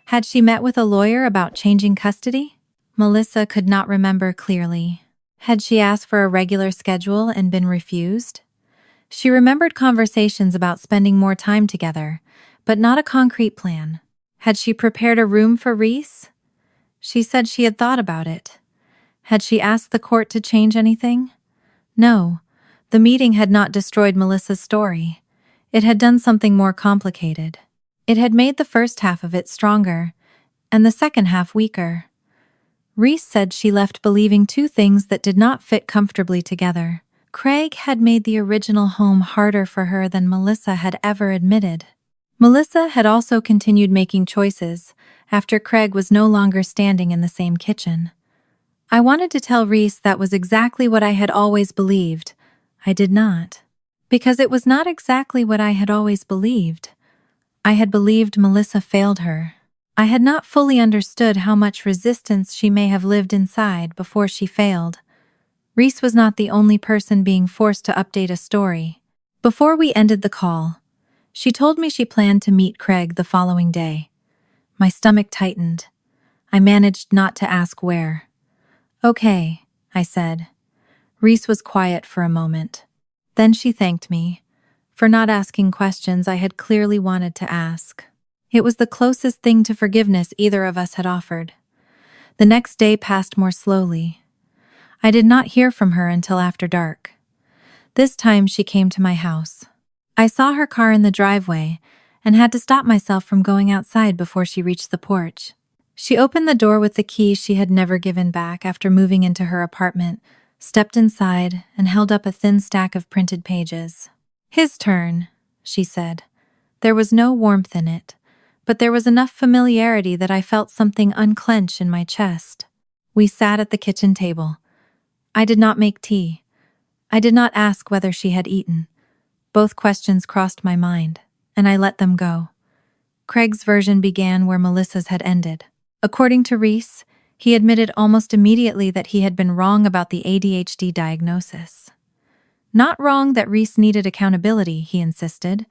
Had she met with a lawyer about changing custody? Melissa could not remember clearly. Had she asked for a regular schedule and been refused? She remembered conversations about spending more time together, but not a concrete plan. Had she prepared a room for Reese? She said she had thought about it. Had she asked the court to change anything? No, the meeting had not destroyed Melissa's story. It had done something more complicated. It had made the first half of it stronger, and the second half weaker. Reese said she left believing two things that did not fit comfortably together. Craig had made the original home harder for her than Melissa had ever admitted. Melissa had also continued making choices after Craig was no longer standing in the same kitchen. I wanted to tell Reese that was exactly what I had always believed. I did not. Because it was not exactly what I had always believed. I had believed Melissa failed her. I had not fully understood how much resistance she may have lived inside before she failed. Reese was not the only person being forced to update a story. Before we ended the call, she told me she planned to meet Craig the following day. My stomach tightened. I managed not to ask where. Okay, I said. Reese was quiet for a moment. Then she thanked me for not asking questions I had clearly wanted to ask. It was the closest thing to forgiveness either of us had offered. The next day passed more slowly. I did not hear from her until after dark. This time she came to my house. I saw her car in the driveway and had to stop myself from going outside before she reached the porch. She opened the door with the key she had never given back after moving into her apartment, stepped inside, and held up a thin stack of printed pages. His turn, she said. There was no warmth in it, but there was enough familiarity that I felt something unclench in my chest. We sat at the kitchen table. I did not make tea. I did not ask whether she had eaten. Both questions crossed my mind, and I let them go. Craig's version began where Melissa's had ended. According to Reese, he admitted almost immediately that he had been wrong about the ADHD diagnosis. Not wrong that Reese needed accountability, he insisted,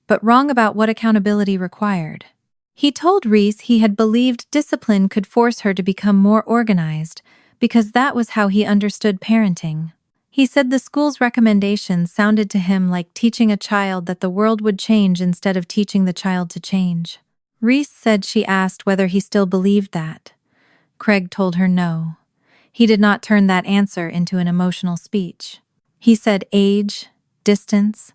but wrong about what accountability required. He told Reese he had believed discipline could force her to become more organized, because that was how he understood parenting. He said the school's recommendations sounded to him like teaching a child that the world would change instead of teaching the child to change. Reese said she asked whether he still believed that. Craig told her no. He did not turn that answer into an emotional speech. He said age, distance,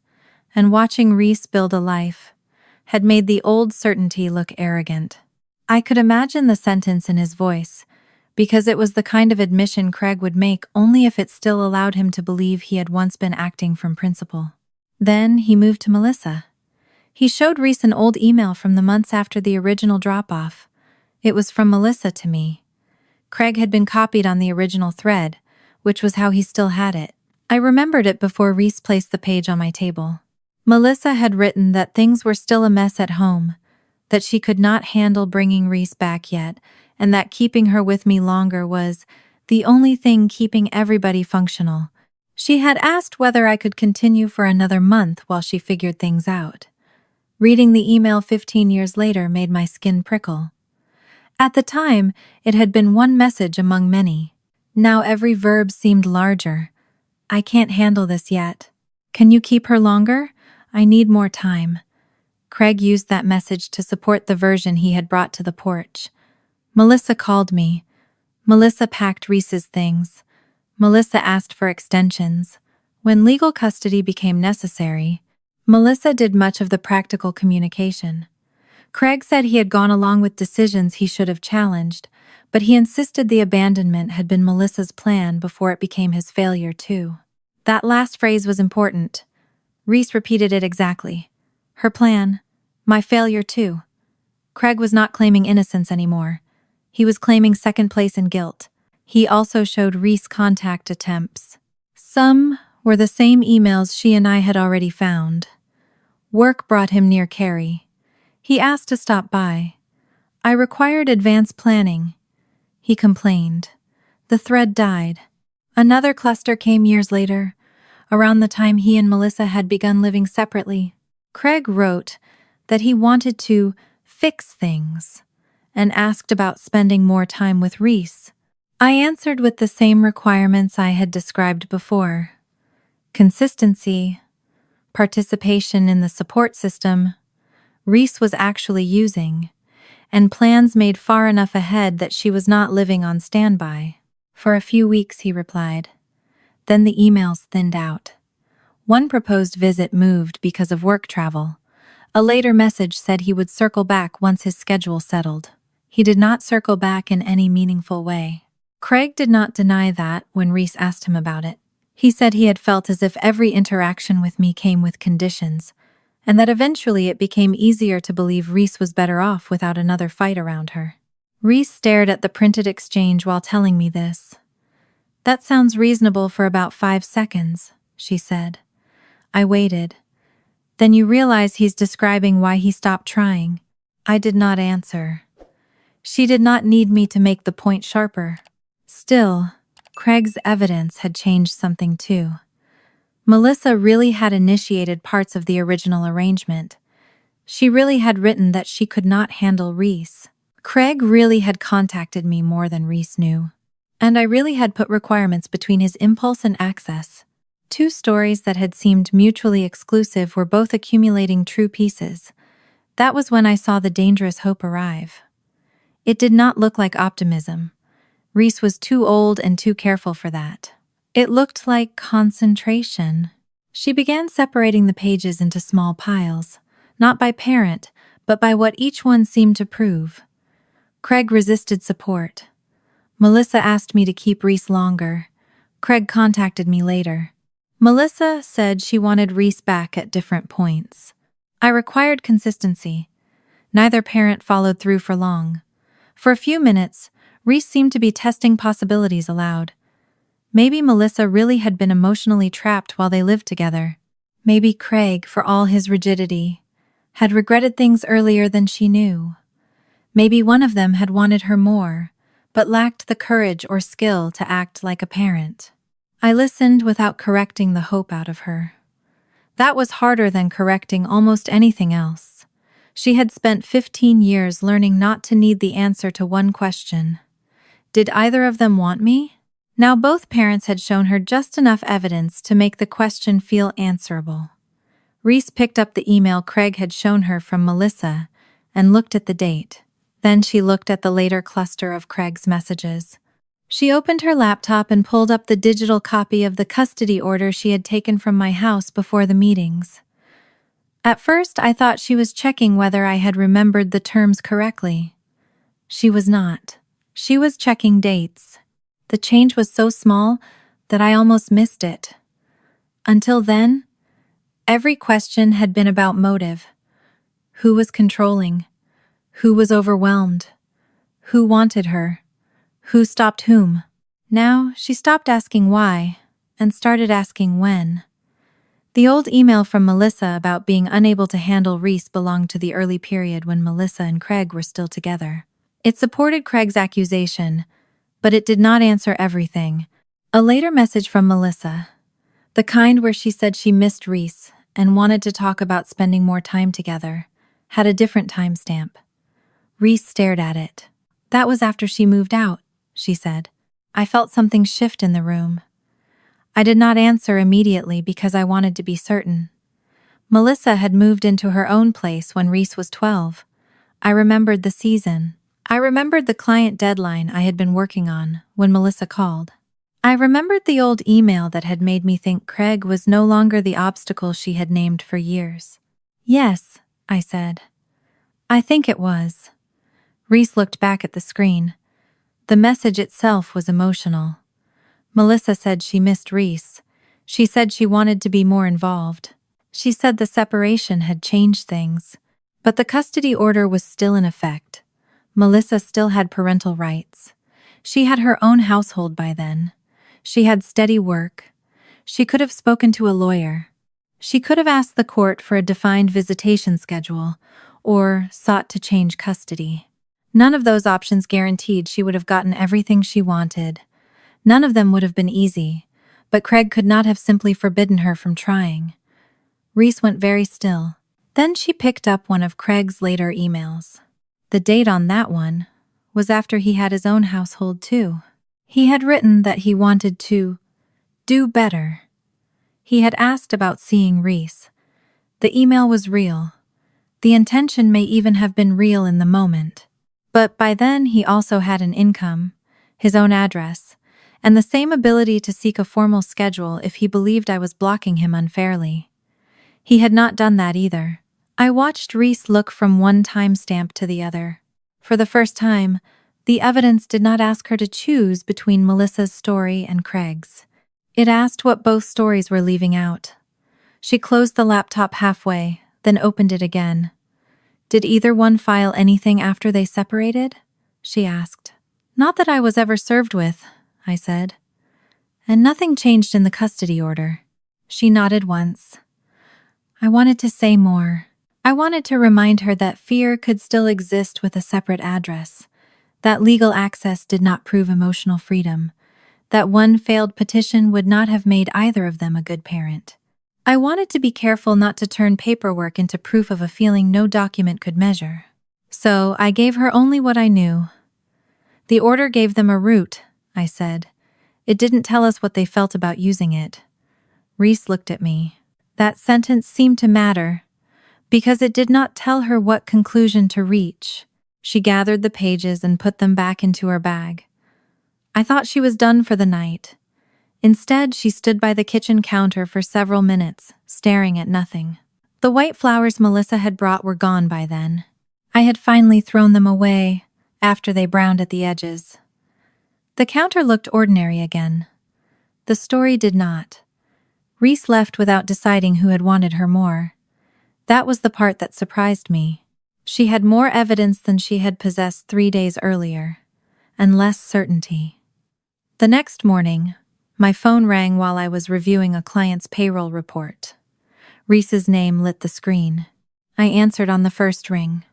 and watching Reese build a life had made the old certainty look arrogant. I could imagine the sentence in his voice, because it was the kind of admission Craig would make only if it still allowed him to believe he had once been acting from principle. Then he moved to Melissa. He showed Reese an old email from the months after the original drop-off. It was from Melissa to me. Craig had been copied on the original thread, which was how he still had it. I remembered it before Reese placed the page on my table. Melissa had written that things were still a mess at home, that she could not handle bringing Reese back yet, and that keeping her with me longer was the only thing keeping everybody functional. She had asked whether I could continue for another month while she figured things out. Reading the email 15 years later made my skin prickle. At the time, it had been one message among many. Now every verb seemed larger. I can't handle this yet. Can you keep her longer? I need more time. Craig used that message to support the version he had brought to the porch. Melissa called me. Melissa packed Reese's things. Melissa asked for extensions. When legal custody became necessary, Melissa did much of the practical communication. Craig said he had gone along with decisions he should have challenged, but he insisted the abandonment had been Melissa's plan before it became his failure too. That last phrase was important. Reese repeated it exactly. Her plan. My failure too. Craig was not claiming innocence anymore. He was claiming second place in guilt. He also showed Reese contact attempts. Some were the same emails she and I had already found. Work brought him near Carrie. He asked to stop by. I required advance planning. He complained. The thread died. Another cluster came years later, around the time he and Melissa had begun living separately. Craig wrote that he wanted to fix things and asked about spending more time with Reese. I answered with the same requirements I had described before. Consistency, participation in the support system Reese was actually using, and plans made far enough ahead that she was not living on standby. For a few weeks, he replied. Then the emails thinned out. One proposed visit moved because of work travel. A later message said he would circle back once his schedule settled. He did not circle back in any meaningful way. Craig did not deny that when Reese asked him about it. He said he had felt as if every interaction with me came with conditions, and that eventually it became easier to believe Reese was better off without another fight around her. Reese stared at the printed exchange while telling me this. That sounds reasonable for about 5 seconds, she said. I waited. Then you realize he's describing why he stopped trying. I did not answer. She did not need me to make the point sharper. Still, Craig's evidence had changed something too. Melissa really had initiated parts of the original arrangement. She really had written that she could not handle Reese. Craig really had contacted me more than Reese knew. And I really had put requirements between his impulse and access. 2 stories that had seemed mutually exclusive were both accumulating true pieces. That was when I saw the dangerous hope arrive. It did not look like optimism. Reese was too old and too careful for that. It looked like concentration. She began separating the pages into small piles, not by parent, but by what each one seemed to prove. Craig resisted support. Melissa asked me to keep Reese longer. Craig contacted me later. Melissa said she wanted Reese back at different points. I required consistency. Neither parent followed through for long. For a few minutes, Reese seemed to be testing possibilities aloud. Maybe Melissa really had been emotionally trapped while they lived together. Maybe Craig, for all his rigidity, had regretted things earlier than she knew. Maybe one of them had wanted her more, but lacked the courage or skill to act like a parent. I listened without correcting the hope out of her. That was harder than correcting almost anything else. She had spent 15 years learning not to need the answer to one question. Did either of them want me? Now both parents had shown her just enough evidence to make the question feel answerable. Reese picked up the email Craig had shown her from Melissa and looked at the date. Then she looked at the later cluster of Craig's messages. She opened her laptop and pulled up the digital copy of the custody order she had taken from my house before the meetings. At first, I thought she was checking whether I had remembered the terms correctly. She was not. She was checking dates. The change was so small that I almost missed it. Until then, every question had been about motive. Who was controlling? Who was overwhelmed? Who wanted her? Who stopped whom? Now, she stopped asking why and started asking when. The old email from Melissa about being unable to handle Reese belonged to the early period when Melissa and Craig were still together. It supported Craig's accusation, but it did not answer everything. A later message from Melissa, the kind where she said she missed Reese and wanted to talk about spending more time together, had a different timestamp. Reese stared at it. That was after she moved out, she said. I felt something shift in the room. I did not answer immediately because I wanted to be certain. Melissa had moved into her own place when Reese was 12. I remembered the season. I remembered the client deadline I had been working on when Melissa called. I remembered the old email that had made me think Craig was no longer the obstacle she had named for years. Yes, I said. I think it was. Reese looked back at the screen. The message itself was emotional. Melissa said she missed Reese. She said she wanted to be more involved. She said the separation had changed things. But the custody order was still in effect. Melissa still had parental rights. She had her own household by then. She had steady work. She could have spoken to a lawyer. She could have asked the court for a defined visitation schedule, or sought to change custody. None of those options guaranteed she would have gotten everything she wanted. None of them would have been easy, but Craig could not have simply forbidden her from trying. Reese went very still. Then she picked up one of Craig's later emails. The date on that one was after he had his own household too. He had written that he wanted to do better. He had asked about seeing Reese. The email was real. The intention may even have been real in the moment. But by then he also had an income, his own address, and the same ability to seek a formal schedule if he believed I was blocking him unfairly. He had not done that either. I watched Reese look from one timestamp to the other. For the first time, the evidence did not ask her to choose between Melissa's story and Craig's. It asked what both stories were leaving out. She closed the laptop halfway, then opened it again. Did either one file anything after they separated? She asked. Not that I was ever served with, I said. And nothing changed in the custody order. She nodded once. I wanted to say more. I wanted to remind her that fear could still exist with a separate address, that legal access did not prove emotional freedom, that one failed petition would not have made either of them a good parent. I wanted to be careful not to turn paperwork into proof of a feeling no document could measure. So I gave her only what I knew. The order gave them a route, I said. It didn't tell us what they felt about using it. Reese looked at me. That sentence seemed to matter, because it did not tell her what conclusion to reach. She gathered the pages and put them back into her bag. I thought she was done for the night. Instead, she stood by the kitchen counter for several minutes, staring at nothing. The white flowers Melissa had brought were gone by then. I had finally thrown them away, after they browned at the edges. The counter looked ordinary again. The story did not. Reese left without deciding who had wanted her more. That was the part that surprised me. She had more evidence than she had possessed 3 days earlier, and less certainty. The next morning, my phone rang while I was reviewing a client's payroll report. Reese's name lit the screen. I answered on the first ring.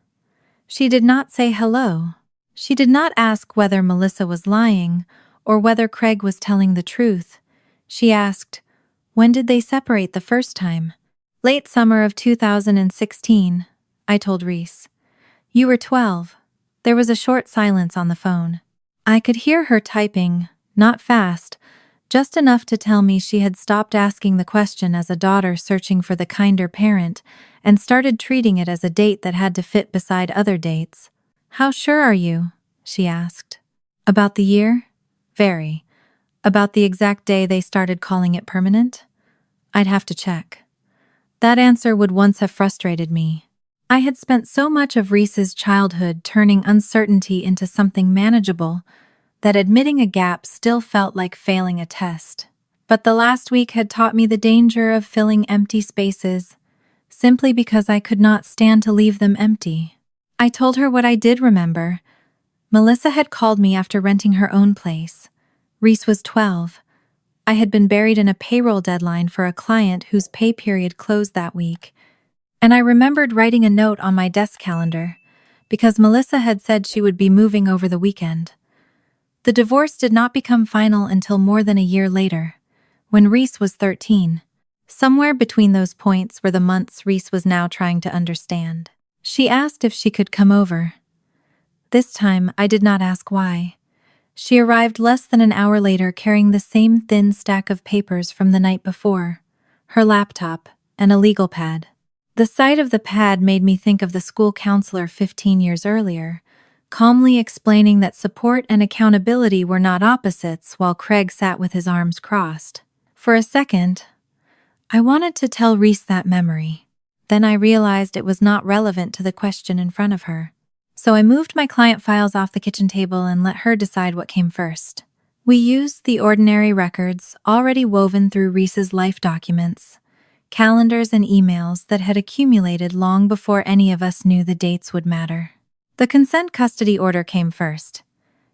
She did not say hello. She did not ask whether Melissa was lying or whether Craig was telling the truth. She asked, when did they separate the first time? Late summer of 2016, I told Reese. You were 12. There was a short silence on the phone. I could hear her typing, not fast, just enough to tell me she had stopped asking the question as a daughter searching for the kinder parent and started treating it as a date that had to fit beside other dates. How sure are you? She asked. About the year? Very. About the exact day they started calling it permanent? I'd have to check. That answer would once have frustrated me. I had spent so much of Reese's childhood turning uncertainty into something manageable that admitting a gap still felt like failing a test. But the last week had taught me the danger of filling empty spaces simply because I could not stand to leave them empty. I told her what I did remember. Melissa had called me after renting her own place. Reese was 12. I had been buried in a payroll deadline for a client whose pay period closed that week, and I remembered writing a note on my desk calendar because Melissa had said she would be moving over the weekend. The divorce did not become final until more than a year later, when Reese was 13. Somewhere between those points were the months Reese was now trying to understand. She asked if she could come over. This time, I did not ask why. She arrived less than an hour later carrying the same thin stack of papers from the night before, her laptop, and a legal pad. The sight of the pad made me think of the school counselor 15 years earlier, calmly explaining that support and accountability were not opposites while Craig sat with his arms crossed. For a second, I wanted to tell Reese that memory. Then I realized it was not relevant to the question in front of her. So I moved my client files off the kitchen table and let her decide what came first. We used the ordinary records already woven through Reese's life documents, calendars and emails that had accumulated long before any of us knew the dates would matter. The consent custody order came first.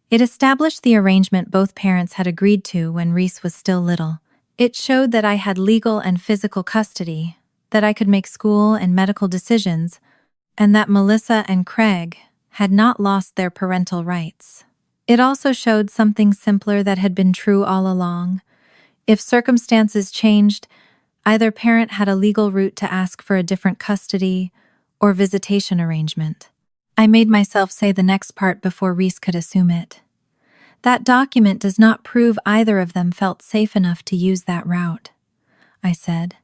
It established the arrangement both parents had agreed to when Reese was still little. It showed that I had legal and physical custody, that I could make school and medical decisions, and that Melissa and Craig had not lost their parental rights. It also showed something simpler that had been true all along. If circumstances changed, either parent had a legal route to ask for a different custody or visitation arrangement. I made myself say the next part before Reese could assume it. That document does not prove either of them felt safe enough to use that route, I said.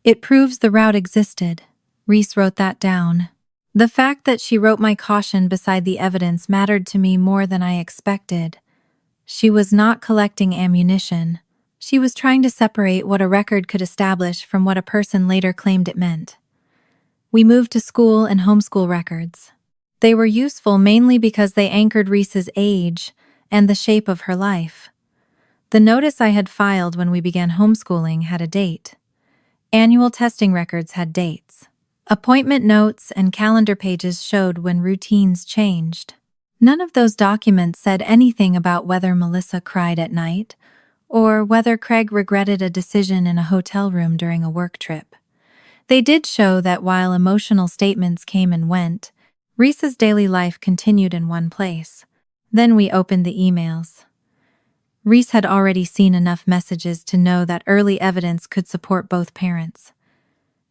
It proves the route existed. Reese wrote that down. The fact that she wrote my caution beside the evidence mattered to me more than I expected. She was not collecting ammunition. She was trying to separate what a record could establish from what a person later claimed it meant. We moved to school and homeschool records. They were useful mainly because they anchored Reese's age and the shape of her life. The notice I had filed when we began homeschooling had a date. Annual testing records had dates. Appointment notes and calendar pages showed when routines changed. None of those documents said anything about whether Melissa cried at night or whether Craig regretted a decision in a hotel room during a work trip. They did show that while emotional statements came and went, Reese's daily life continued in one place. Then we opened the emails. Reese had already seen enough messages to know that early evidence could support both parents.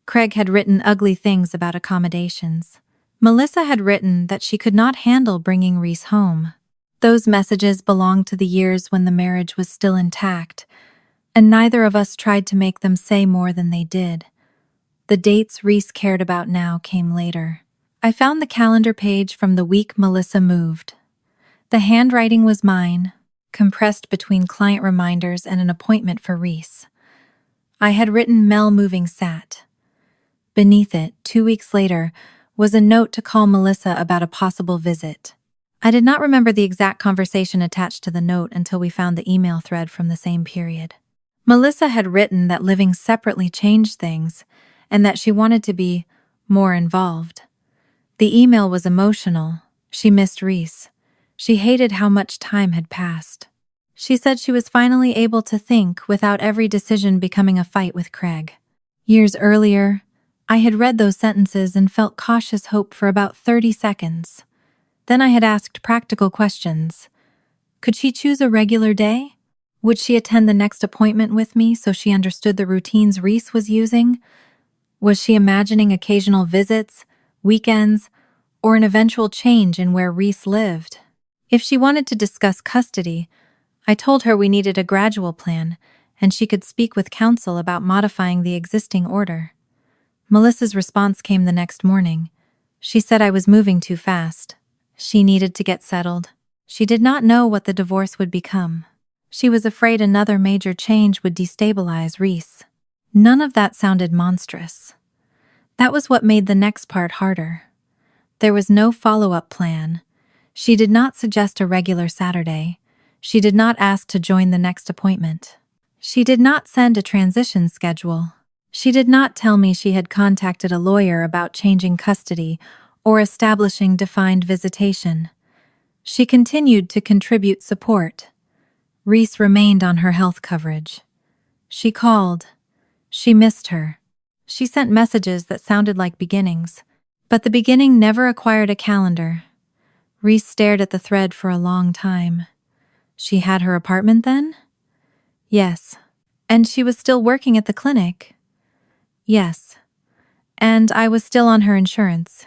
Craig had written ugly things about accommodations. Melissa had written that she could not handle bringing Reese home. Those messages belonged to the years when the marriage was still intact, and neither of us tried to make them say more than they did. The dates Reese cared about now came later. I found the calendar page from the week Melissa moved. The handwriting was mine, compressed between client reminders and an appointment for Reese. I had written Mel moving sat. Beneath it, 2 weeks later, was a note to call Melissa about a possible visit. I did not remember the exact conversation attached to the note until we found the email thread from the same period. Melissa had written that living separately changed things and that she wanted to be more involved. The email was emotional. She missed Reese. She hated how much time had passed. She said she was finally able to think without every decision becoming a fight with Craig. Years earlier, I had read those sentences and felt cautious hope for about 30 seconds. Then I had asked practical questions. Could she choose a regular day? Would she attend the next appointment with me so she understood the routines Reese was using? Was she imagining occasional visits, weekends, or an eventual change in where Reese lived? If she wanted to discuss custody, I told her we needed a gradual plan, and she could speak with counsel about modifying the existing order. Melissa's response came the next morning. She said I was moving too fast. She needed to get settled. She did not know what the divorce would become. She was afraid another major change would destabilize Reese. None of that sounded monstrous. That was what made the next part harder. There was no follow-up plan. She did not suggest a regular Saturday. She did not ask to join the next appointment. She did not send a transition schedule. She did not tell me she had contacted a lawyer about changing custody or establishing defined visitation. She continued to contribute support. Reese remained on her health coverage. She called. She missed her. She sent messages that sounded like beginnings, but the beginning never acquired a calendar. Reese stared at the thread for a long time. She had her apartment then? Yes. And she was still working at the clinic? Yes. And I was still on her insurance?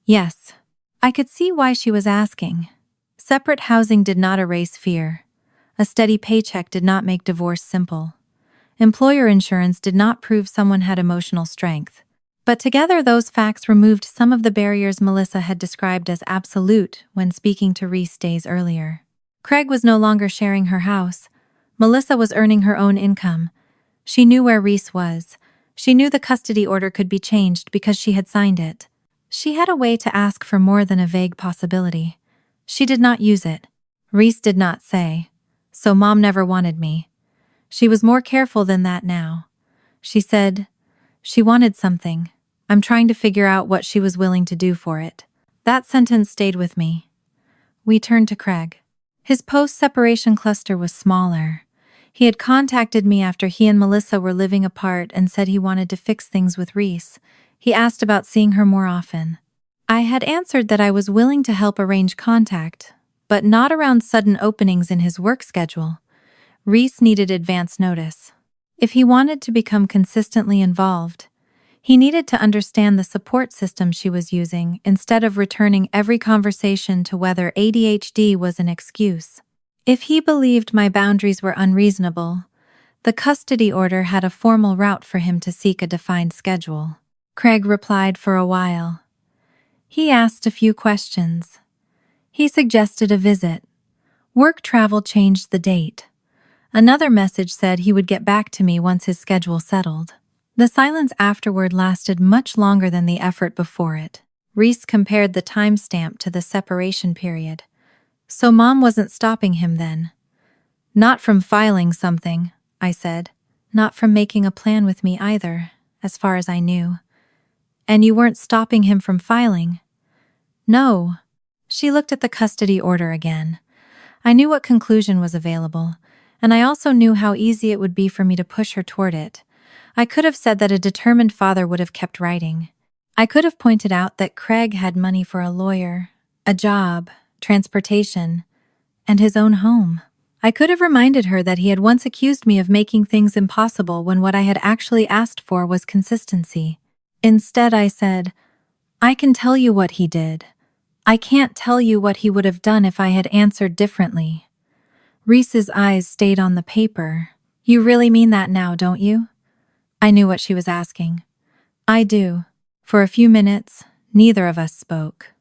Yes. I could see why she was asking. Separate housing did not erase fear. A steady paycheck did not make divorce simple. Employer insurance did not prove someone had emotional strength. But together those facts removed some of the barriers Melissa had described as absolute when speaking to Reese days earlier. Craig was no longer sharing her house. Melissa was earning her own income. She knew where Reese was. She knew the custody order could be changed because she had signed it. She had a way to ask for more than a vague possibility. She did not use it. Reese did not say, "So Mom never wanted me." She was more careful than that now. She said, "She wanted something. I'm trying to figure out what she was willing to do for it." That sentence stayed with me. We turned to Craig. His post-separation cluster was smaller. He had contacted me after he and Melissa were living apart and said he wanted to fix things with Reese. He asked about seeing her more often. I had answered that I was willing to help arrange contact, but not around sudden openings in his work schedule. Reese needed advance notice. If he wanted to become consistently involved, he needed to understand the support system she was using instead of returning every conversation to whether ADHD was an excuse. If he believed my boundaries were unreasonable, the custody order had a formal route for him to seek a defined schedule. Craig replied for a while. He asked a few questions. He suggested a visit. Work travel changed the date. Another message said he would get back to me once his schedule settled. The silence afterward lasted much longer than the effort before it. Reese compared the timestamp to the separation period. So Mom wasn't stopping him then. "Not from filing something," I said. "Not from making a plan with me either, as far as I knew." "And you weren't stopping him from filing?" "No." She looked at the custody order again. I knew what conclusion was available, and I also knew how easy it would be for me to push her toward it. I could have said that a determined father would have kept writing. I could have pointed out that Craig had money for a lawyer, a job, transportation, and his own home. I could have reminded her that he had once accused me of making things impossible when what I had actually asked for was consistency. Instead, I said, "I can tell you what he did. I can't tell you what he would have done if I had answered differently." Reese's eyes stayed on the paper. "You really mean that now, don't you?" I knew what she was asking. "I do." For a few minutes, neither of us spoke.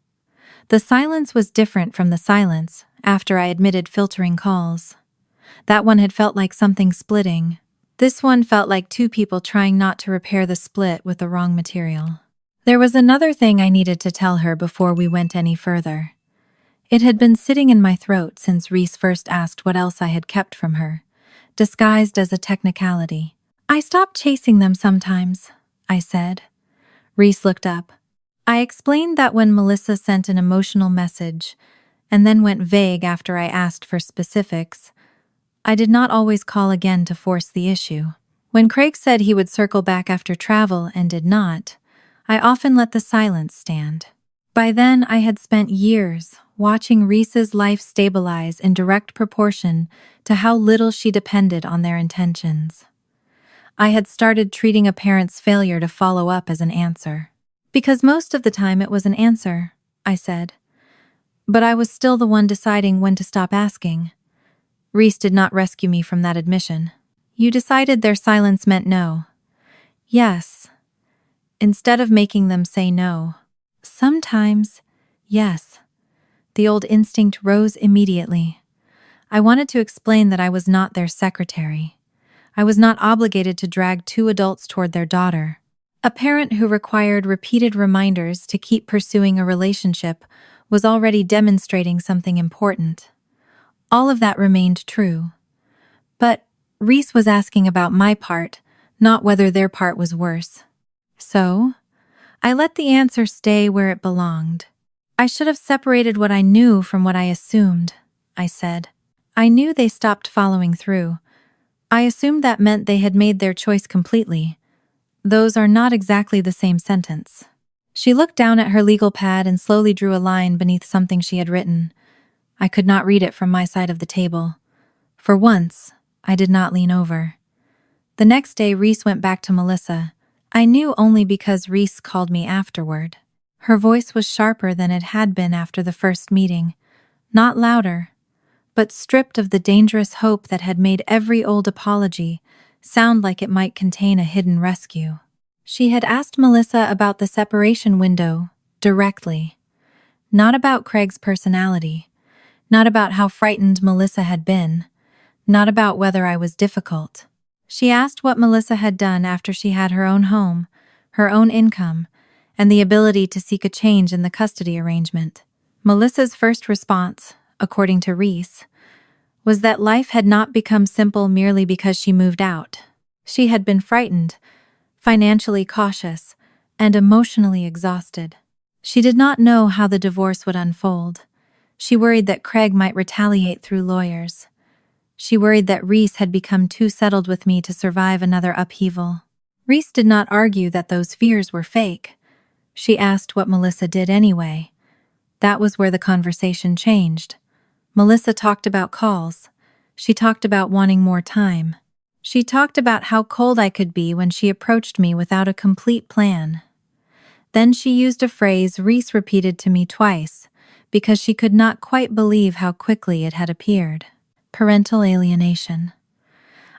The silence was different from the silence after I admitted filtering calls. That one had felt like something splitting. This one felt like two people trying not to repair the split with the wrong material. There was another thing I needed to tell her before we went any further. It had been sitting in my throat since Reese first asked what else I had kept from her, disguised as a technicality. "I stopped chasing them sometimes," I said. Reese looked up. I explained that when Melissa sent an emotional message and then went vague after I asked for specifics, I did not always call again to force the issue. When Craig said he would circle back after travel and did not, I often let the silence stand. By then, I had spent years watching Reese's life stabilize in direct proportion to how little she depended on their intentions. I had started treating a parent's failure to follow up as an answer. "Because most of the time it was an answer," I said. But I was still the one deciding when to stop asking. Reese did not rescue me from that admission. "You decided their silence meant no." "Yes." Instead of making them say no. "Sometimes, yes." The old instinct rose immediately. I wanted to explain that I was not their secretary. I was not obligated to drag two adults toward their daughter. A parent who required repeated reminders to keep pursuing a relationship was already demonstrating something important. All of that remained true. But Reese was asking about my part, not whether their part was worse. So, I let the answer stay where it belonged. I should have separated what I knew from what I assumed, I said. I knew they stopped following through. I assumed that meant they had made their choice completely. Those are not exactly the same sentence. She looked down at her legal pad and slowly drew a line beneath something she had written. I could not read it from my side of the table. For once, I did not lean over. The next day, Reese went back to Melissa. I knew only because Reese called me afterward. Her voice was sharper than it had been after the first meeting. Not louder, but stripped of the dangerous hope that had made every old apology sound like it might contain a hidden rescue. She had asked Melissa about the separation window directly. Not about Craig's personality. Not about how frightened Melissa had been. Not about whether I was difficult. She asked what Melissa had done after she had her own home, her own income, and the ability to seek a change in the custody arrangement. Melissa's first response, according to Reese, was that life had not become simple merely because she moved out. She had been frightened, financially cautious, and emotionally exhausted. She did not know how the divorce would unfold. She worried that Craig might retaliate through lawyers. She worried that Reese had become too settled with me to survive another upheaval. Reese did not argue that those fears were fake. She asked what Melissa did anyway. That was where the conversation changed. Melissa talked about calls. She talked about wanting more time. She talked about how cold I could be when she approached me without a complete plan. Then she used a phrase Reese repeated to me twice, because she could not quite believe how quickly it had appeared. Parental alienation.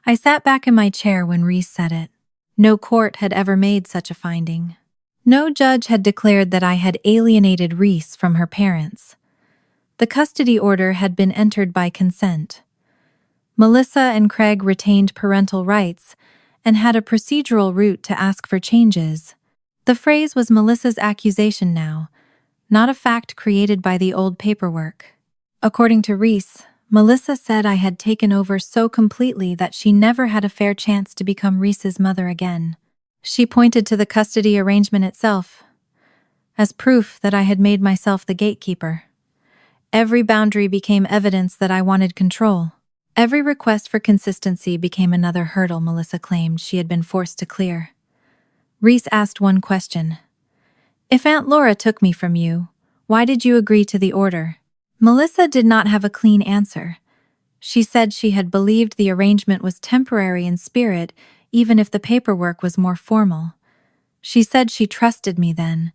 I sat back in my chair when Reese said it. No court had ever made such a finding. No judge had declared that I had alienated Reese from her parents. The custody order had been entered by consent. Melissa and Craig retained parental rights and had a procedural route to ask for changes. The phrase was Melissa's accusation now, not a fact created by the old paperwork. According to Reese, Melissa said I had taken over so completely that she never had a fair chance to become Reese's mother again. She pointed to the custody arrangement itself as proof that I had made myself the gatekeeper. Every boundary became evidence that I wanted control. Every request for consistency became another hurdle Melissa claimed she had been forced to clear. Reese asked one question. If Aunt Laura took me from you, why did you agree to the order? Melissa did not have a clean answer. She said she had believed the arrangement was temporary in spirit, even if the paperwork was more formal. She said she trusted me then.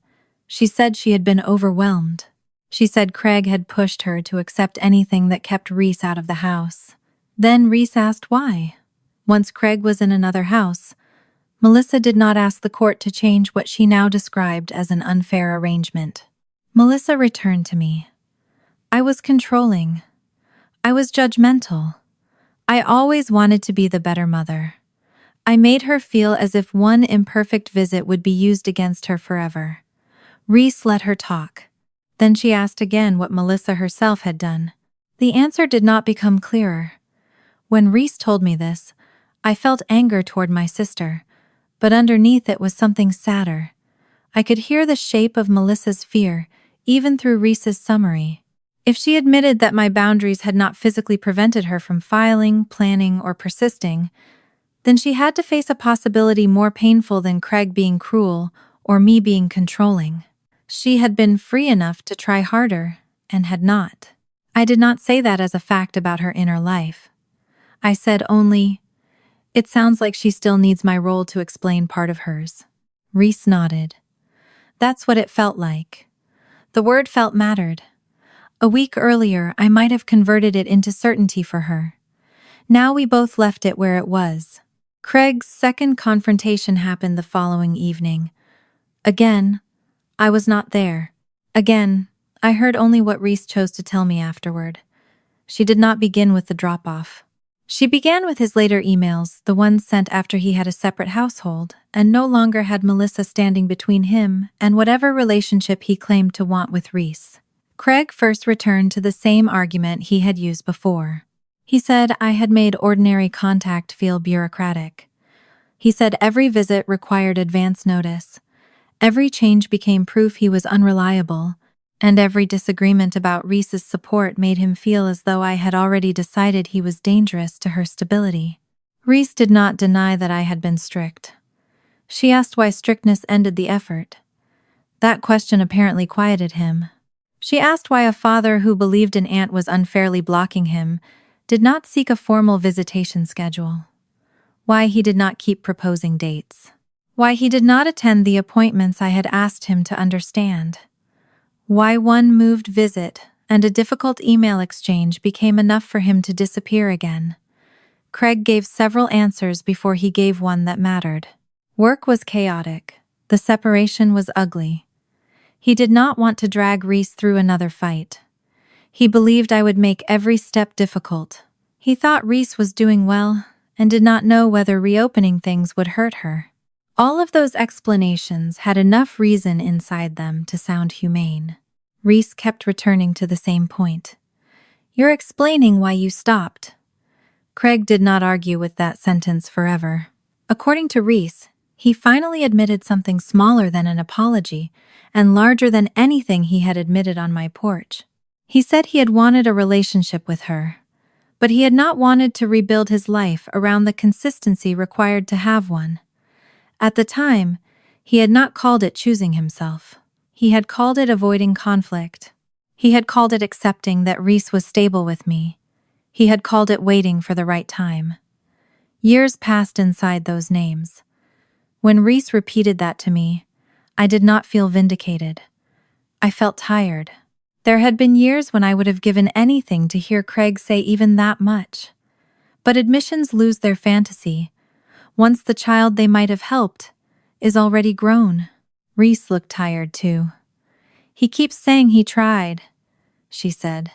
She said she had been overwhelmed. She said Craig had pushed her to accept anything that kept Reese out of the house. Then Reese asked why. Once Craig was in another house, Melissa did not ask the court to change what she now described as an unfair arrangement. Melissa returned to me. I was controlling. I was judgmental. I always wanted to be the better mother. I made her feel as if one imperfect visit would be used against her forever. Reese let her talk. Then she asked again what Melissa herself had done. The answer did not become clearer. When Reese told me this, I felt anger toward my sister, but underneath it was something sadder. I could hear the shape of Melissa's fear, even through Reese's summary. If she admitted that my boundaries had not physically prevented her from filing, planning, or persisting, then she had to face a possibility more painful than Craig being cruel or me being controlling. She had been free enough to try harder, and had not. I did not say that as a fact about her inner life. I said only, it sounds like she still needs my role to explain part of hers. Reese nodded. That's what it felt like. The word felt mattered. A week earlier, I might have converted it into certainty for her. Now we both left it where it was. Craig's second confrontation happened the following evening. Again, I was not there. Again, I heard only what Reese chose to tell me afterward. She did not begin with the drop-off. She began with his later emails, the ones sent after he had a separate household, and no longer had Melissa standing between him and whatever relationship he claimed to want with Reese. Craig first returned to the same argument he had used before. He said I had made ordinary contact feel bureaucratic. He said every visit required advance notice. Every change became proof he was unreliable, and every disagreement about Reese's support made him feel as though I had already decided he was dangerous to her stability. Reese did not deny that I had been strict. She asked why strictness ended the effort. That question apparently quieted him. She asked why a father who believed an aunt was unfairly blocking him did not seek a formal visitation schedule. Why he did not keep proposing dates. Why he did not attend the appointments I had asked him to understand. Why one moved visit and a difficult email exchange became enough for him to disappear again. Craig gave several answers before he gave one that mattered. Work was chaotic. The separation was ugly. He did not want to drag Reese through another fight. He believed I would make every step difficult. He thought Reese was doing well and did not know whether reopening things would hurt her. All of those explanations had enough reason inside them to sound humane. Reese kept returning to the same point. You're explaining why you stopped. Craig did not argue with that sentence forever. According to Reese, he finally admitted something smaller than an apology and larger than anything he had admitted on my porch. He said he had wanted a relationship with her, but he had not wanted to rebuild his life around the consistency required to have one. At the time, he had not called it choosing himself. He had called it avoiding conflict. He had called it accepting that Reese was stable with me. He had called it waiting for the right time. Years passed inside those names. When Reese repeated that to me, I did not feel vindicated. I felt tired. There had been years when I would have given anything to hear Craig say even that much. But admissions lose their fantasy. Once the child they might have helped is already grown. Reese looked tired too. He keeps saying he tried, she said.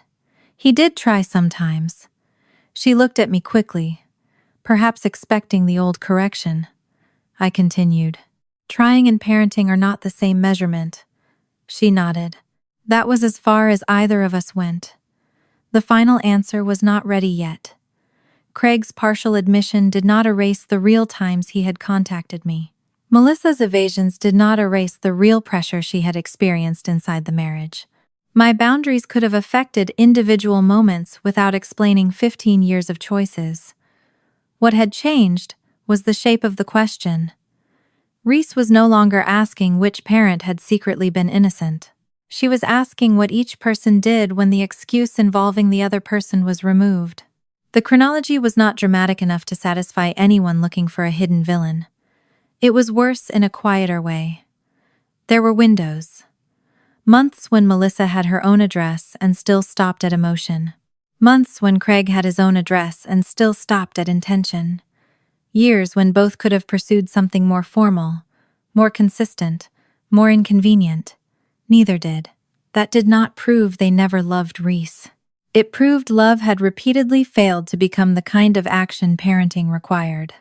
He did try sometimes. She looked at me quickly, perhaps expecting the old correction. I continued. Trying and parenting are not the same measurement. She nodded. That was as far as either of us went. The final answer was not ready yet. Craig's partial admission did not erase the real times he had contacted me. Melissa's evasions did not erase the real pressure she had experienced inside the marriage. My boundaries could have affected individual moments without explaining 15 years of choices. What had changed was the shape of the question. Reese was no longer asking which parent had secretly been innocent. She was asking what each person did when the excuse involving the other person was removed. The chronology was not dramatic enough to satisfy anyone looking for a hidden villain. It was worse in a quieter way. There were windows. Months when Melissa had her own address and still stopped at emotion. Months when Craig had his own address and still stopped at intention. Years when both could have pursued something more formal, more consistent, more inconvenient. Neither did. That did not prove they never loved Reese. It proved love had repeatedly failed to become the kind of action parenting required.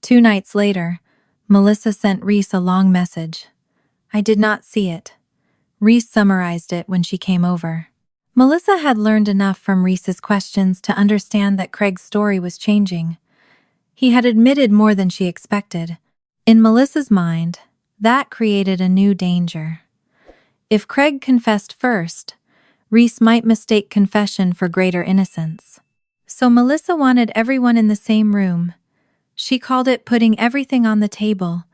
2 nights later, Melissa sent Reese a long message. I did not see it. Reese summarized it when she came over. Melissa had learned enough from Reese's questions to understand that Craig's story was changing. He had admitted more than she expected. In Melissa's mind, that created a new danger. If Craig confessed first, Reese might mistake confession for greater innocence. So Melissa wanted everyone in the same room. She called it putting everything on the table.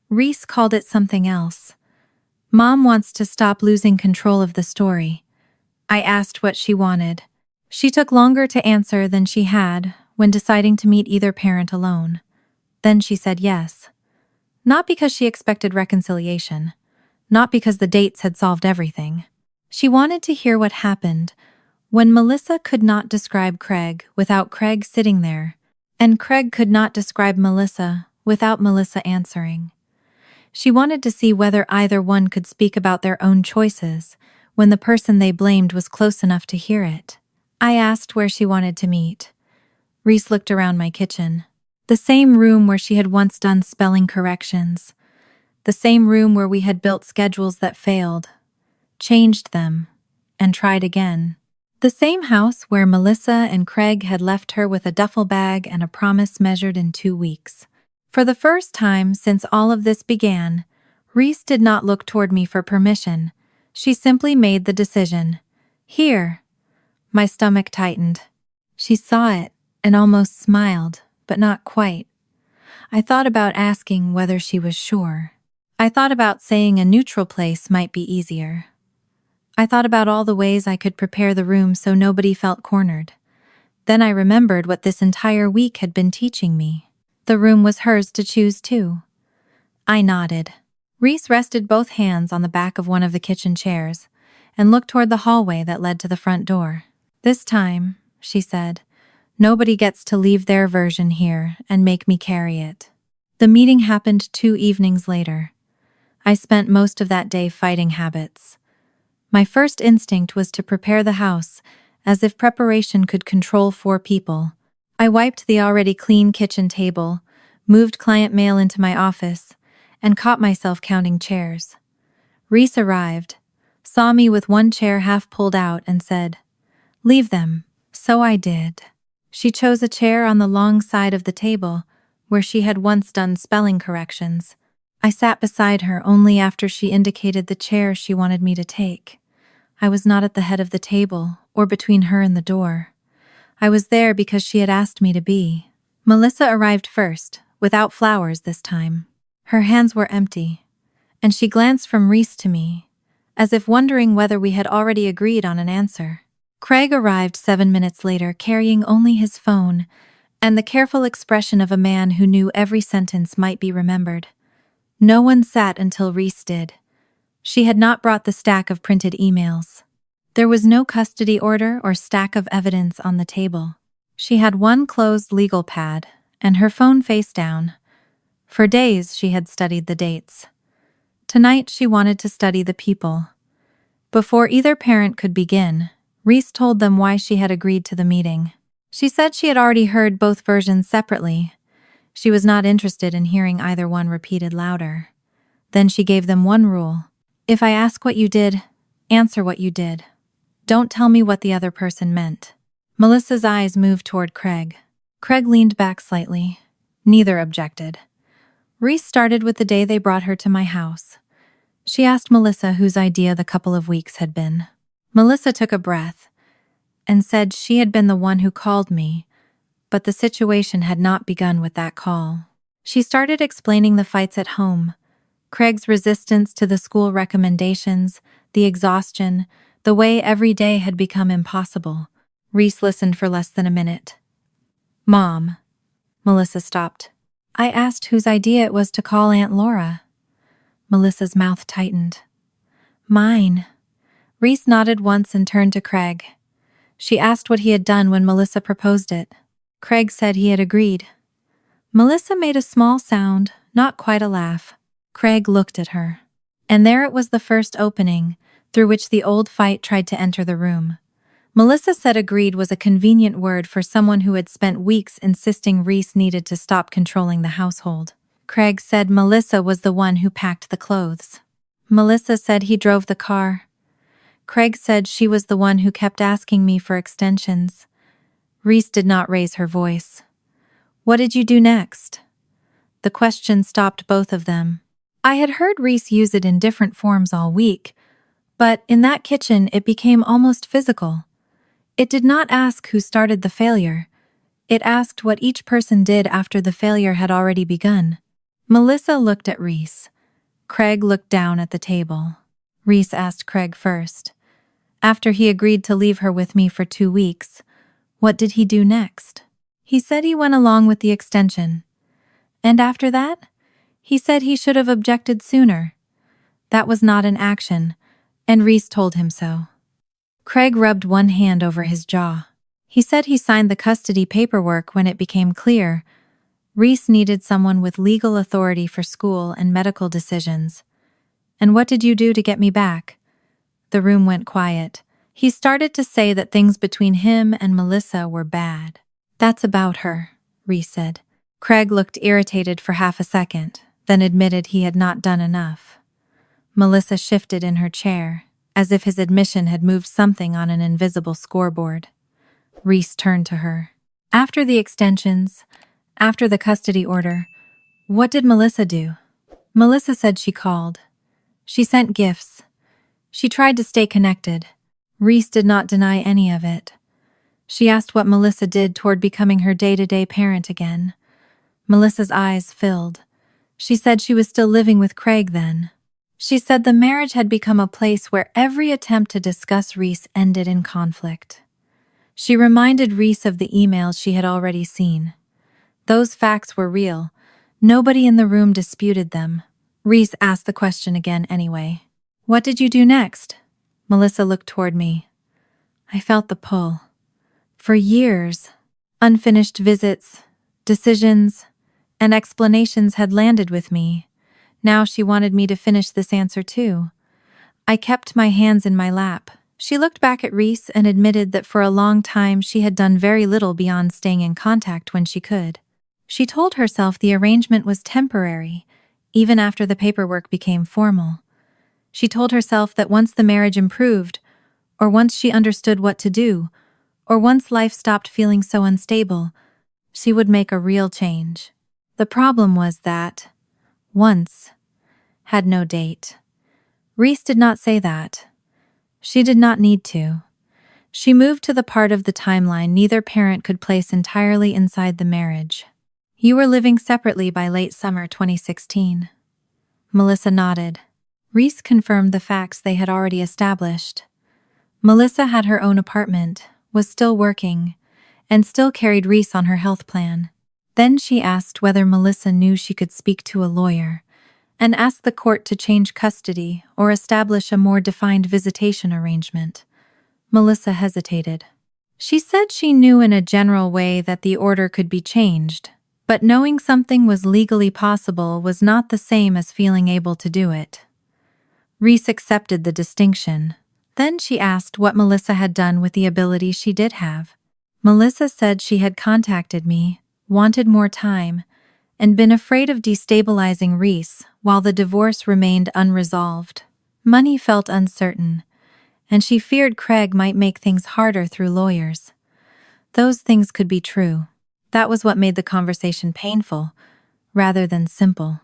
Reese called it something else. Mom wants to stop losing control of the story. I asked what she wanted. She took longer to answer than she had when deciding to meet either parent alone. Then she said yes. Not because she expected reconciliation. Not because the dates had solved everything. She wanted to hear what happened when Melissa could not describe Craig without Craig sitting there, and Craig could not describe Melissa without Melissa answering. She wanted to see whether either one could speak about their own choices when the person they blamed was close enough to hear it. I asked where she wanted to meet. Reese looked around my kitchen. The same room where she had once done spelling corrections. The same room where we had built schedules that failed, changed them, and tried again. The same house where Melissa and Craig had left her with a duffel bag and a promise measured in 2 weeks. For the first time since all of this began, Reese did not look toward me for permission. She simply made the decision. Here. My stomach tightened. She saw it and almost smiled, but not quite. I thought about asking whether she was sure. I thought about saying a neutral place might be easier. I thought about all the ways I could prepare the room so nobody felt cornered. Then I remembered what this entire week had been teaching me. The room was hers to choose too. I nodded. Reese rested both hands on the back of one of the kitchen chairs and looked toward the hallway that led to the front door. This time, she said, nobody gets to leave their version here and make me carry it. The meeting happened 2 evenings later. I spent most of that day fighting habits. My first instinct was to prepare the house, as if preparation could control 4 people. I wiped the already clean kitchen table, moved client mail into my office, and caught myself counting chairs. Reese arrived, saw me with one chair half pulled out, and said, "Leave them." So I did. She chose a chair on the long side of the table, where she had once done spelling corrections. I sat beside her only after she indicated the chair she wanted me to take. I was not at the head of the table or between her and the door. I was there because she had asked me to be. Melissa arrived first, without flowers this time. Her hands were empty, and she glanced from Reese to me, as if wondering whether we had already agreed on an answer. Craig arrived 7 minutes later carrying only his phone and the careful expression of a man who knew every sentence might be remembered. No one sat until Reese did. She had not brought the stack of printed emails. There was no custody order or stack of evidence on the table. She had one closed legal pad and her phone face down. For days she had studied the dates. Tonight she wanted to study the people. Before either parent could begin, Reese told them why she had agreed to the meeting. She said she had already heard both versions separately. She was not interested in hearing either one repeated louder. Then she gave them one rule. If I ask what you did, answer what you did. Don't tell me what the other person meant. Melissa's eyes moved toward Craig. Craig leaned back slightly. Neither objected. Reese started with the day they brought her to my house. She asked Melissa whose idea the couple of weeks had been. Melissa took a breath and said she had been the one who called me, but the situation had not begun with that call. She started explaining the fights at home, Craig's resistance to the school recommendations, the exhaustion, the way every day had become impossible. Reese listened for less than a minute. "Mom," Melissa stopped. "I asked whose idea it was to call Aunt Laura." Melissa's mouth tightened. "Mine." Reese nodded once and turned to Craig. She asked what he had done when Melissa proposed it. Craig said he had agreed. Melissa made a small sound, not quite a laugh. Craig looked at her. And there it was, the first opening, through which the old fight tried to enter the room. Melissa said agreed was a convenient word for someone who had spent weeks insisting Reese needed to stop controlling the household. Craig said Melissa was the one who packed the clothes. Melissa said he drove the car. Craig said she was the one who kept asking me for extensions. Reese did not raise her voice. "What did you do next?" The question stopped both of them. I had heard Reese use it in different forms all week, but in that kitchen it became almost physical. It did not ask who started the failure. It asked what each person did after the failure had already begun. Melissa looked at Reese. Craig looked down at the table. Reese asked Craig first. After he agreed to leave her with me for 2 weeks, what did he do next? He said he went along with the extension. And after that, he said he should have objected sooner. That was not an action, and Reese told him so. Craig rubbed one hand over his jaw. He said he signed the custody paperwork when it became clear Reese needed someone with legal authority for school and medical decisions. "And what did you do to get me back?" The room went quiet. He started to say that things between him and Melissa were bad. That's about her, Reese said. Craig looked irritated for half a second, then admitted he had not done enough. Melissa shifted in her chair, as if his admission had moved something on an invisible scoreboard. Reese turned to her. After the extensions, after the custody order, what did Melissa do? Melissa said she called. She sent gifts. She tried to stay connected. Reese did not deny any of it. She asked what Melissa did toward becoming her day-to-day parent again. Melissa's eyes filled. She said she was still living with Craig then. She said the marriage had become a place where every attempt to discuss Reese ended in conflict. She reminded Reese of the emails she had already seen. Those facts were real. Nobody in the room disputed them. Reese asked the question again anyway. What did you do next? Melissa looked toward me. I felt the pull. For years, unfinished visits, decisions, and explanations had landed with me. Now she wanted me to finish this answer too. I kept my hands in my lap. She looked back at Reese and admitted that for a long time she had done very little beyond staying in contact when she could. She told herself the arrangement was temporary, even after the paperwork became formal. She told herself that once the marriage improved, or once she understood what to do, or once life stopped feeling so unstable, she would make a real change. The problem was that once had no date. Reese did not say that. She did not need to. She moved to the part of the timeline neither parent could place entirely inside the marriage. You were living separately by late summer 2016. Melissa nodded. Reese confirmed the facts they had already established. Melissa had her own apartment, was still working, and still carried Reese on her health plan. Then she asked whether Melissa knew she could speak to a lawyer, and asked the court to change custody or establish a more defined visitation arrangement. Melissa hesitated. She said she knew in a general way that the order could be changed, but knowing something was legally possible was not the same as feeling able to do it. Reese accepted the distinction. Then she asked what Melissa had done with the ability she did have. Melissa said she had contacted me, wanted more time, and been afraid of destabilizing Reese while the divorce remained unresolved. Money felt uncertain, and she feared Craig might make things harder through lawyers. Those things could be true. That was what made the conversation painful, rather than simple.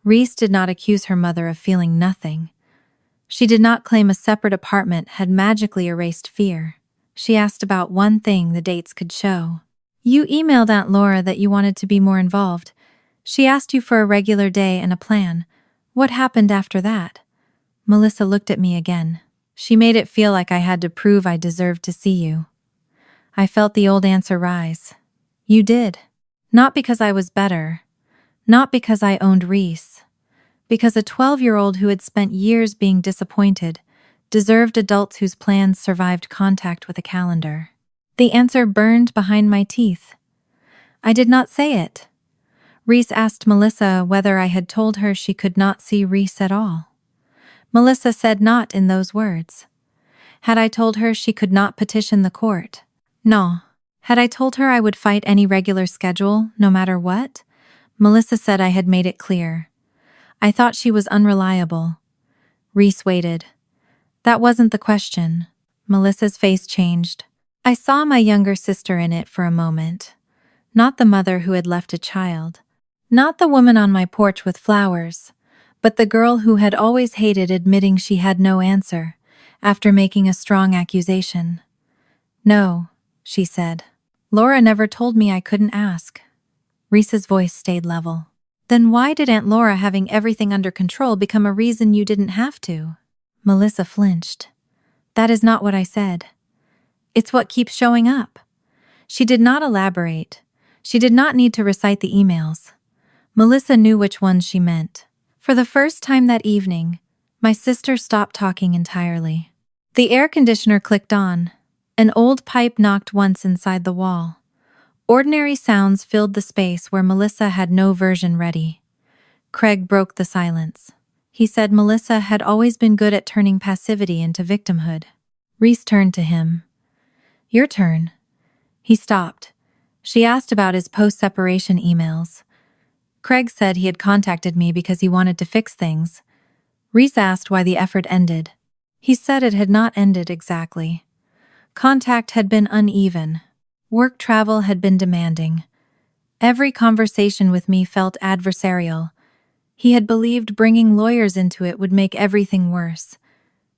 Reese did not accuse her mother of feeling nothing. She did not claim a separate apartment had magically erased fear. She asked about one thing the dates could show. You emailed Aunt Laura that you wanted to be more involved. She asked you for a regular day and a plan. What happened after that? Melissa looked at me again. She made it feel like I had to prove I deserved to see you. I felt the old answer rise. You did. Not because I was better. Not because I owned Reese. Because a 12-year-old who had spent years being disappointed deserved adults whose plans survived contact with a calendar. The answer burned behind my teeth. I did not say it. Reese asked Melissa whether I had told her she could not see Reese at all. Melissa said not in those words. Had I told her she could not petition the court? No. Had I told her I would fight any regular schedule, no matter what? Melissa said I had made it clear. I thought she was unreliable. Reese waited. That wasn't the question. Melissa's face changed. I saw my younger sister in it for a moment. Not the mother who had left a child. Not the woman on my porch with flowers, but the girl who had always hated admitting she had no answer after making a strong accusation. No, she said. Laura never told me I couldn't ask. Reese's voice stayed level. Then why did Aunt Laura having everything under control become a reason you didn't have to? Melissa flinched. That is not what I said. It's what keeps showing up. She did not elaborate. She did not need to recite the emails. Melissa knew which ones she meant. For the first time that evening, my sister stopped talking entirely. The air conditioner clicked on. An old pipe knocked once inside the wall. Ordinary sounds filled the space where Melissa had no version ready. Craig broke the silence. He said Melissa had always been good at turning passivity into victimhood. Reese turned to him. Your turn. He stopped. She asked about his post-separation emails. Craig said he had contacted me because he wanted to fix things. Reese asked why the effort ended. He said it had not ended exactly. Contact had been uneven. Work travel had been demanding. Every conversation with me felt adversarial. He had believed bringing lawyers into it would make everything worse.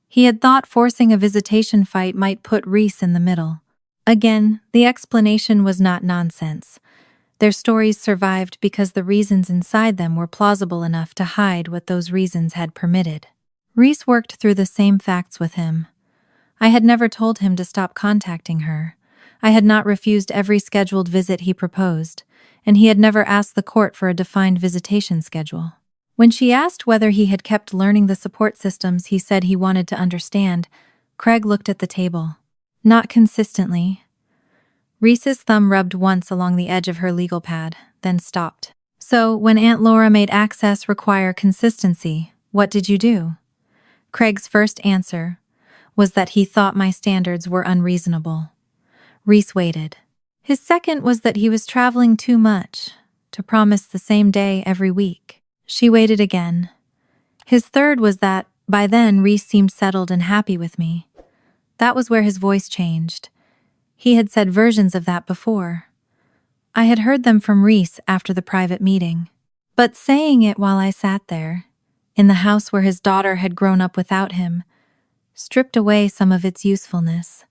He had thought forcing a visitation fight might put Reese in the middle. Again, the explanation was not nonsense. Their stories survived because the reasons inside them were plausible enough to hide what those reasons had permitted. Reese worked through the same facts with him. I had never told him to stop contacting her. I had not refused every scheduled visit he proposed, and he had never asked the court for a defined visitation schedule. When she asked whether he had kept learning the support systems he said he wanted to understand, Craig looked at the table. Not consistently. Reese's thumb rubbed once along the edge of her legal pad, then stopped. So, when Aunt Laura made access require consistency, what did you do? Craig's first answer was that he thought my standards were unreasonable. Reese waited. His second was that he was traveling too much, to promise the same day every week. She waited again. His third was that, by then, Reese seemed settled and happy with me. That was where his voice changed. He had said versions of that before. I had heard them from Reese after the private meeting. But saying it while I sat there, in the house where his daughter had grown up without him, stripped away some of its usefulness.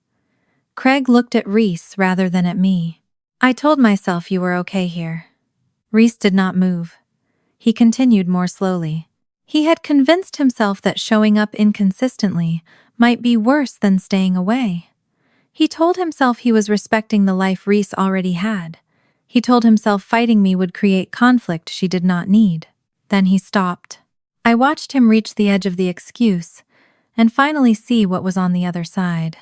Craig looked at Reese rather than at me. I told myself you were okay here. Reese did not move. He continued more slowly. He had convinced himself that showing up inconsistently might be worse than staying away. He told himself he was respecting the life Reese already had. He told himself fighting me would create conflict she did not need. Then he stopped. I watched him reach the edge of the excuse and finally see what was on the other side.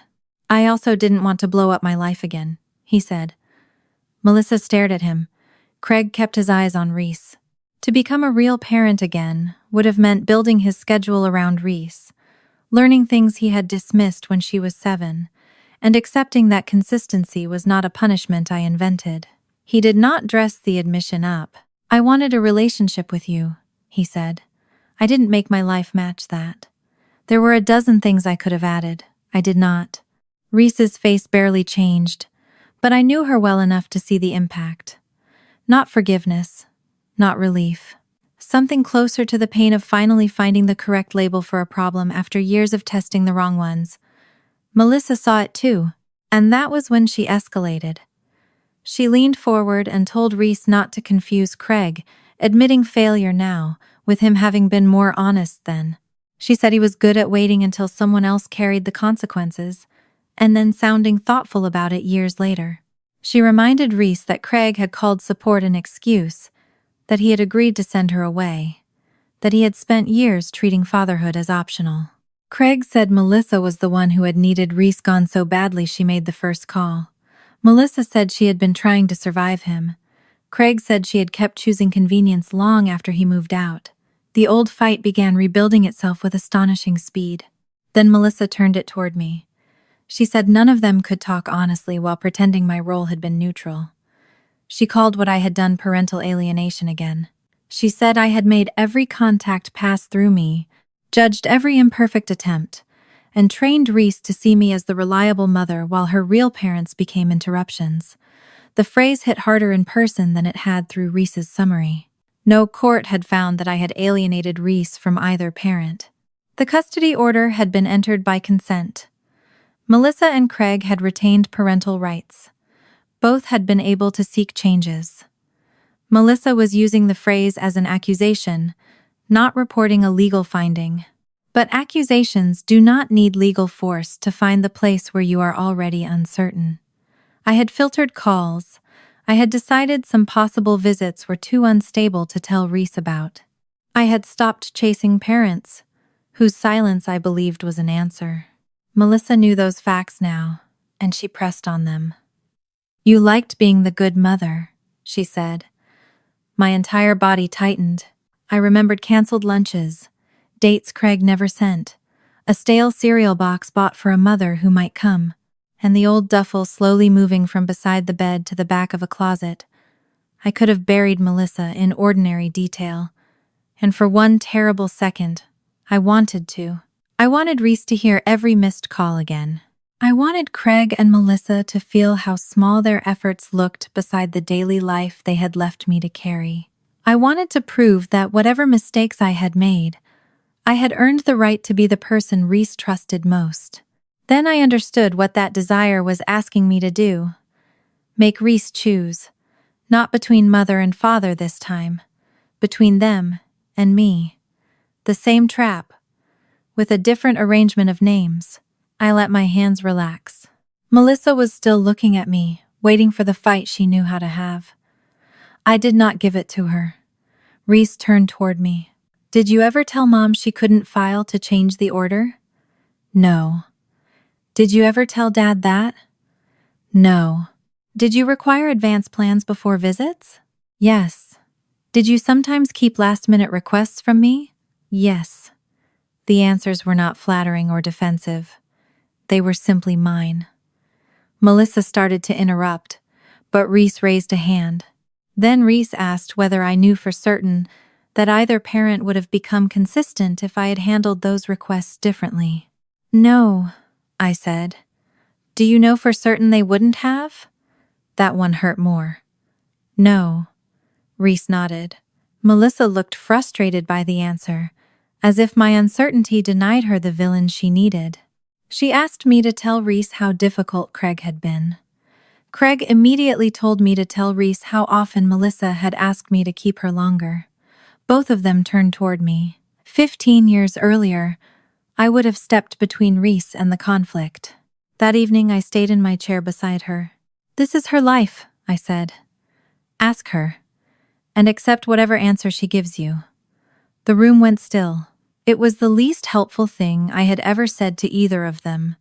I also didn't want to blow up my life again, he said. Melissa stared at him. Craig kept his eyes on Reese. To become a real parent again would have meant building his schedule around Reese, learning things he had dismissed when she was 7, and accepting that consistency was not a punishment I invented. He did not dress the admission up. I wanted a relationship with you, he said. I didn't make my life match that. There were a dozen things I could have added. I did not. Reese's face barely changed, but I knew her well enough to see the impact. Not forgiveness, not relief. Something closer to the pain of finally finding the correct label for a problem after years of testing the wrong ones. Melissa saw it too, and that was when she escalated. She leaned forward and told Reese not to confuse Craig, admitting failure now, with him having been more honest then. She said he was good at waiting until someone else carried the consequences, and then sounding thoughtful about it years later. She reminded Reese that Craig had called support an excuse, that he had agreed to send her away, that he had spent years treating fatherhood as optional. Craig said Melissa was the one who had needed Reese gone so badly she made the first call. Melissa said she had been trying to survive him. Craig said she had kept choosing convenience long after he moved out. The old fight began rebuilding itself with astonishing speed. Then Melissa turned it toward me. She said none of them could talk honestly while pretending my role had been neutral. She called what I had done parental alienation again. She said I had made every contact pass through me, judged every imperfect attempt, and trained Reese to see me as the reliable mother while her real parents became interruptions. The phrase hit harder in person than it had through Reese's summary. No court had found that I had alienated Reese from either parent. The custody order had been entered by consent. Melissa and Craig had retained parental rights. Both had been able to seek changes. Melissa was using the phrase as an accusation, not reporting a legal finding. But accusations do not need legal force to find the place where you are already uncertain. I had filtered calls. I had decided some possible visits were too unstable to tell Reese about. I had stopped chasing parents, whose silence I believed was an answer. Melissa knew those facts now, and she pressed on them. You liked being the good mother, she said. My entire body tightened. I remembered canceled lunches, dates Craig never sent, a stale cereal box bought for a mother who might come, and the old duffel slowly moving from beside the bed to the back of a closet. I could have buried Melissa in ordinary detail, and for one terrible second, I wanted to. I wanted Reese to hear every missed call again. I wanted Craig and Melissa to feel how small their efforts looked beside the daily life they had left me to carry. I wanted to prove that whatever mistakes I had made, I had earned the right to be the person Reese trusted most. Then I understood what that desire was asking me to do. Make Reese choose, not between mother and father this time, between them and me. The same trap, with a different arrangement of names. I let my hands relax. Melissa was still looking at me, waiting for the fight she knew how to have. I did not give it to her. Reese turned toward me. Did you ever tell Mom she couldn't file to change the order? No. Did you ever tell Dad that? No. Did you require advance plans before visits? Yes. Did you sometimes keep last-minute requests from me? Yes. The answers were not flattering or defensive. They were simply mine. Melissa started to interrupt, but Reese raised a hand. Then Reese asked whether I knew for certain that either parent would have become consistent if I had handled those requests differently. No, I said. Do you know for certain they wouldn't have? That one hurt more. No. Reese nodded. Melissa looked frustrated by the answer, as if my uncertainty denied her the villain she needed. She asked me to tell Reese how difficult Craig had been. Craig immediately told me to tell Reese how often Melissa had asked me to keep her longer. Both of them turned toward me. 15 years earlier, I would have stepped between Reese and the conflict. That evening, I stayed in my chair beside her. This is her life, I said. Ask her, and accept whatever answer she gives you. The room went still. It was the least helpful thing I had ever said to either of them,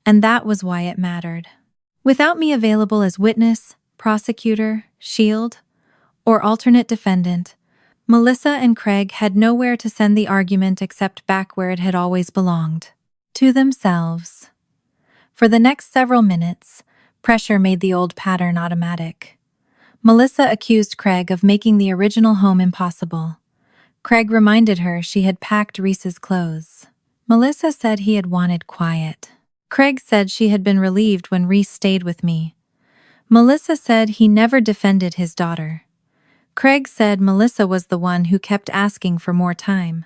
and that was why it mattered. Without me available as witness, prosecutor, shield, or alternate defendant, Melissa and Craig had nowhere to send the argument except back where it had always belonged, to themselves. For the next several minutes, pressure made the old pattern automatic. Melissa accused Craig of making the original home impossible. Craig reminded her she had packed Reese's clothes. Melissa said he had wanted quiet. Craig said she had been relieved when Reese stayed with me. Melissa said he never defended his daughter. Craig said Melissa was the one who kept asking for more time.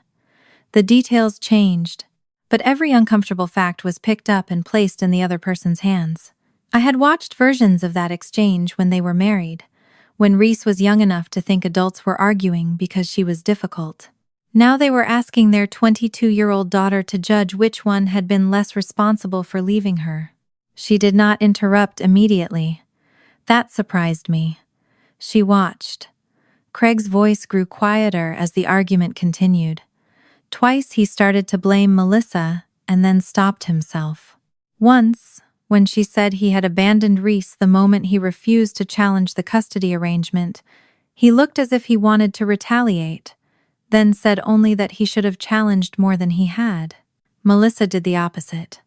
The details changed, but every uncomfortable fact was picked up and placed in the other person's hands. I had watched versions of that exchange when they were married, when Reese was young enough to think adults were arguing because she was difficult. Now they were asking their 22-year-old daughter to judge which one had been less responsible for leaving her. She did not interrupt immediately. That surprised me. She watched. Craig's voice grew quieter as the argument continued. Twice he started to blame Melissa and then stopped himself. Once, when she said he had abandoned Reese the moment he refused to challenge the custody arrangement, he looked as if he wanted to retaliate, then said only that he should have challenged more than he had. Melissa did the opposite.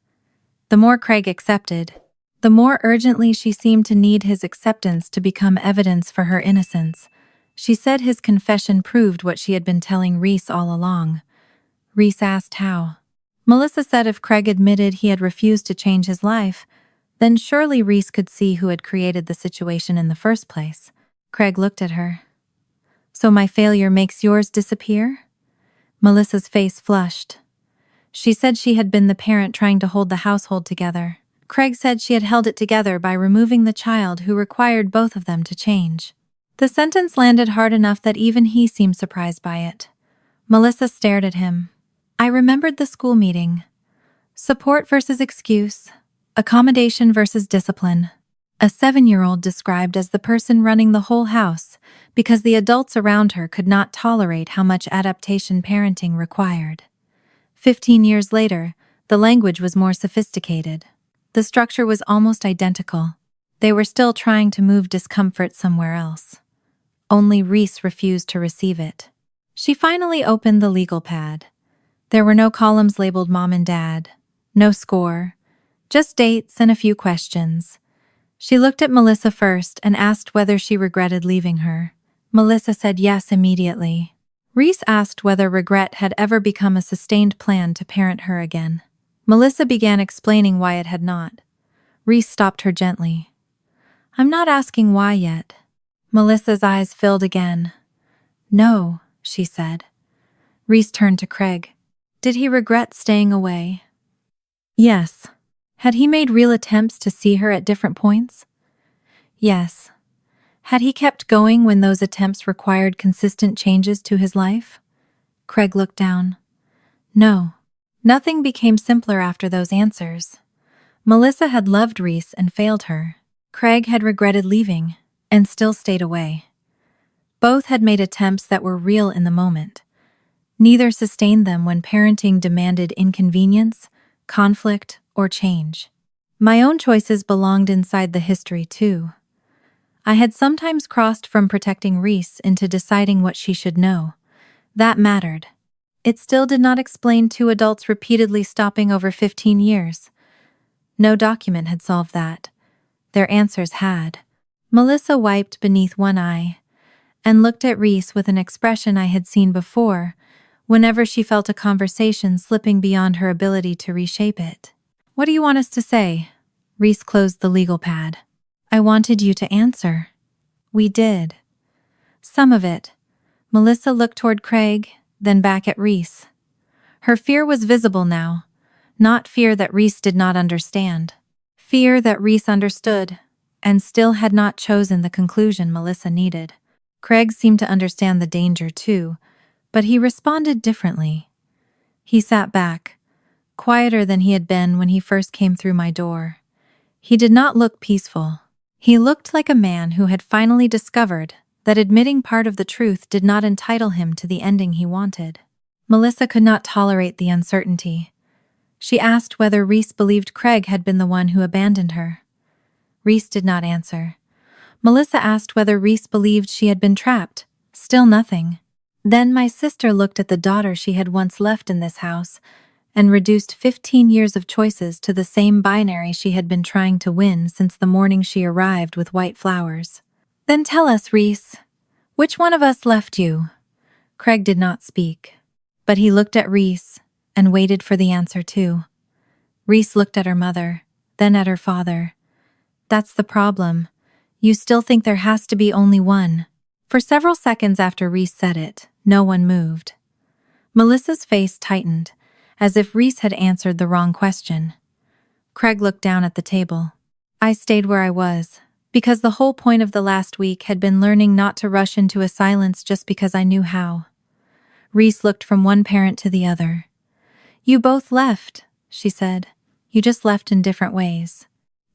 The more Craig accepted, the more urgently she seemed to need his acceptance to become evidence for her innocence. She said his confession proved what she had been telling Reese all along. Reese asked how. Melissa said if Craig admitted he had refused to change his life, then surely Reese could see who had created the situation in the first place. Craig looked at her. So my failure makes yours disappear? Melissa's face flushed. She said she had been the parent trying to hold the household together. Craig said she had held it together by removing the child who required both of them to change. The sentence landed hard enough that even he seemed surprised by it. Melissa stared at him. I remembered the school meeting. Support versus excuse. Accommodation versus discipline. A 7-year-old described as the person running the whole house because the adults around her could not tolerate how much adaptation parenting required. 15 years later, the language was more sophisticated. The structure was almost identical. They were still trying to move discomfort somewhere else. Only Reese refused to receive it. She finally opened the legal pad. There were no columns labeled Mom and Dad, no score, Just dates and a few questions. She looked at Melissa first and asked whether she regretted leaving her. Melissa said yes immediately. Reese asked whether regret had ever become a sustained plan to parent her again. Melissa began explaining why it had not. Reese stopped her gently. I'm not asking why yet. Melissa's eyes filled again. No, she said. Reese turned to Craig. Did he regret staying away? Yes. Had he made real attempts to see her at different points? Yes. Had he kept going when those attempts required consistent changes to his life? Craig looked down. No. Nothing became simpler after those answers. Melissa had loved Reese and failed her. Craig had regretted leaving and still stayed away. Both had made attempts that were real in the moment. Neither sustained them when parenting demanded inconvenience, conflict, or change. My own choices belonged inside the history, too. I had sometimes crossed from protecting Reese into deciding what she should know. That mattered. It still did not explain two adults repeatedly stopping over 15 years. No document had solved that. Their answers had. Melissa wiped beneath one eye and looked at Reese with an expression I had seen before, whenever she felt a conversation slipping beyond her ability to reshape it. What do you want us to say? Reese closed the legal pad. I wanted you to answer. We did. Some of it. Melissa looked toward Craig, then back at Reese. Her fear was visible now. Not fear that Reese did not understand. Fear that Reese understood, and still had not chosen the conclusion Melissa needed. Craig seemed to understand the danger too, but he responded differently. He sat back, quieter than he had been when he first came through my door. He did not look peaceful. He looked like a man who had finally discovered that admitting part of the truth did not entitle him to the ending he wanted. Melissa could not tolerate the uncertainty. She asked whether Reese believed Craig had been the one who abandoned her. Reese did not answer. Melissa asked whether Reese believed she had been trapped. Still nothing. Then my sister looked at the daughter she had once left in this house and reduced 15 years of choices to the same binary she had been trying to win since the morning she arrived with white flowers. Then tell us, Reese, which one of us left you? Craig did not speak, but he looked at Reese and waited for the answer too. Reese looked at her mother, then at her father. That's the problem. You still think there has to be only one. For several seconds after Reese said it, no one moved. Melissa's face tightened, as if Reese had answered the wrong question. Craig looked down at the table. I stayed where I was, because the whole point of the last week had been learning not to rush into a silence just because I knew how. Reese looked from one parent to the other. You both left, she said. You just left in different ways.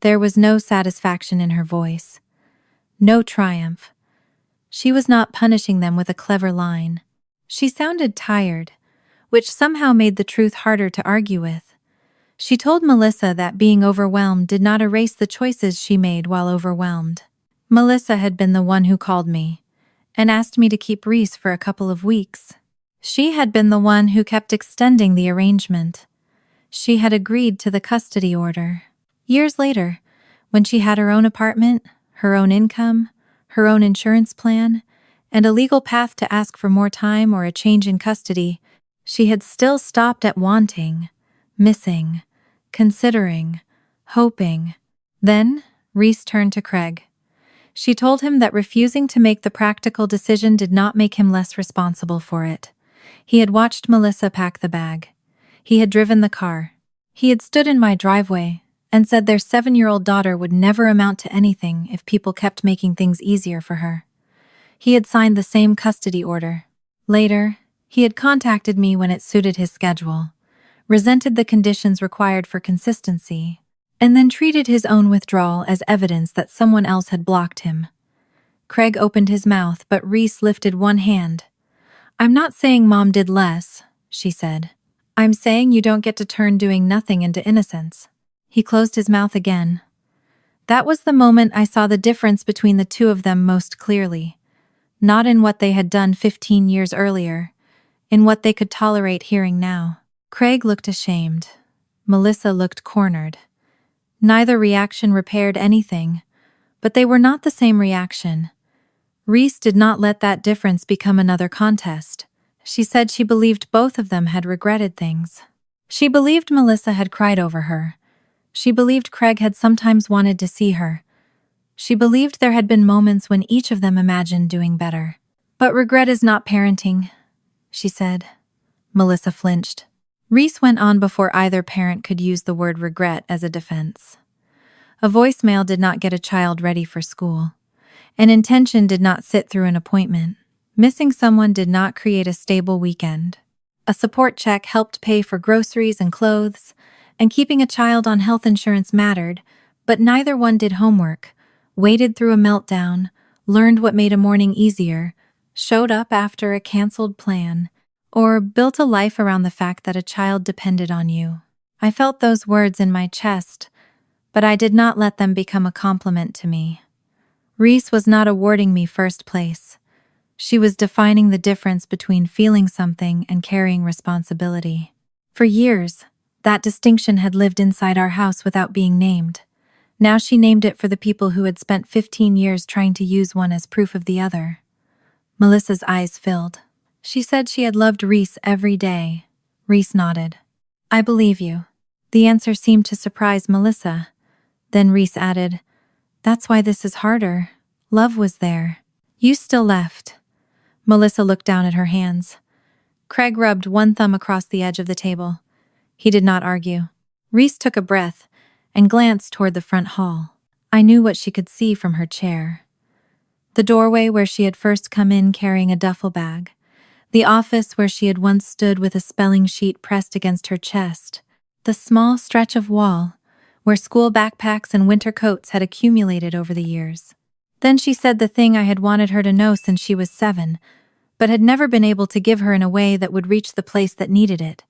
There was no satisfaction in her voice. No triumph. She was not punishing them with a clever line. She sounded tired, which somehow made the truth harder to argue with. She told Melissa that being overwhelmed did not erase the choices she made while overwhelmed. Melissa had been the one who called me and asked me to keep Reese for a couple of weeks. She had been the one who kept extending the arrangement. She had agreed to the custody order. Years later, when she had her own apartment, her own income, her own insurance plan, and a legal path to ask for more time or a change in custody, she had still stopped at wanting, missing, considering, hoping. Then, Reese turned to Craig. She told him that refusing to make the practical decision did not make him less responsible for it. He had watched Melissa pack the bag. He had driven the car. He had stood in my driveway and said their 7-year-old daughter would never amount to anything if people kept making things easier for her. He had signed the same custody order. Later, he had contacted me when it suited his schedule, resented the conditions required for consistency, and then treated his own withdrawal as evidence that someone else had blocked him. Craig opened his mouth, but Reese lifted one hand. I'm not saying Mom did less, she said. I'm saying you don't get to turn doing nothing into innocence. He closed his mouth again. That was the moment I saw the difference between the two of them most clearly. Not in what they had done 15 years earlier, in what they could tolerate hearing now. Craig looked ashamed. Melissa looked cornered. Neither reaction repaired anything, but they were not the same reaction. Reese did not let that difference become another contest. She said she believed both of them had regretted things. She believed Melissa had cried over her. She believed Craig had sometimes wanted to see her. She believed there had been moments when each of them imagined doing better. But regret is not parenting, she said. Melissa flinched. Reese went on before either parent could use the word regret as a defense. A voicemail did not get a child ready for school. An intention did not sit through an appointment. Missing someone did not create a stable weekend. A support check helped pay for groceries and clothes, and keeping a child on health insurance mattered, but neither one did homework, waded through a meltdown, learned what made a morning easier, showed up after a canceled plan, or built a life around the fact that a child depended on you. I felt those words in my chest, but I did not let them become a compliment to me. Reese was not awarding me first place. She was defining the difference between feeling something and carrying responsibility. For years, that distinction had lived inside our house without being named. Now she named it for the people who had spent 15 years trying to use one as proof of the other. Melissa's eyes filled. She said she had loved Reese every day. Reese nodded. I believe you. The answer seemed to surprise Melissa. Then Reese added, That's why this is harder. Love was there. You still left. Melissa looked down at her hands. Craig rubbed one thumb across the edge of the table. He did not argue. Reese took a breath and glanced toward the front hall. I knew what she could see from her chair. The doorway where she had first come in carrying a duffel bag. The office where she had once stood with a spelling sheet pressed against her chest. The small stretch of wall where school backpacks and winter coats had accumulated over the years. Then she said the thing I had wanted her to know since she was 7, but had never been able to give her in a way that would reach the place that needed it.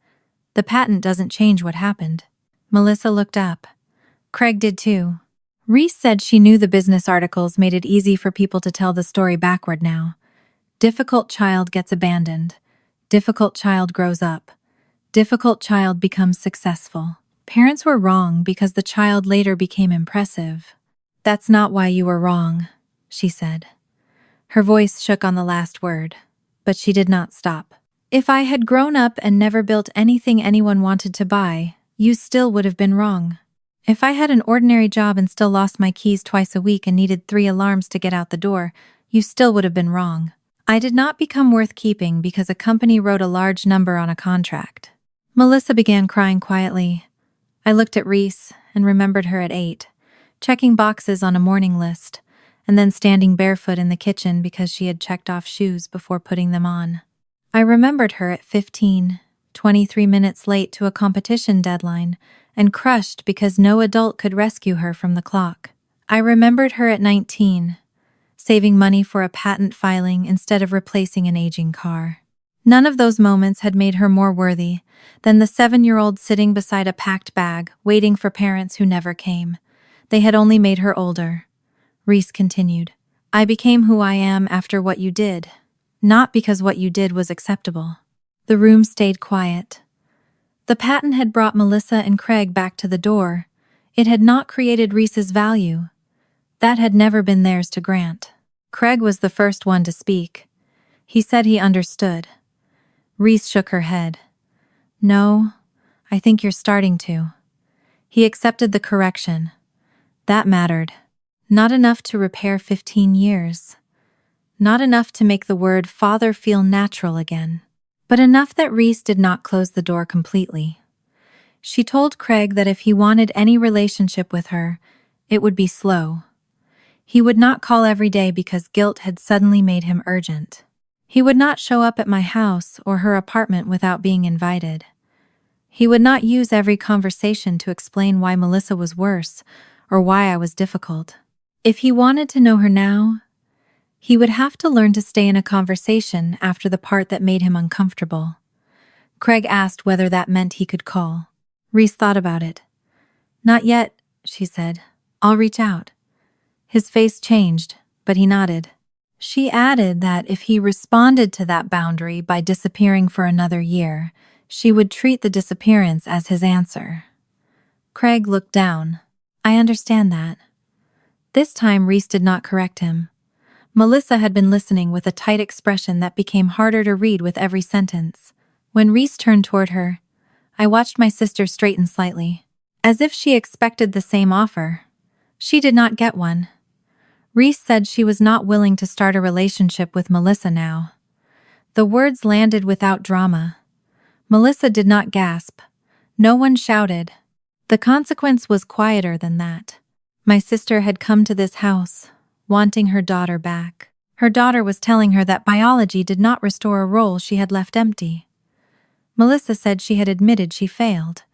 The patent doesn't change what happened. Melissa looked up. Craig did too. Reese said she knew the business articles made it easy for people to tell the story backward now. Difficult child gets abandoned. Difficult child grows up. Difficult child becomes successful. Parents were wrong because the child later became impressive. That's not why you were wrong, she said. Her voice shook on the last word, but she did not stop. If I had grown up and never built anything anyone wanted to buy, you still would have been wrong. If I had an ordinary job and still lost my keys twice a week and needed 3 alarms to get out the door, you still would have been wrong. I did not become worth keeping because a company wrote a large number on a contract. Melissa began crying quietly. I looked at Reese and remembered her at 8, checking boxes on a morning list, and then standing barefoot in the kitchen because she had checked off shoes before putting them on. I remembered her at 15, 23 minutes late to a competition deadline, and crushed because no adult could rescue her from the clock. I remembered her at 19, saving money for a patent filing instead of replacing an aging car. None of those moments had made her more worthy than the 7-year-old sitting beside a packed bag, waiting for parents who never came. They had only made her older. Reese continued, I became who I am after what you did, not because what you did was acceptable. The room stayed quiet. The patent had brought Melissa and Craig back to the door. It had not created Reese's value. That had never been theirs to grant. Craig was the first one to speak. He said he understood. Reese shook her head. No, I think you're starting to. He accepted the correction. That mattered. Not enough to repair 15 years. Not enough to make the word father feel natural again. But enough that Reese did not close the door completely. She told Craig that if he wanted any relationship with her, it would be slow. He would not call every day because guilt had suddenly made him urgent. He would not show up at my house or her apartment without being invited. He would not use every conversation to explain why Melissa was worse or why I was difficult. If he wanted to know her now, he would have to learn to stay in a conversation after the part that made him uncomfortable. Craig asked whether that meant he could call. Reese thought about it. Not yet, she said. I'll reach out. His face changed, but he nodded. She added that if he responded to that boundary by disappearing for another year, she would treat the disappearance as his answer. Craig looked down. I understand that. This time Reese did not correct him. Melissa had been listening with a tight expression that became harder to read with every sentence. When Reese turned toward her, I watched my sister straighten slightly, as if she expected the same offer. She did not get one. Reese said she was not willing to start a relationship with Melissa now. The words landed without drama. Melissa did not gasp. No one shouted. The consequence was quieter than that. My sister had come to this house, wanting her daughter back. Her daughter was telling her that biology did not restore a role she had left empty. Melissa said she had admitted she failed.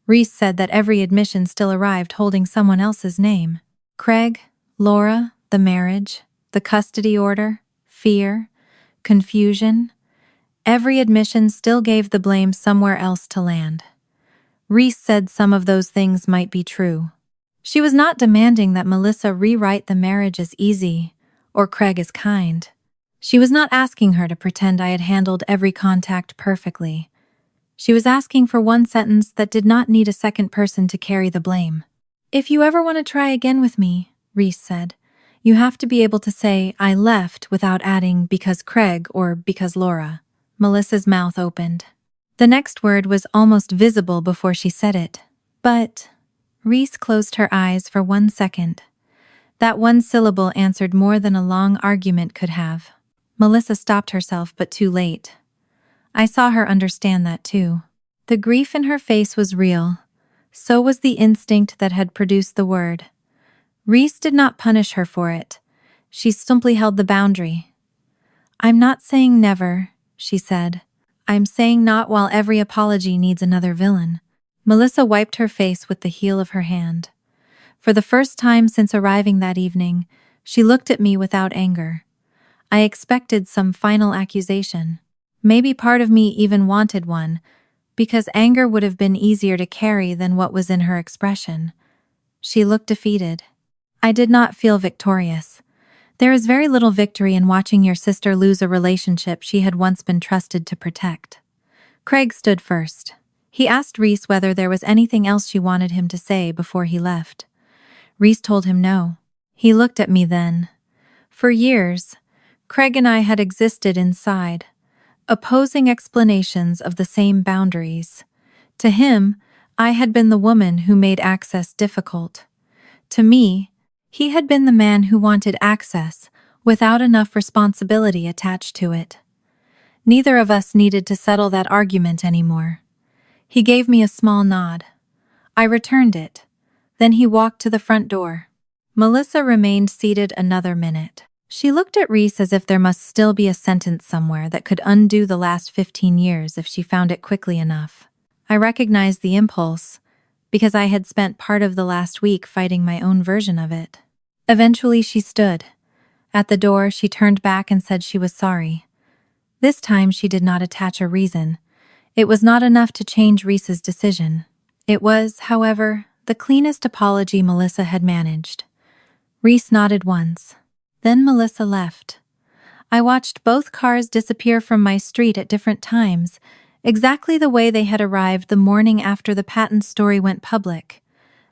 Reese said that every admission still arrived holding someone else's name. Craig, Laura, the marriage, the custody order, fear, confusion. Every admission still gave the blame somewhere else to land. Reese said some of those things might be true. She was not demanding that Melissa rewrite the marriage as easy or Craig as kind. She was not asking her to pretend I had handled every contact perfectly. She was asking for one sentence that did not need a second person to carry the blame. If you ever want to try again with me, Reese said, you have to be able to say, I left without adding because Craig or because Laura. Melissa's mouth opened. The next word was almost visible before she said it. But Reese closed her eyes for 1 second. That one syllable answered more than a long argument could have. Melissa stopped herself, but too late. I saw her understand that too. The grief in her face was real. So was the instinct that had produced the word. Reese did not punish her for it. She simply held the boundary. I'm not saying never, she said. I'm saying not while every apology needs another villain. Melissa wiped her face with the heel of her hand. For the first time since arriving that evening, she looked at me without anger. I expected some final accusation. Maybe part of me even wanted one, because anger would have been easier to carry than what was in her expression. She looked defeated. I did not feel victorious. There is very little victory in watching your sister lose a relationship she had once been trusted to protect. Craig stood first. He asked Reese whether there was anything else she wanted him to say before he left. Reese told him no. He looked at me then. For years, Craig and I had existed inside, opposing explanations of the same boundaries. To him, I had been the woman who made access difficult. To me, he had been the man who wanted access without enough responsibility attached to it. Neither of us needed to settle that argument anymore. He gave me a small nod. I returned it. Then he walked to the front door. Melissa remained seated another minute. She looked at Reese as if there must still be a sentence somewhere that could undo the last 15 years if she found it quickly enough. I recognized the impulse, because I had spent part of the last week fighting my own version of it. Eventually she stood. At the door, she turned back and said she was sorry. This time she did not attach a reason. It was not enough to change Reese's decision. It was, however, the cleanest apology Melissa had managed. Reese nodded once. Then Melissa left. I watched both cars disappear from my street at different times, exactly the way they had arrived the morning after the patent story went public.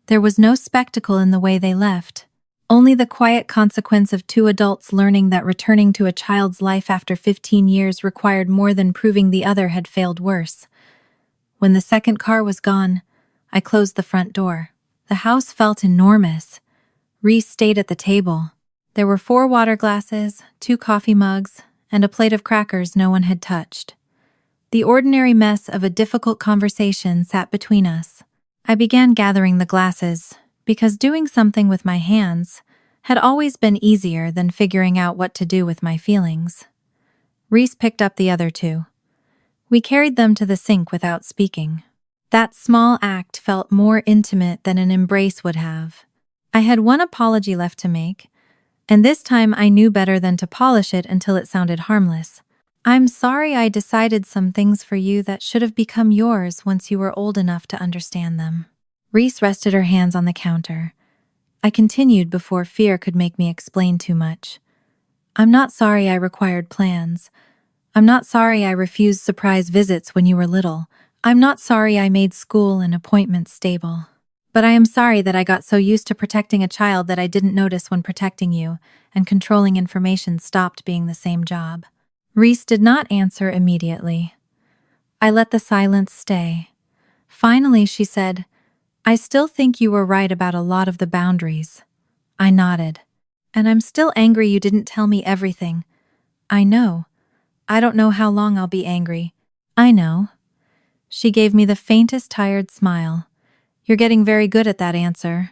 There was no spectacle in the way they left, only the quiet consequence of two adults learning that returning to a child's life after 15 years required more than proving the other had failed worse. When the second car was gone, I closed the front door. The house felt enormous. Reese stayed at the table. There were 4 water glasses, 2 coffee mugs, and a plate of crackers no one had touched. The ordinary mess of a difficult conversation sat between us. I began gathering the glasses, because doing something with my hands had always been easier than figuring out what to do with my feelings. Reese picked up the other 2. We carried them to the sink without speaking. That small act felt more intimate than an embrace would have. I had one apology left to make, and this time I knew better than to polish it until it sounded harmless. I'm sorry I decided some things for you that should have become yours once you were old enough to understand them. Reese rested her hands on the counter. I continued before fear could make me explain too much. I'm not sorry I required plans. I'm not sorry I refused surprise visits when you were little. I'm not sorry I made school and appointments stable. But I am sorry that I got so used to protecting a child that I didn't notice when protecting you, and controlling information stopped being the same job. Reese did not answer immediately. I let the silence stay. Finally, she said, "I still think you were right about a lot of the boundaries." I nodded. "And I'm still angry you didn't tell me everything." "I know. I don't know how long I'll be angry." "I know." She gave me the faintest tired smile. "You're getting very good at that answer."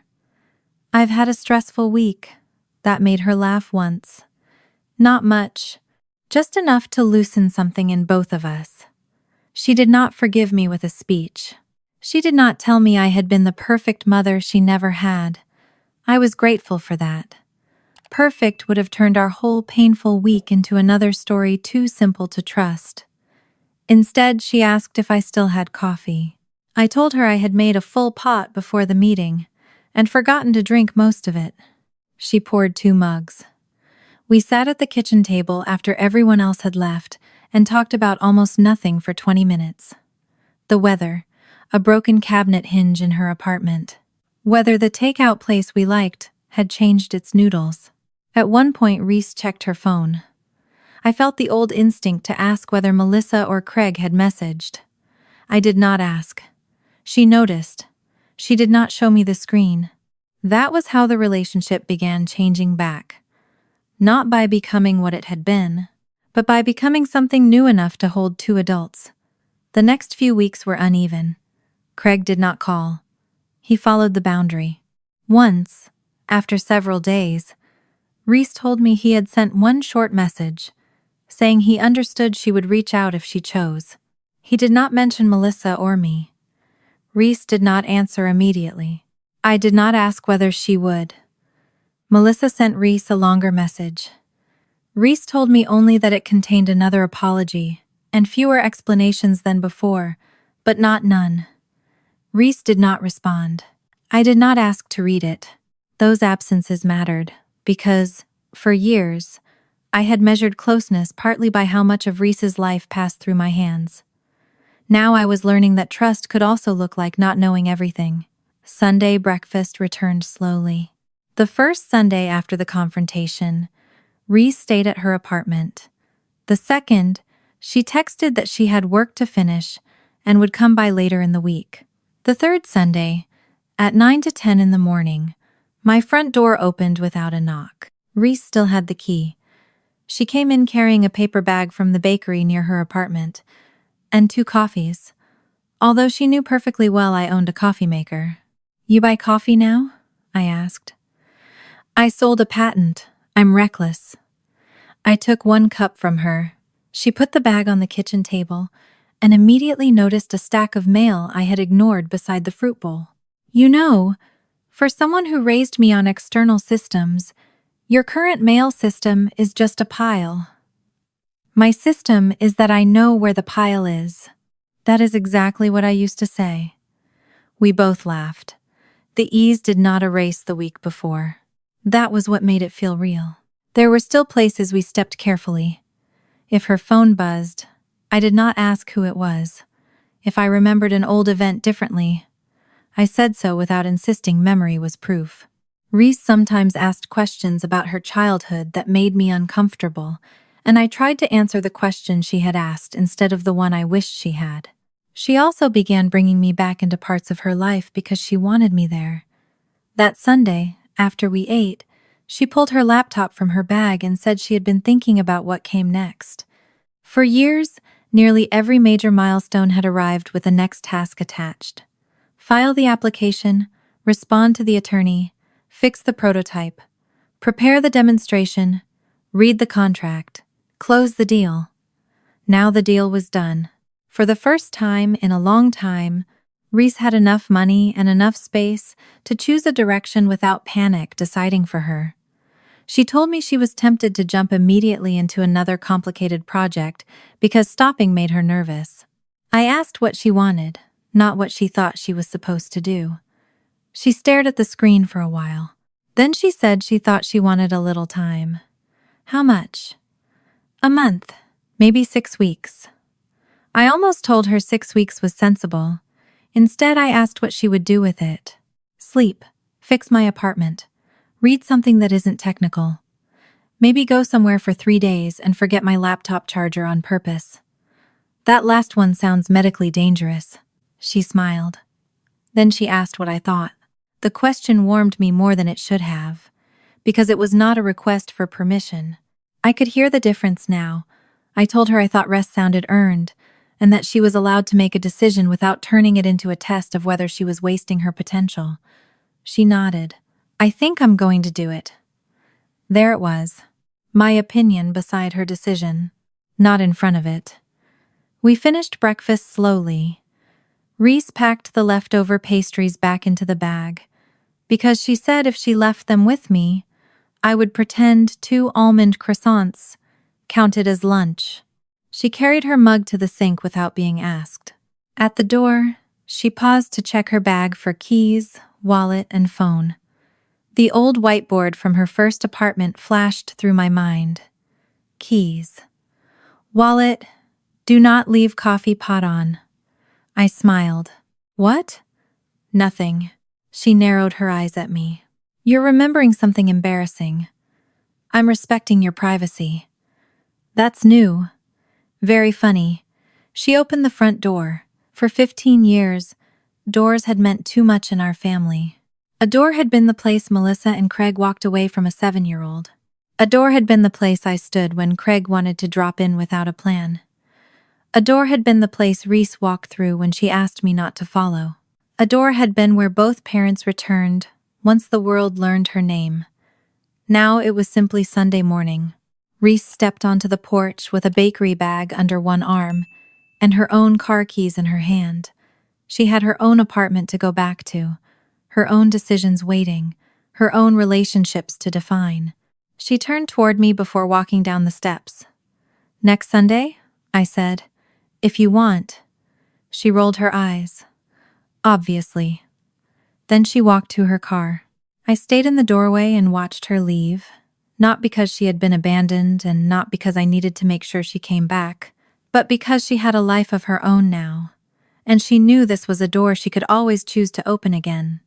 "I've had a stressful week." That made her laugh once. Not much. Just enough to loosen something in both of us. She did not forgive me with a speech. She did not tell me I had been the perfect mother she never had. I was grateful for that. Perfect would have turned our whole painful week into another story too simple to trust. Instead, she asked if I still had coffee. I told her I had made a full pot before the meeting, and forgotten to drink most of it. She poured 2 mugs. We sat at the kitchen table after everyone else had left, and talked about almost nothing for 20 minutes. The weather, a broken cabinet hinge in her apartment. Whether the takeout place we liked had changed its noodles. At one point, Reese checked her phone. I felt the old instinct to ask whether Melissa or Craig had messaged. I did not ask. She noticed. She did not show me the screen. That was how the relationship began changing back. Not by becoming what it had been, but by becoming something new enough to hold 2 adults. The next few weeks were uneven. Craig did not call. He followed the boundary. Once, after several days, Reese told me he had sent one short message, saying he understood she would reach out if she chose. He did not mention Melissa or me. Reese did not answer immediately. I did not ask whether she would. Melissa sent Reese a longer message. Reese told me only that it contained another apology, and fewer explanations than before, but not none. Reese did not respond. I did not ask to read it. Those absences mattered, because, for years, I had measured closeness partly by how much of Reese's life passed through my hands. Now I was learning that trust could also look like not knowing everything. Sunday breakfast returned slowly. The first Sunday after the confrontation, Reese stayed at her apartment. The second, she texted that she had work to finish and would come by later in the week. The third Sunday, at 9 to 10 in the morning, my front door opened without a knock. Reese still had the key. She came in carrying a paper bag from the bakery near her apartment, and 2 coffees, although she knew perfectly well I owned a coffee maker. "You buy coffee now?" I asked. "I sold a patent. I'm reckless." I took 1 cup from her. She put the bag on the kitchen table and immediately noticed a stack of mail I had ignored beside the fruit bowl. "You know, for someone who raised me on external systems, your current mail system is just a pile. My system is that I know where the pile is." That is exactly what I used to say. We both laughed. The ease did not erase the week before. That was what made it feel real. There were still places we stepped carefully. If her phone buzzed, I did not ask who it was. If I remembered an old event differently, I said so without insisting memory was proof. Reese sometimes asked questions about her childhood that made me uncomfortable, and I tried to answer the question she had asked instead of the one I wished she had. She also began bringing me back into parts of her life because she wanted me there. That Sunday, after we ate, she pulled her laptop from her bag and said she had been thinking about what came next. For years, nearly every major milestone had arrived with a next task attached. File the application, respond to the attorney, fix the prototype, prepare the demonstration, read the contract, close the deal. Now the deal was done. For the first time in a long time, Reese had enough money and enough space to choose a direction without panic deciding for her. She told me she was tempted to jump immediately into another complicated project because stopping made her nervous. I asked what she wanted, not what she thought she was supposed to do. She stared at the screen for a while. Then she said she thought she wanted a little time. How much? A month, maybe 6 weeks. I almost told her 6 weeks was sensible. Instead, I asked what she would do with it. Sleep. Fix my apartment. Read something that isn't technical. Maybe go somewhere for 3 days and forget my laptop charger on purpose. That last one sounds medically dangerous. She smiled. Then she asked what I thought. The question warmed me more than it should have, because it was not a request for permission. I could hear the difference now. I told her I thought rest sounded earned, and that she was allowed to make a decision without turning it into a test of whether she was wasting her potential. She nodded. I think I'm going to do it. There it was. My opinion beside her decision, not in front of it. We finished breakfast slowly. Reese packed the leftover pastries back into the bag, because she said if she left them with me, I would pretend 2 almond croissants counted as lunch. She carried her mug to the sink without being asked. At the door, she paused to check her bag for keys, wallet, and phone. The old whiteboard from her first apartment flashed through my mind. Keys. Wallet. Do not leave coffee pot on. I smiled. What? Nothing. She narrowed her eyes at me. You're remembering something embarrassing. I'm respecting your privacy. That's new. Very funny. She opened the front door. For 15 years, doors had meant too much in our family. A door had been the place Melissa and Craig walked away from a 7-year-old. A door had been the place I stood when Craig wanted to drop in without a plan. A door had been the place Reese walked through when she asked me not to follow. A door had been where both parents returned once the world learned her name. Now it was simply Sunday morning. Reese stepped onto the porch with a bakery bag under one arm and her own car keys in her hand. She had her own apartment to go back to, her own decisions waiting, her own relationships to define. She turned toward me before walking down the steps. Next Sunday? I said. If you want. She rolled her eyes. Obviously. Then she walked to her car. I stayed in the doorway and watched her leave, not because she had been abandoned and not because I needed to make sure she came back, but because she had a life of her own now, and she knew this was a door she could always choose to open again.